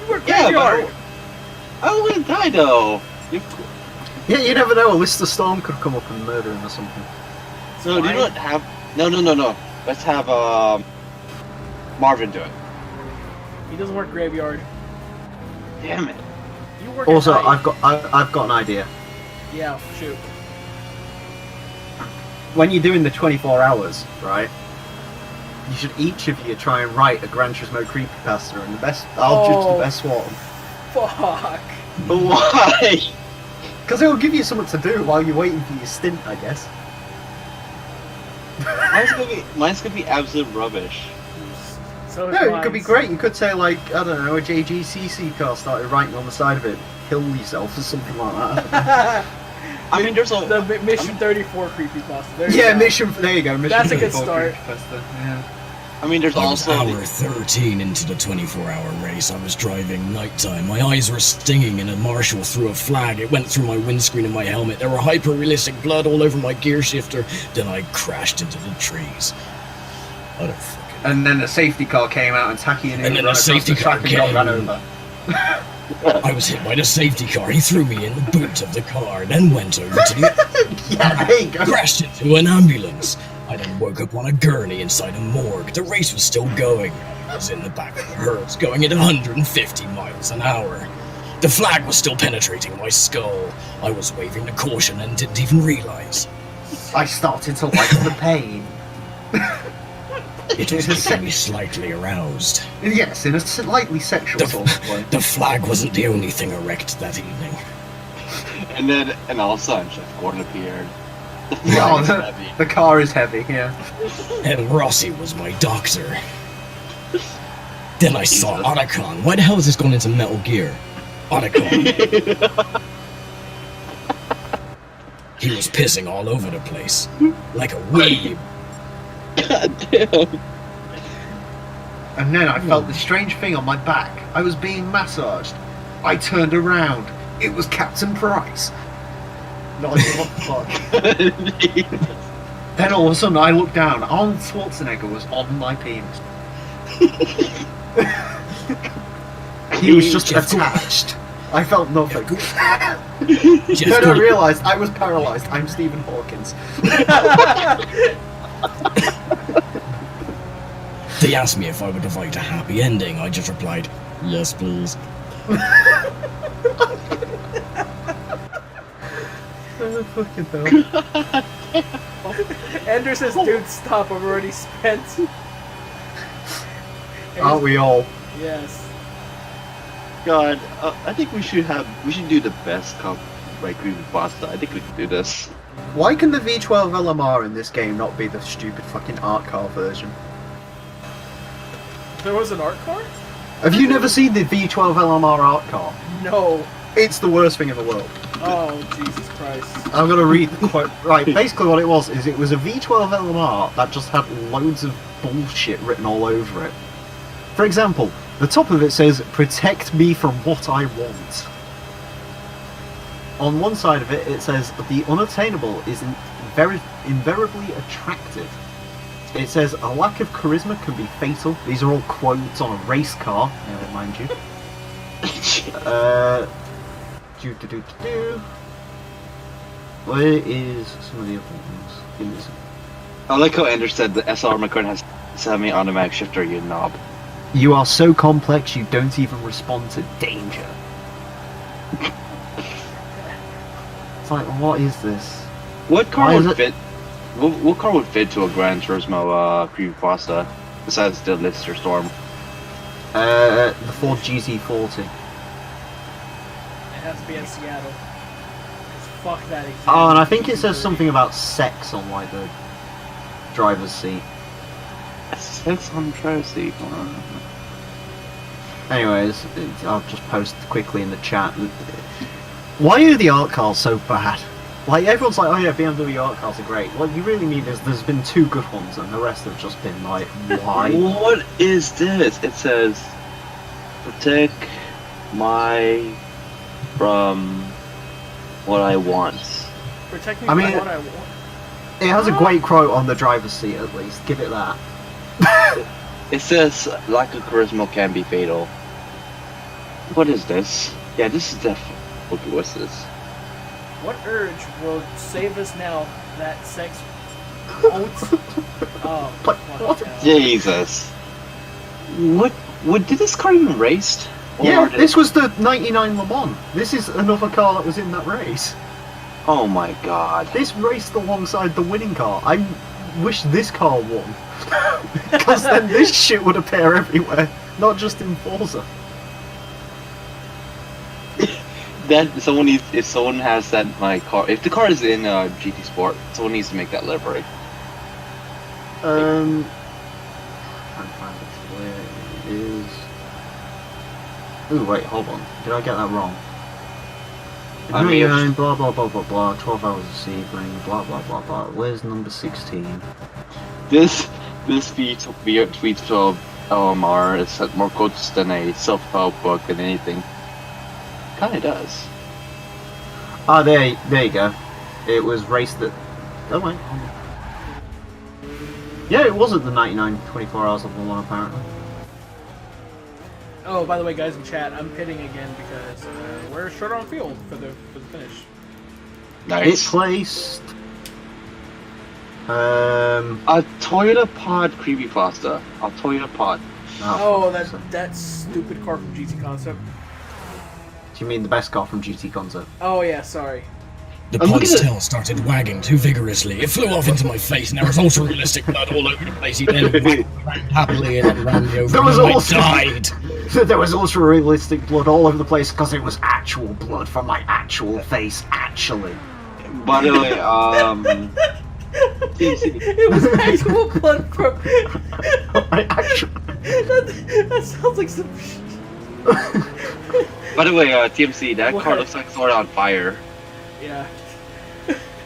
You work Yeah, graveyard! but I don't want to die though. Yeah, you never know. A Lister Storm could come up and murder him or something. So do you not have? No. Let's have Marvin do it. He doesn't work graveyard. Damn it. You work Also, at night. I've got an idea. Yeah, shoot. When you're doing the 24 hours, right? You should each of you try and write a Gran Turismo creepypasta, and I'll judge the best one. Fuck. But why? Because it'll give you something to do while you're waiting for your stint, I guess. Mine's gonna be absolute rubbish. So is No, it mine. could be great. You could say, like, I don't know, a JGCC car started writing on the side of it, kill yourself or something like that. I mean, there's a The Mission 34 creepypasta. There you Yeah, go. there you go. Mission That's a good 34 start. creepypasta, yeah. I mean, there's I was also hour 13 into the 24-hour race. I was driving nighttime. My eyes were stinging and a marshal threw a flag. It went through my windscreen and my helmet. There were hyper-realistic blood all over my gear shifter. Then I crashed into the trees. I don't fucking... And then a safety car came out and Taki and And then a safety car and got came. run over. I was hit by the safety car. He threw me in the boot of the car, then went over to the... Yeah, there you go. crashed into an ambulance. I then woke up on a gurney inside a morgue. The race was still going. I was in the back of the hearse, going at 150 miles an hour. The flag was still penetrating my skull. I was waving the caution and didn't even realize. I started to like the pain. It was making me slightly aroused. Yes, in a slightly sexual sort of way. The flag wasn't the only thing erect that evening. and all of a sudden, Chef Gordon appeared. The Yeah, flag is heavy. the car is heavy, yeah. And Rossi was my doctor. Then I saw Otacon. Why the hell has this gone into Metal Gear? Otacon. He was pissing all over the place. Like a weeb. God damn. And then I felt this strange thing on my back. I was being massaged. I turned around. It was Captain Price. Not what the fuck. Then all of a sudden I looked down, Arnold Schwarzenegger was on my penis. He was just attached. I felt nothing. Then I realised I was paralysed. I'm Stephen Hawkins. They asked me if I would invite a happy ending. I just replied, yes, please. Oh, fucking hell. Ender says, dude, stop, I'm already spent. Aren't we all? Yes. God, I think we should do the best like creepypasta. I think we can do this. Why can the V12 LMR in this game not be the stupid fucking art car version? There was an art car? Have you never seen the V12 LMR art car? No. It's the worst thing in the world. Oh, Jesus Christ. I'm gonna read the quote. Right, basically what it was is it was a V12 LMR that just had loads of bullshit written all over it. For example, the top of it says, "Protect me from what I want." On one side of it, it says, "The unattainable is invariably attractive." It says, "A lack of charisma can be fatal." These are all quotes on a race car, mind you. Where is some of the other ones? Give me some. I like how Ender said the SR McCurtain has semi-automatic shifter, you knob. You are so complex you don't even respond to danger. It's like, what is this? What car would fit? What car would fit to a Gran Turismo creepypasta besides the Lister Storm? The Ford GT40. It has to be in Seattle. 'Cause fuck that exam. Oh, and I think it says something about sex on like the driver's seat. Sex on the driver's seat. Anyways, I'll just post quickly in the chat. Why are the art cars so bad? Like, everyone's like, oh yeah, BMW art cars are great. What you really mean is there's been 2 good ones and the rest have just been like, why? What is this? It says, protect my from what I want. Protect me I from mean, what I want. It has a great quote on the driver's seat at least, give it that. It says, lack of charisma can be fatal. What is this? Yeah, this is definitely... Okay, what's this? What urge will save us now that sex won't? Oh, What? fuck hell. Jesus. What did this car even race? Yeah, this was the 99 Le Mans. This is another car that was in that race. Oh my god. This raced alongside the winning car. I wish this car won. Because then this shit would appear everywhere, not just in Forza. That someone needs, if someone has that car, if the car is in GT Sport, someone needs to make that livery. Can't find it where it is. Ooh, wait, hold on. Did I get that wrong? I may have- Blah blah blah blah blah. 12 hours of Sebring. Blah blah blah blah. Where's number 16? This tweet of LMR is had more quotes than a self-help book and anything. Kinda does. Ah, there you go. It was raced at. Oh wait. Yeah, it was at the 99 24 hours of Le Mans apparently. Oh, by the way, guys in chat, I'm pitting again because we're short on field for the finish. It placed. A Toyota Pod creepypasta. A Toyota Pod. Oh, that stupid car from GT Concept. Do you mean the best car from GT Concept? Oh yeah, sorry. The pod's tail started wagging too vigorously. It flew off into my face, and there was also realistic blood all over the place. He then ran happily and then ran me over. There was and also I died. There was also realistic blood all over the place because it was actual blood from my actual face, actually. By the way, It was actual blood from. My actual. that sounds like some. by the way, TMC, that car looks like it's already on fire. Yeah.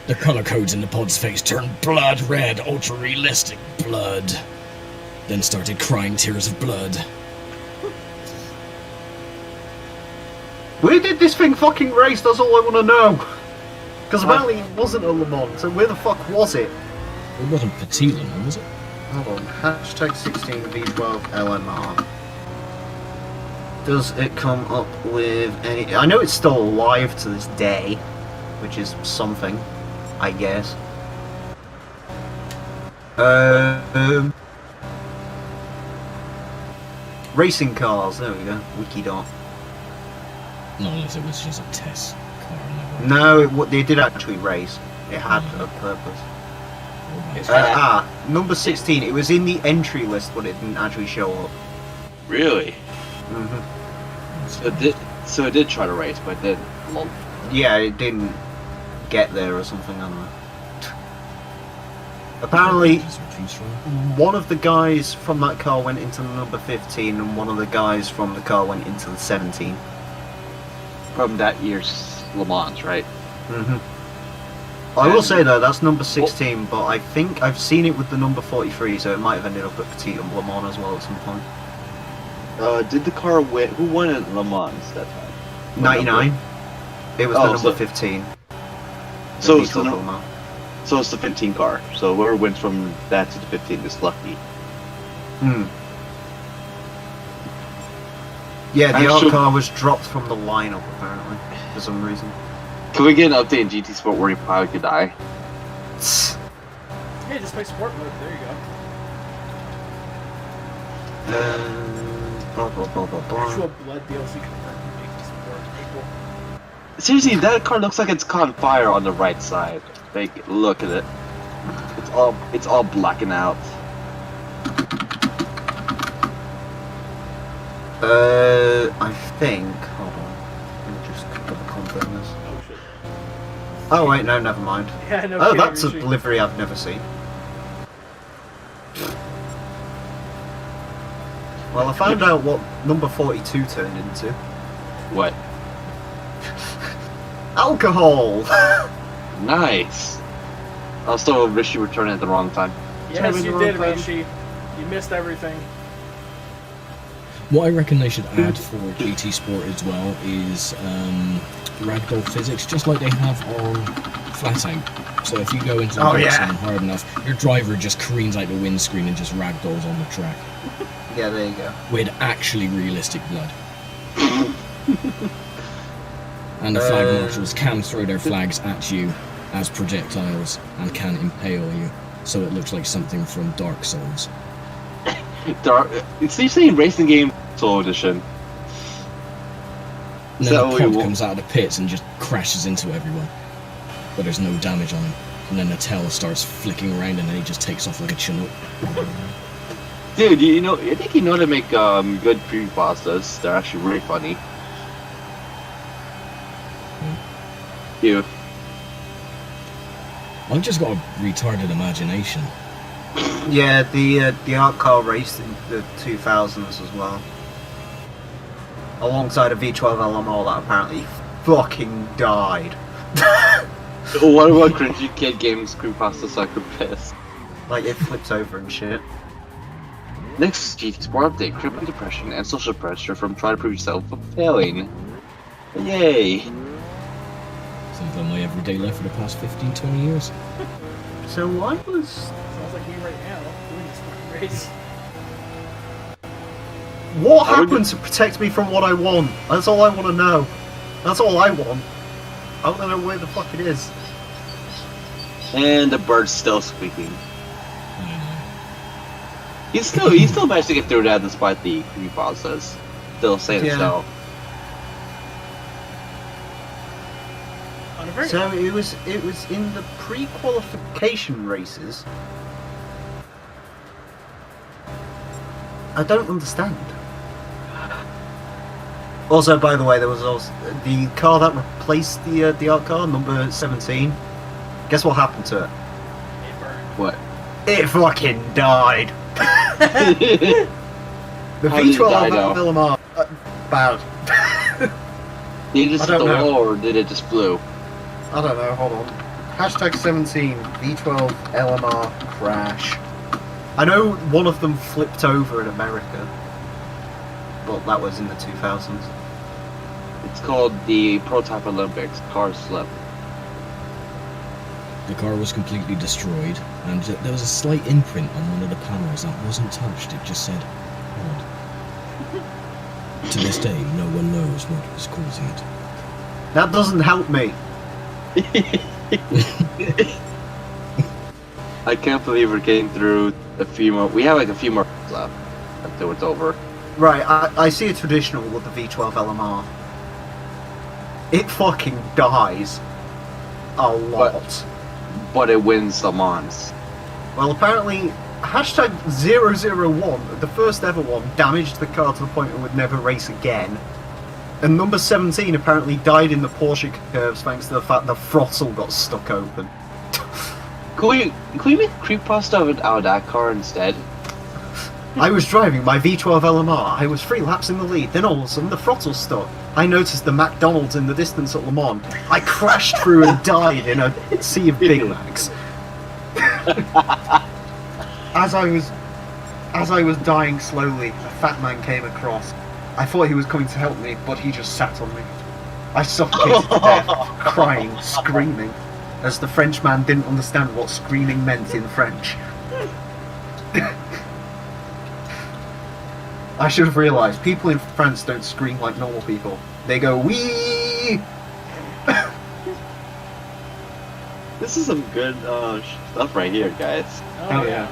The color codes in the pod's face turned blood red, ultra realistic blood. Then started crying tears of blood. Where did this thing fucking race? That's all I want to know. Because apparently it wasn't a Le Mans, so where the fuck was it? It wasn't Petit Le Mans, was it? Hold on, hashtag 16 V12 LMR. Does it come up with any... I know it's still alive to this day, which is something, I guess. Racing cars, there we go, Wikidot. Not unless it was just a test car. No, they did actually race. It had a purpose. Number 16, it was in the entry list, but it didn't actually show up. Really? Mm-hmm. So it did try to race, but it didn't. Yeah, it didn't get there or something, I don't know. Apparently, one of the guys from that car went into the number 15, and one of the guys from the car went into the 17. From that year's Le Mans, right? Mm-hmm. I will say though, that's number 16, but I think I've seen it with the number 43, so it might have ended up at Petit Le Mans as well at some point. Did the car win? Who won at Le Mans that time? 99. It was the number 15. So The so it's the 15 car. So whoever wins from that to the 15 is lucky. Hmm. Yeah, the art car was dropped from the lineup apparently for some reason. Can we get an update in GT Sport where your pilot could die? Hey, just play sport mode. There you go. Blah, blah, blah, blah, blah. Actual blood DLC confirmed. Make sport equal. Seriously, that car looks like it's caught on fire on the right side. Like, look at it. It's all blacking out. I think. Hold on. Let me just double confirm this. Oh shit. Oh wait, no, never mind. Yeah, no Oh, kidding, that's a Rishi. livery I've never seen. Well, I found out what number 42 turned into. What? Alcohol! Nice. I still wish you were turning at the wrong time. Yes, you did, Rishi. You missed everything. What I reckon they should add for GT Sport as well is ragdoll physics, just like they have on Flat Out. So if you go into the zone hard enough, your driver just careens out the windscreen and just ragdolls on the track. Yeah, there you go. With actually realistic blood. And the flag marshals can throw their flags at you as projectiles and can impale you, so it looks like something from Dark Souls. It's usually in racing game Soul Edition. And then the pod comes out of the pits and just crashes into everyone, but there's no damage on him. And then the tail starts flicking around and then he just takes off like a chinook. Dude, I think you know how to make good creepypastas. They're actually really funny. You. I've just got a retarded imagination. Yeah, the art car raced in the 2000s as well. Alongside a V12 LMR that apparently fucking died. What about cringy kid games creepypasta so I could piss? Like, it flips over and shit. Next GT Sport update, crippling depression and social pressure from trying to prove yourself but failing. Yay! Sounds like my everyday life for the past 15-20 years. So I was... Sounds like me right now doing this fucking race. What happened to protect me from what I want? That's all I want to know. That's all I want. I want to know where the fuck it is. And the bird's still squeaking. He still managed to get through that despite the creepypastas. Still saying itself. So it was in the pre-qualification races. I don't understand. Also, by the way, there was also the car that replaced the art car, number 17. Guess what happened to it? It burned. What? It fucking died. The How did it die, V12 though? LMR. Bad. Did it just I hit don't the know. wall or did it just blew? I don't know, hold on. Hashtag 17 V12 LMR crash. I know one of them flipped over in America, but that was in the 2000s. It's called the Prototype Olympics. Cars slip. The car was completely destroyed, and there was a slight imprint on one of the panels that wasn't touched. It just said, "odd." To this day, no one knows what was causing it. That doesn't help me. I can't believe we're getting through a few more. We have like a few more left until it's over. Right, I see a traditional with the V12 LMR. It fucking dies a lot. But it wins Le Mans. Well, apparently, hashtag 001, the first ever one, damaged the car to the point it would never race again. And number 17 apparently died in the Porsche curves thanks to the fact the throttle got stuck open. Can we make creepypasta out of that car instead? I was driving my V12 LMR, I was 3 laps in the lead, then all of a sudden the throttle stuck. I noticed the McDonald's in the distance at Le Mans. I crashed through and died in a sea of Big Macs. As I was dying slowly, a fat man came across. I thought he was coming to help me, but he just sat on me. I suffocated to death, crying, screaming, as the Frenchman didn't understand what screaming meant in French. I should have realised, people in France don't scream like normal people. They go, wee! This is some good stuff right here, guys. Oh yeah.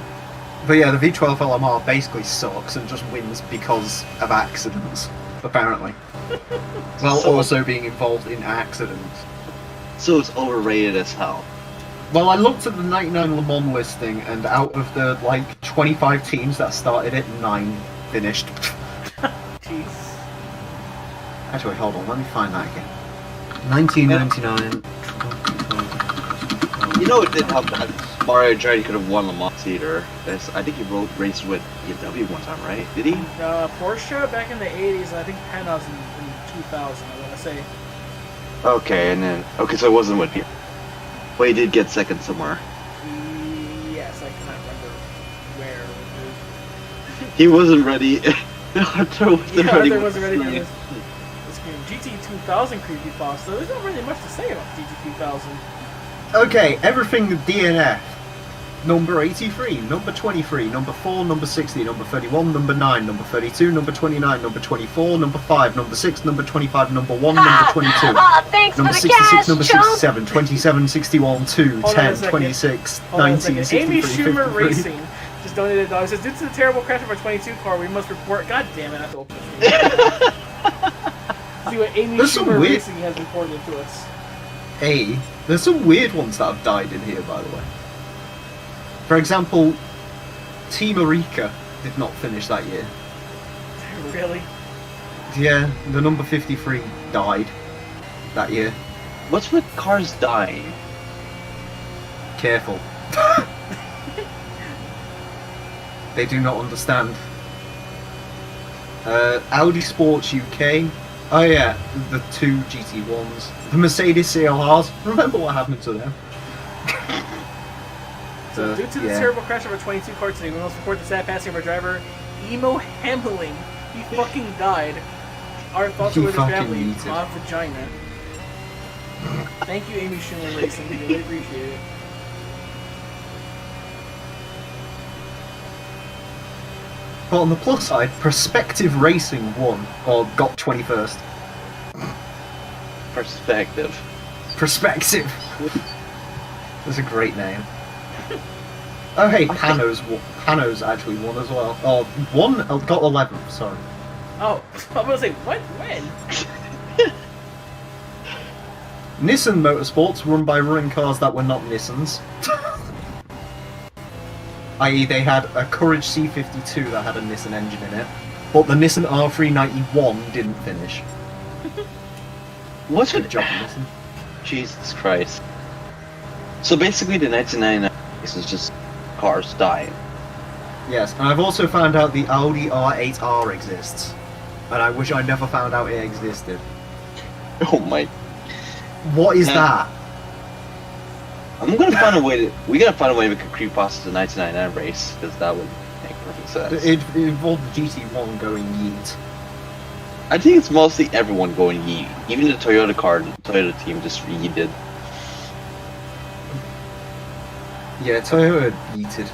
But yeah, the V12 LMR basically sucks and just wins because of accidents, apparently. While also being involved in accidents. So it's overrated as hell. Well, I looked at the 99 Le Mans listing, and out of the, 25 teams that started it, 9 finished. Jeez. Actually, hold on, let me find that again. 1999. You know, it did help that Mario Andretti could have won Le Mans either. I think he raced with BMW one time, right? Did he? Porsche back in the 80s, and I think Panos in 2000, I want to say. Okay, and then so it wasn't with you. But he did get second somewhere. Yes, I cannot remember where. He wasn't ready. Arthur wasn't ready for this game. GT2000 creepypasta. There's not really much to say about GT2000. Okay, everything DNF. Number 83, number 23, number 4, number 60, number 31, number 9, number 32, number 29, number 24, number 5, number 6, number 25, number 1, number 22, Thanks number for the 66, cash, number chump. 67, 27, 61, 2, Hold on 10, a second. 26, Hold on a 19, second. Amy 63, Schumer 53. Racing just donated $1. Says, due to the terrible crash of our 22 car, we must report. God damn it, I have to open this. See what Amy There's some Schumer weird- Racing has reported to us. Hey, there's some weird ones that have died in here, by the way. For example, Team Arica did not finish that year. Really? Yeah, the number 53 died that year. What's with cars dying? Careful. They do not understand. Audi Sports UK. Oh yeah, the 2 GT1s. The Mercedes CLRs. Remember what happened to them? So, due to the terrible crash of our 22 car today, we must report the sad passing of our driver, Emo Hameling. He fucking died. Our thoughts are with his fucking family. needs it. My vagina. Thank you, Amy Schumer Racing. We really appreciate it. But on the plus side, Perspective Racing won, or got 21st. Perspective. Perspective. That's a great name. Oh hey, Panos actually won as well. Oh, got 11th, sorry. Oh, I was gonna say, what? When? Nissan Motorsports run by running cars that were not Nissans. I.e. they had a Courage C52 that had a Nissan engine in it, but the Nissan R391 didn't finish. What's Good with job, Nissan. Jesus Christ. So basically the 1999 race is just cars dying. Yes, and I've also found out the Audi R8R exists, and I wish I never found out it existed. Oh my. What is Yeah. that? I'm gonna find a way to. We gotta find a way to make a creepypasta the 1999 race, because that would make perfect sense. It involved the GT1 going yeet. I think it's mostly everyone going yeet. Even the Toyota car, the Toyota team just yeeted. Yeah, Toyota yeeted.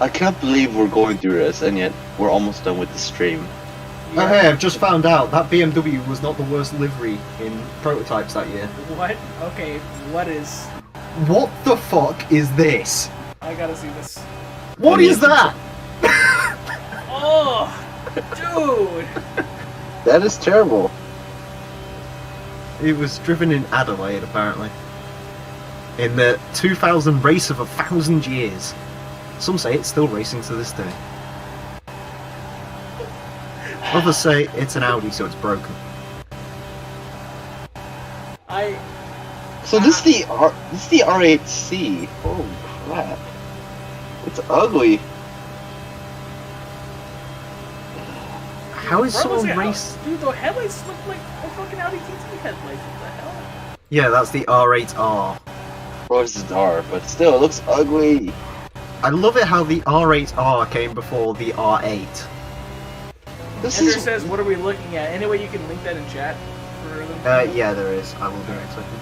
I can't believe we're going through this, and yet we're almost done with the stream. Oh hey, I've just found out that BMW was not the worst livery in prototypes that year. What? Okay, what is? What the fuck is this? I gotta see this. What is that? Oh, dude! That is terrible. It was driven in Adelaide, apparently. In the 2000 race of 1,000 years. Some say it's still racing to this day. Others say it's an Audi, so it's broken. So this is the R8C. Oh crap! It's ugly. How is Bro, someone look at race? Dude, the headlights look like a fucking Audi TT headlights. What the hell? Yeah, that's the R8R. Well, this is R, but still, it looks ugly. I love it how the R8R came before the R8. This Ender is says, what are we looking at? Any way you can link that in chat? For them? Yeah, there is. I will do it in a second.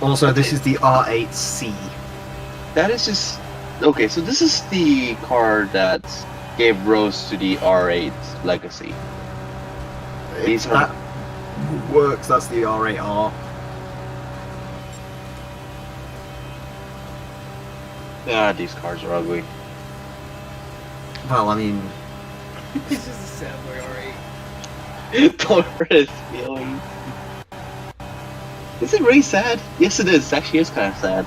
Also, this is the R8C. that is just okay. So this is the car that gave Rose to the R8 legacy. These If are- that works, that's the R8R. Ah, these cars are ugly. Well, I mean, It's just a sad boy, alright. Don't hurt his feelings. Is it really sad? Yes, it is. It actually is kind of sad.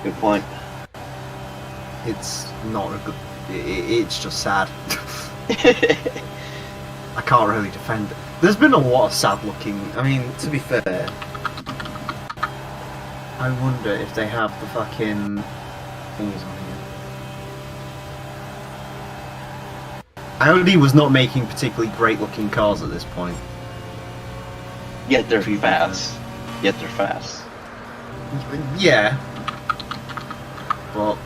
Good point. it's not a good. It's just sad. I can't really defend it. There's been a lot of sad looking. I mean, to be fair, I wonder if they have the fucking things on here. Audi was not making particularly great looking cars at this point. Yet they're fast. Yet they're fast. Yeah. But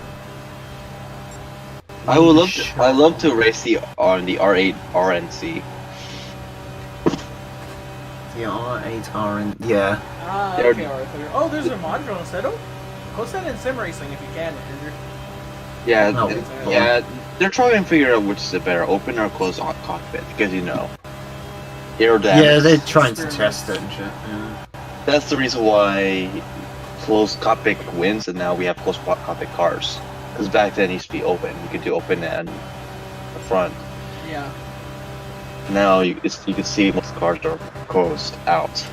I would love to. I love to race on the R8 RNC. the R8R, yeah. Ah, They're- okay, Arthur. Oh, there's a mod drone setup? Post that in sim racing if you can, Andrew. Yeah, No, yeah. They're trying to figure out which is the better, open or closed cockpit, because you know, aerodynamics. Yeah, they're trying to test it and shit. Yeah. That's the reason why closed cockpit wins, and now we have closed cockpit cars. Because back then it used to be open. You could do open and the front. Yeah. Now you can see most cars are closed out.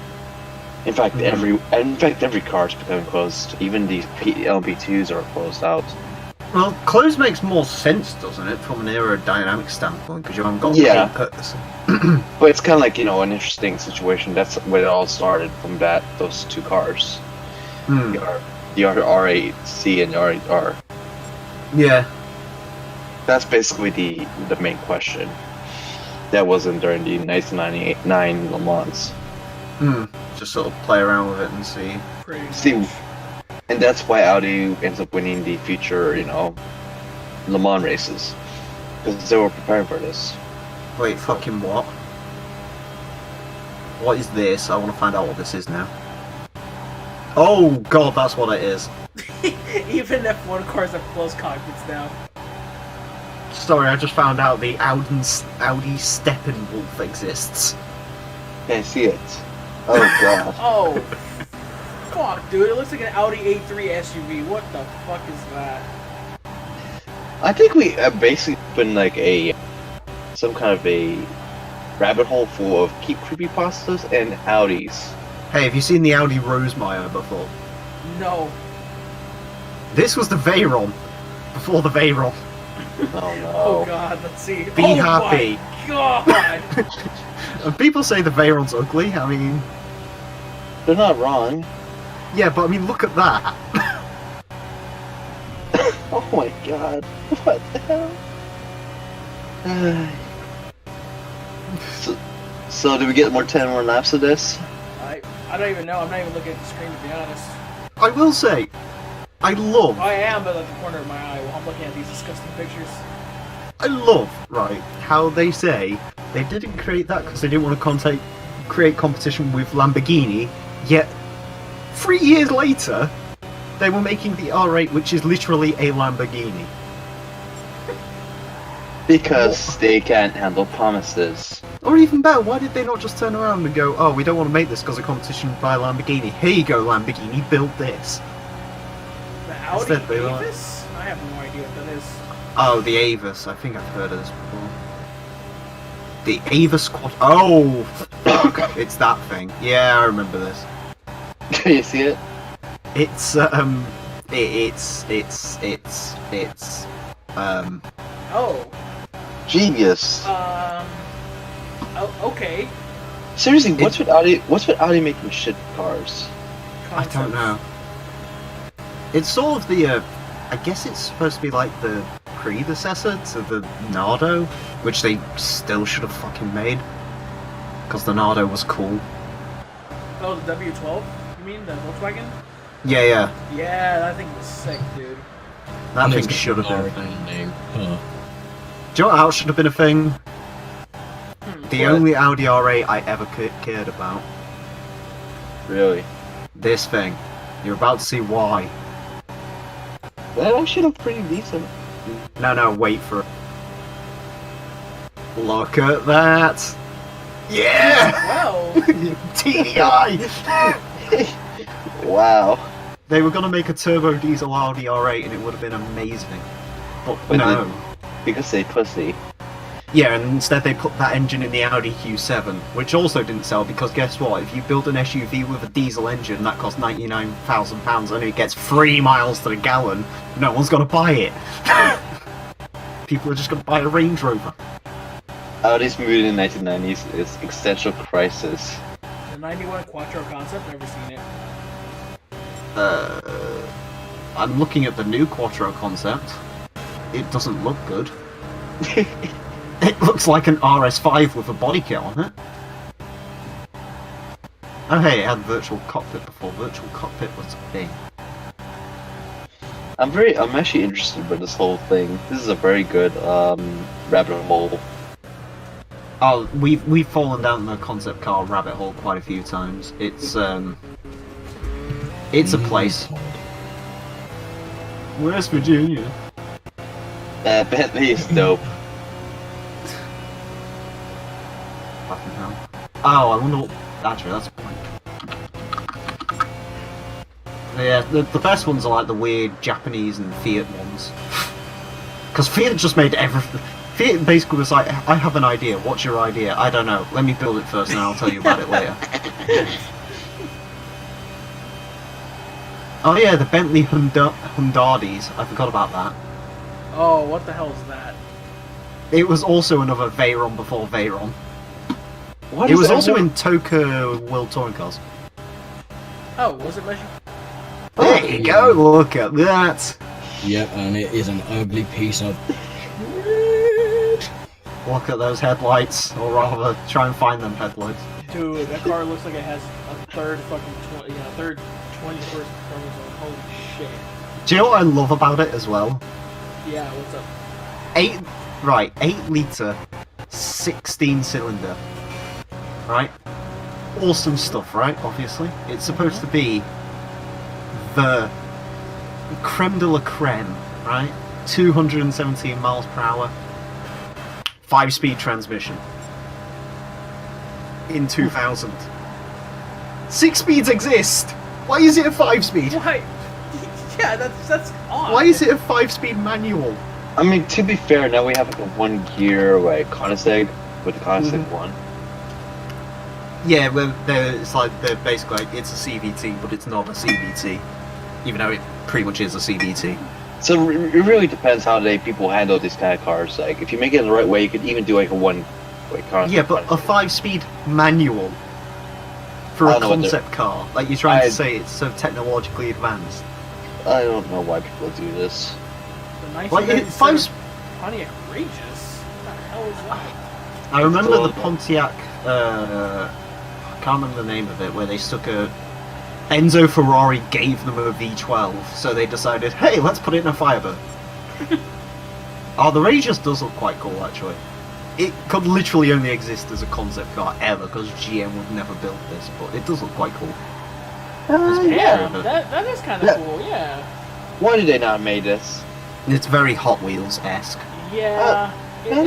In fact, every car is becoming closed. Even these LMP2s are closed out. Well, closed makes more sense, doesn't it, from an aerodynamic standpoint, because you haven't got Yeah. papers. But it's kind of like, you know, an interesting situation. That's where it all started, from those two cars. Hmm. The R8C and the R8R. Yeah. That's basically the main question. That wasn't during the 1999 Le Mans. Hmm. Just sort of play around with it and see. Pretty See, much. and that's why Audi ends up winning the future, you know, Le Mans races. Because they were preparing for this. Wait, fucking what? What is this? I want to find out what this is now. Oh god, that's what it is. Even F1 cars have closed cockpits now. Sorry, I just found out the Audi Steppenwolf exists. Can't see it. Oh god. Oh, fuck, dude! It looks like an Audi A3 SUV. What the fuck is that? I think we basically been like some kind of a rabbit hole full of creepypastas and Audis. Hey, have you seen the Audi Rosemeyer before? No. This was the Veyron. Before the Veyron. Oh no. Oh god, let's see. Be oh happy. My god. And people say the Veyron's ugly, I mean... They're not wrong. Yeah, but I mean, look at that. Oh my god. What the hell? So did we get 10 more laps of this? I don't even know. I'm not even looking at the screen to be honest. I will say, I love, I am, but at the corner of my eye while I'm looking at these disgusting pictures. right, how they say they didn't create that because they didn't want to create competition with Lamborghini, yet 3 years later, They were making the R8, which is literally a Lamborghini. Because they can't handle promises. Or even better, why did they not just turn around and go, oh, we don't want to make this because of competition by Lamborghini. Here you go, Lamborghini, build this. The Audi Instead they were- Avis? I have no idea what that is. Oh, the Avis. I think I've heard of this before. The Avis Quad. Oh, fuck. It's that thing. Yeah, I remember this. Can you see it? It's Oh. Genius. Oh, okay. Seriously, what's with Audi making shit cars? I don't know. It's sort of the I guess it's supposed to be like the predecessor to the Nardo, which they still should have fucking made. Because the Nardo was cool. Oh, the W12? You mean the Volkswagen? Yeah, yeah. Yeah, that thing was sick, dude. That And thing it's got should have been a R thing. name. Huh. Do you know what else should have been a thing? The What? only Audi R8 I ever cared about. Really? This thing. You're about to see why. That actually looked pretty decent. No, wait for it. Look at that! Yeah! Wow. TDI! Wow. They were gonna make a turbo diesel Audi R8 and it would have been amazing. But But no. Because they pussy. Yeah, and instead they put that engine in the Audi Q7, which also didn't sell because guess what? If you build an SUV with a diesel engine that costs £99,000 and it gets 3 miles to the gallon, no one's gonna buy it. People are just gonna buy a Range Rover. Audi's movie in the 1990s is existential crisis. The 91 Quattro concept, never seen it. I'm looking at the new Quattro concept. It doesn't look good. It looks like an RS5 with a body kit on it. Oh hey, it had virtual cockpit before. Virtual cockpit was a thing. I'm actually interested by this whole thing. This is a very good rabbit hole. Oh, we've fallen down the concept car rabbit hole quite a few times. It's a place. West Virginia. Bentley is dope. Fucking hell. Oh, I wonder what... Actually, that's a point. Yeah, the best ones are like the weird Japanese and Fiat ones. Because Fiat just made everything... Fiat basically was like, I have an idea, what's your idea? I don't know, let me build it first and I'll tell you about it later. Oh yeah, the Bentley Hyundais, I forgot about that. Oh, what the hell is that? It was also another Veyron before Veyron. What It is was that? also in Toka World Touring Cars. Oh, was it measured? There you go, look at that! Yep, and it is an ugly piece of. Look at those headlights, or rather, try and find them headlights. Dude, that car looks like it has a third 21st chromosome. Holy shit. Do you know what I love about it as well? Yeah, what's up? 8 litre, 16 cylinder. Right? Awesome stuff, right? Obviously. It's supposed to be the creme de la creme, right? 217 miles per hour. 5-speed transmission. In 2000. 6 speeds exist! Why is it a 5-speed? Why? Yeah, that's odd. Why is it a 5-speed manual? I mean, to be fair, now we have like a 1 gear like Koenigsegg with the Koenigsegg Mhm. 1. Yeah, well, it's like they're basically like, it's a CVT, but it's not a CVT, even though it pretty much is a CVT. So it really depends how people handle these kind of cars. Like, if you make it the right way, you could even do like a 1-way Koenigsegg. Yeah, but a 5-speed manual for I a don't know what concept car, like you're trying I- to say it's so technologically advanced. I don't know why people do this. The Like, 1997 Pontiac Regis? What the hell is that? I remember Cool. the Pontiac. I can't remember the name of it, where they stuck a. Enzo Ferrari gave them a V12, so they decided, hey, let's put it in a Firebird. Oh, the Regis does look quite cool, actually. It could literally only exist as a concept car ever, because GM would never build this, but it does look quite cool. Yeah, that is kind of cool. Yeah. Why did they not make this? It's very Hot Wheels-esque. Yeah. That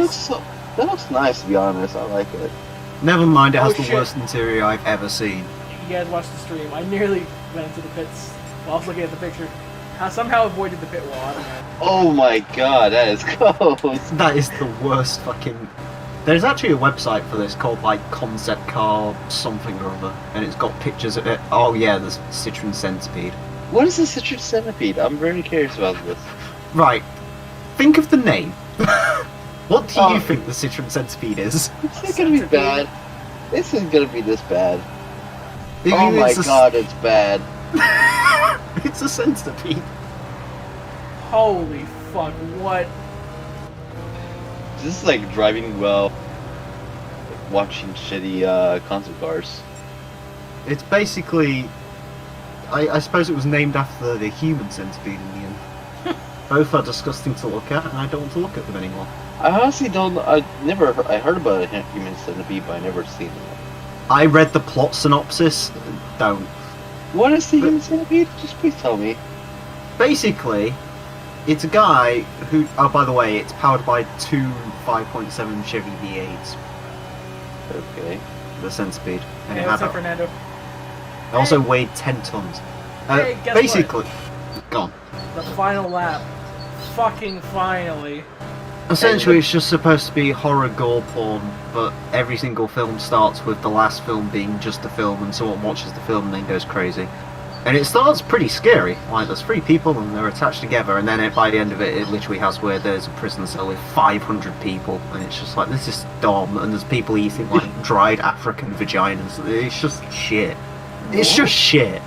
looks nice, to be honest. I like it. Never mind, it has Oh, the shit. worst interior I've ever seen. You guys watched the stream. I nearly went into the pits while I was looking at the picture. I somehow avoided the pit wall. I don't know. Oh my god, that is close. That is the worst fucking... There's actually a website for this called, like, Concept Car something or other, and it's got pictures of it. Oh yeah, there's Citroen Centipede. What is the Citroen Centipede? I'm very curious about this. Right, think of the name. What do Oh. you think the Citroen Centipede is? This is gonna be bad. This is gonna be this bad. I Oh mean, my it's a- god, it's bad. It's a centipede. Holy fuck! What? This is like driving well, watching shitty concert cars. It's basically... I suppose it was named after the human centipede in the end. Both are disgusting to look at, and I don't want to look at them anymore. I honestly don't. I heard about a human centipede, but I never seen it. I read the plot synopsis. Don't. What is the human centipede? Just please tell me. Basically, it's a guy who... Oh, by the way, it's powered by two 5.7 Chevy V8s. Okay. The centipede. And Hey, it what's had up, Fernando? it also weighed 10 tons. Hey, guess Basically... Gone. The final lap. Fucking finally. Essentially, it's just supposed to be horror gore porn, but every single film starts with the last film being just a film, and someone watches the film and then goes crazy. And it starts pretty scary. Like, there's 3 people and they're attached together, and then by the end of it, it literally has where there's a prison cell with 500 people, and it's just like, this is dumb, and there's people eating, like, dried African vaginas. It's just shit. It's just shit.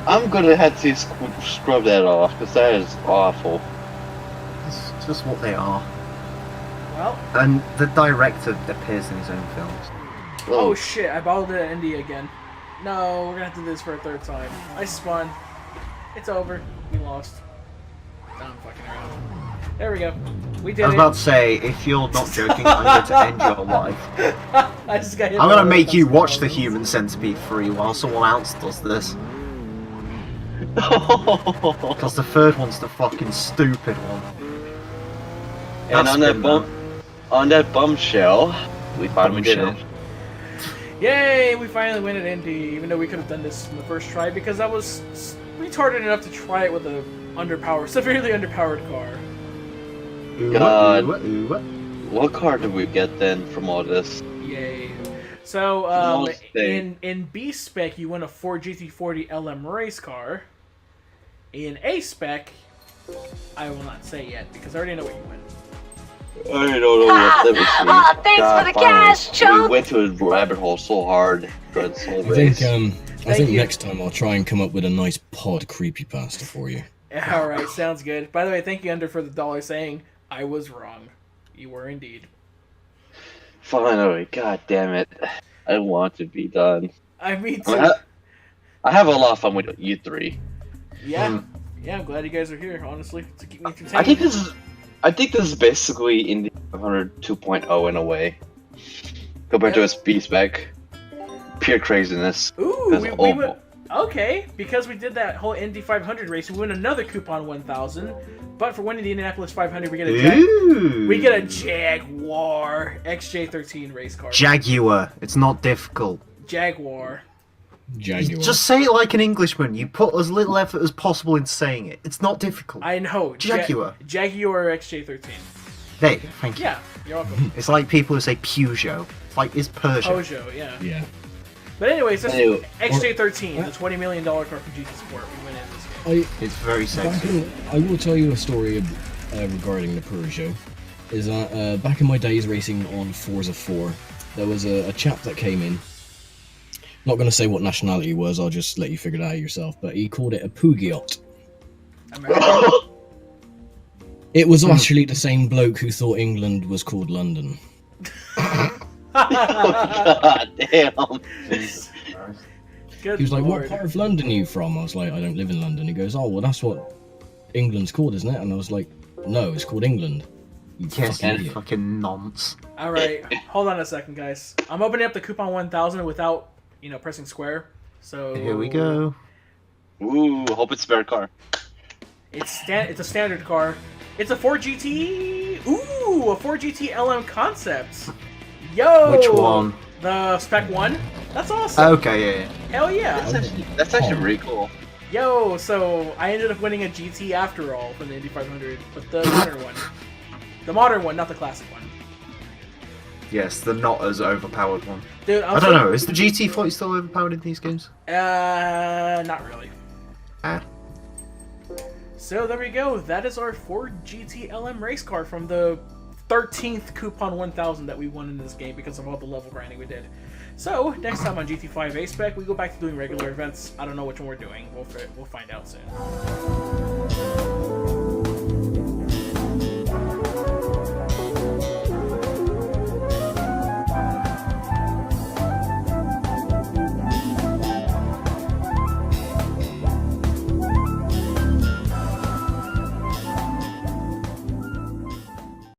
I'm gonna have to scrub that off because that is awful. It's just what they are. Well. And the director appears in his own films. Oh shit! I bottled it at Indy again. No, we're gonna have to do this for a 3rd time. I spun. It's over. We lost. No, I'm fucking around. There we go. We did I was it. about to say, if you're not joking, I'm going to end your life. I just got hit I'm by going to one make you of watch those the Human Centipede 3 while someone else does this. And Because the 3rd one's the fucking stupid one. on that bombshell, we finally did it. Bombshell. Yay! We finally win at Indy, even though we could have done this in the first try because I was retarded enough to try it with a severely underpowered car. God. What? What car did we get then from all this? Yay! So Almost in B-Spec you win a Ford GT40 LM race car. In A-Spec, I will not say yet because I already know what you win. I don't know what that was. Thanks for the cash, chump. We went to a rabbit hole so hard during this whole I race. think Thank you. next time I'll try and come up with a nice pod creepypasta for you. Alright, sounds good. By the way, thank you, Under, for the $1 saying I was wrong. You were indeed. Finally, god damn it. I want to be done. I mean, too. I have a lot of fun with you 3. Yeah. Yeah, I'm glad you guys are here, honestly, to keep me entertained. I think this is basically Indy 500 2.0 in a way. Compared to its B-Spec. Pure craziness. Ooh, That's we awful. went... Okay, because we did that whole Indy 500 race, we win another coupon 1,000. But for winning the Indianapolis 500, we get a Jaguar XJ13 race car. Jaguar. It's not difficult. Jaguar. Jaguar. Just say it like an Englishman. You put as little effort as possible into saying it. It's not difficult. I know. Jaguar. Jaguar XJ13. There you go. Thank you. Yeah, you're welcome. It's like people who say Peugeot. It's like, it's Persian. Peugeot, yeah. Yeah. But anyways, this Anyway. XJ13, the $20 million car from GT Sport. We win in this game. It's very sexy. I will tell you a story regarding the Peugeot. Is that back in my days racing on Forza 4, there was a chap that came in. Not going to say what nationality he was, I'll just let you figure it out yourself, but he called it a Peugeot. American. It was actually the same bloke who thought England was called London. God damn. Good He was like, Lord. what part of London are you from? I was like, I don't live in London. He goes, oh, well, that's what England's called, isn't it? And I was like, no, it's called England. You Yes, fucking idiot. fucking nonce. Alright, hold on a second, guys. I'm opening up the coupon 1000 without, pressing square. So Here we go. Ooh, hope it's a better car. It's a standard car. It's a 4GT. Ooh, a 4GT LM concept. Yo. Which one? The Spec 1. That's awesome. Okay, yeah. Hell yeah. That's actually really cool. Yo, so I ended up winning a GT after all from the Indy 500, but the modern one. The modern one, not the classic one. Yes, the not as overpowered one. Dude, I don't know. Is the GT40 still overpowered in these games? Not really. Ah. So there we go. That is our Ford GT LM race car from the 13th Coupon 1000 that we won in this game because of all the level grinding we did. So next time on GT5 A-Spec, we go back to doing regular events. I don't know which one we're doing. We'll find out soon.